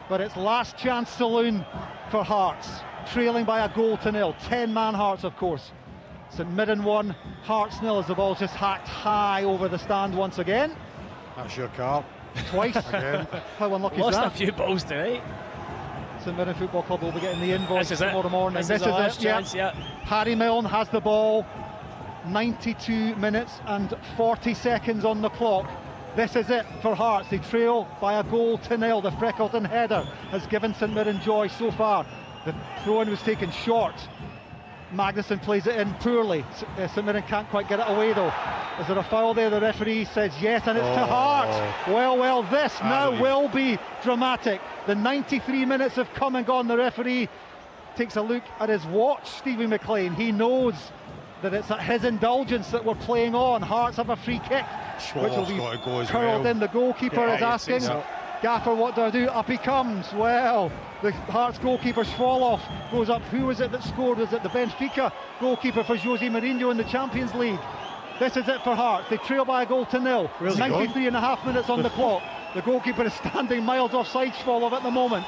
but it's last chance saloon for Hearts, trailing by a goal to nil. 10-man Hearts, of course. St Mirren 1, Hearts nil, as the ball's just hacked high over the stand once again. That's your car. Twice. Again. How unlucky Lost is that? a few balls tonight. St Mirren Football Club will be getting the invoice This is tomorrow it. morning. This is the last chance, yeah. Harry Milne has the ball. 92 minutes and 40 seconds on the clock. This is it for Hearts. They trail by a goal to nil. The Freckleton header has given St Mirren joy so far. The throw-in was taken short. Magnuson plays it in poorly. St Mirren can't quite get it away though. Is there a foul there? The referee says yes, and it's to Hearts. Well, this now will be dramatic. The 93 minutes have come and gone. The referee takes a look at his watch, Stevie McLean. He knows that it's at his indulgence that we're playing on. Hearts have a free kick, which will be curled in. The goalkeeper is asking, Gaffer, what do I do? Up he comes. Well, the Hearts goalkeeper Schwoloff goes up. Who was it that scored? Was it the Benfica goalkeeper for Jose Mourinho in the Champions League? This is it for Hearts. They trail by a goal to nil. 93.5 minutes on the clock. The goalkeeper is standing miles offside Schwoloff at the moment.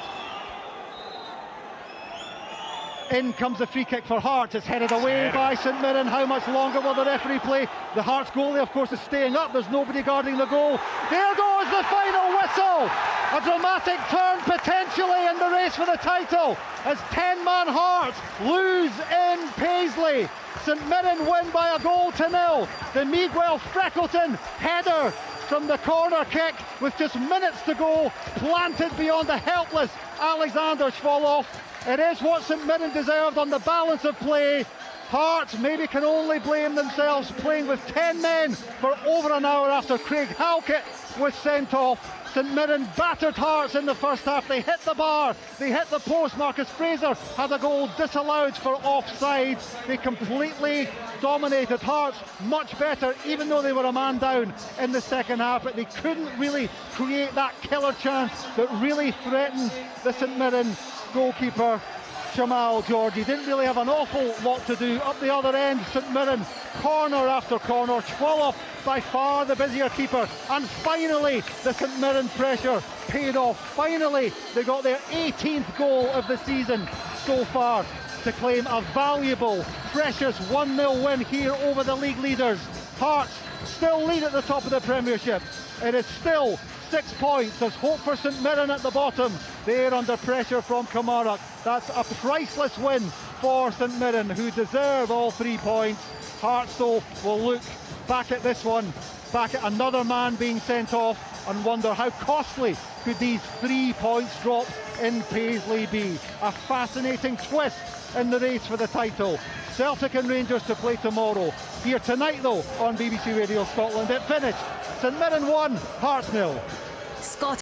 In comes the free kick for Hearts. It's headed away by St Mirren. How much longer will the referee play? The Hearts goalie, of course, is staying up. There's nobody guarding the goal. There goes the final whistle. A dramatic turn potentially in the race for the title as 10-man Hearts lose in Paisley. St Mirren win by a goal to nil. The Miguel Freckleton header from the corner kick with just minutes to go, planted beyond the helpless Alexander Schwoloff. It is what St Mirren deserved on the balance of play. Hearts maybe can only blame themselves, playing with 10 men for over an hour after Craig Halkett was sent off. St Mirren battered Hearts in the first half. They hit the bar, they hit the post. Marcus Fraser had a goal disallowed for offside. They completely dominated Hearts, much better, even though they were a man down in the second half, but they couldn't really create that killer chance that really threatened the St Mirren goalkeeper Jamal Georgie. Didn't really have an awful lot to do. Up the other end, St Mirren, corner after corner. Schwoloff by far the busier keeper, and finally the St Mirren pressure paid off. Finally they got their 18th goal of the season so far to claim a valuable, precious 1-0 win here over the league leaders. Hearts still lead at the top of the Premiership. It is still 6 points. There's hope for St Mirren at the bottom. They're under pressure from Kilmarnock. That's a priceless win for St Mirren, who deserve all 3 points. Hearts though will look back at this one, back at another man being sent off, and wonder how costly could these 3 points drop in Paisley be. A fascinating twist in the race for the title. Celtic and Rangers to play tomorrow. Here tonight though on BBC Radio Scotland. It finished St Mirren 1, Hearts 0. Scottish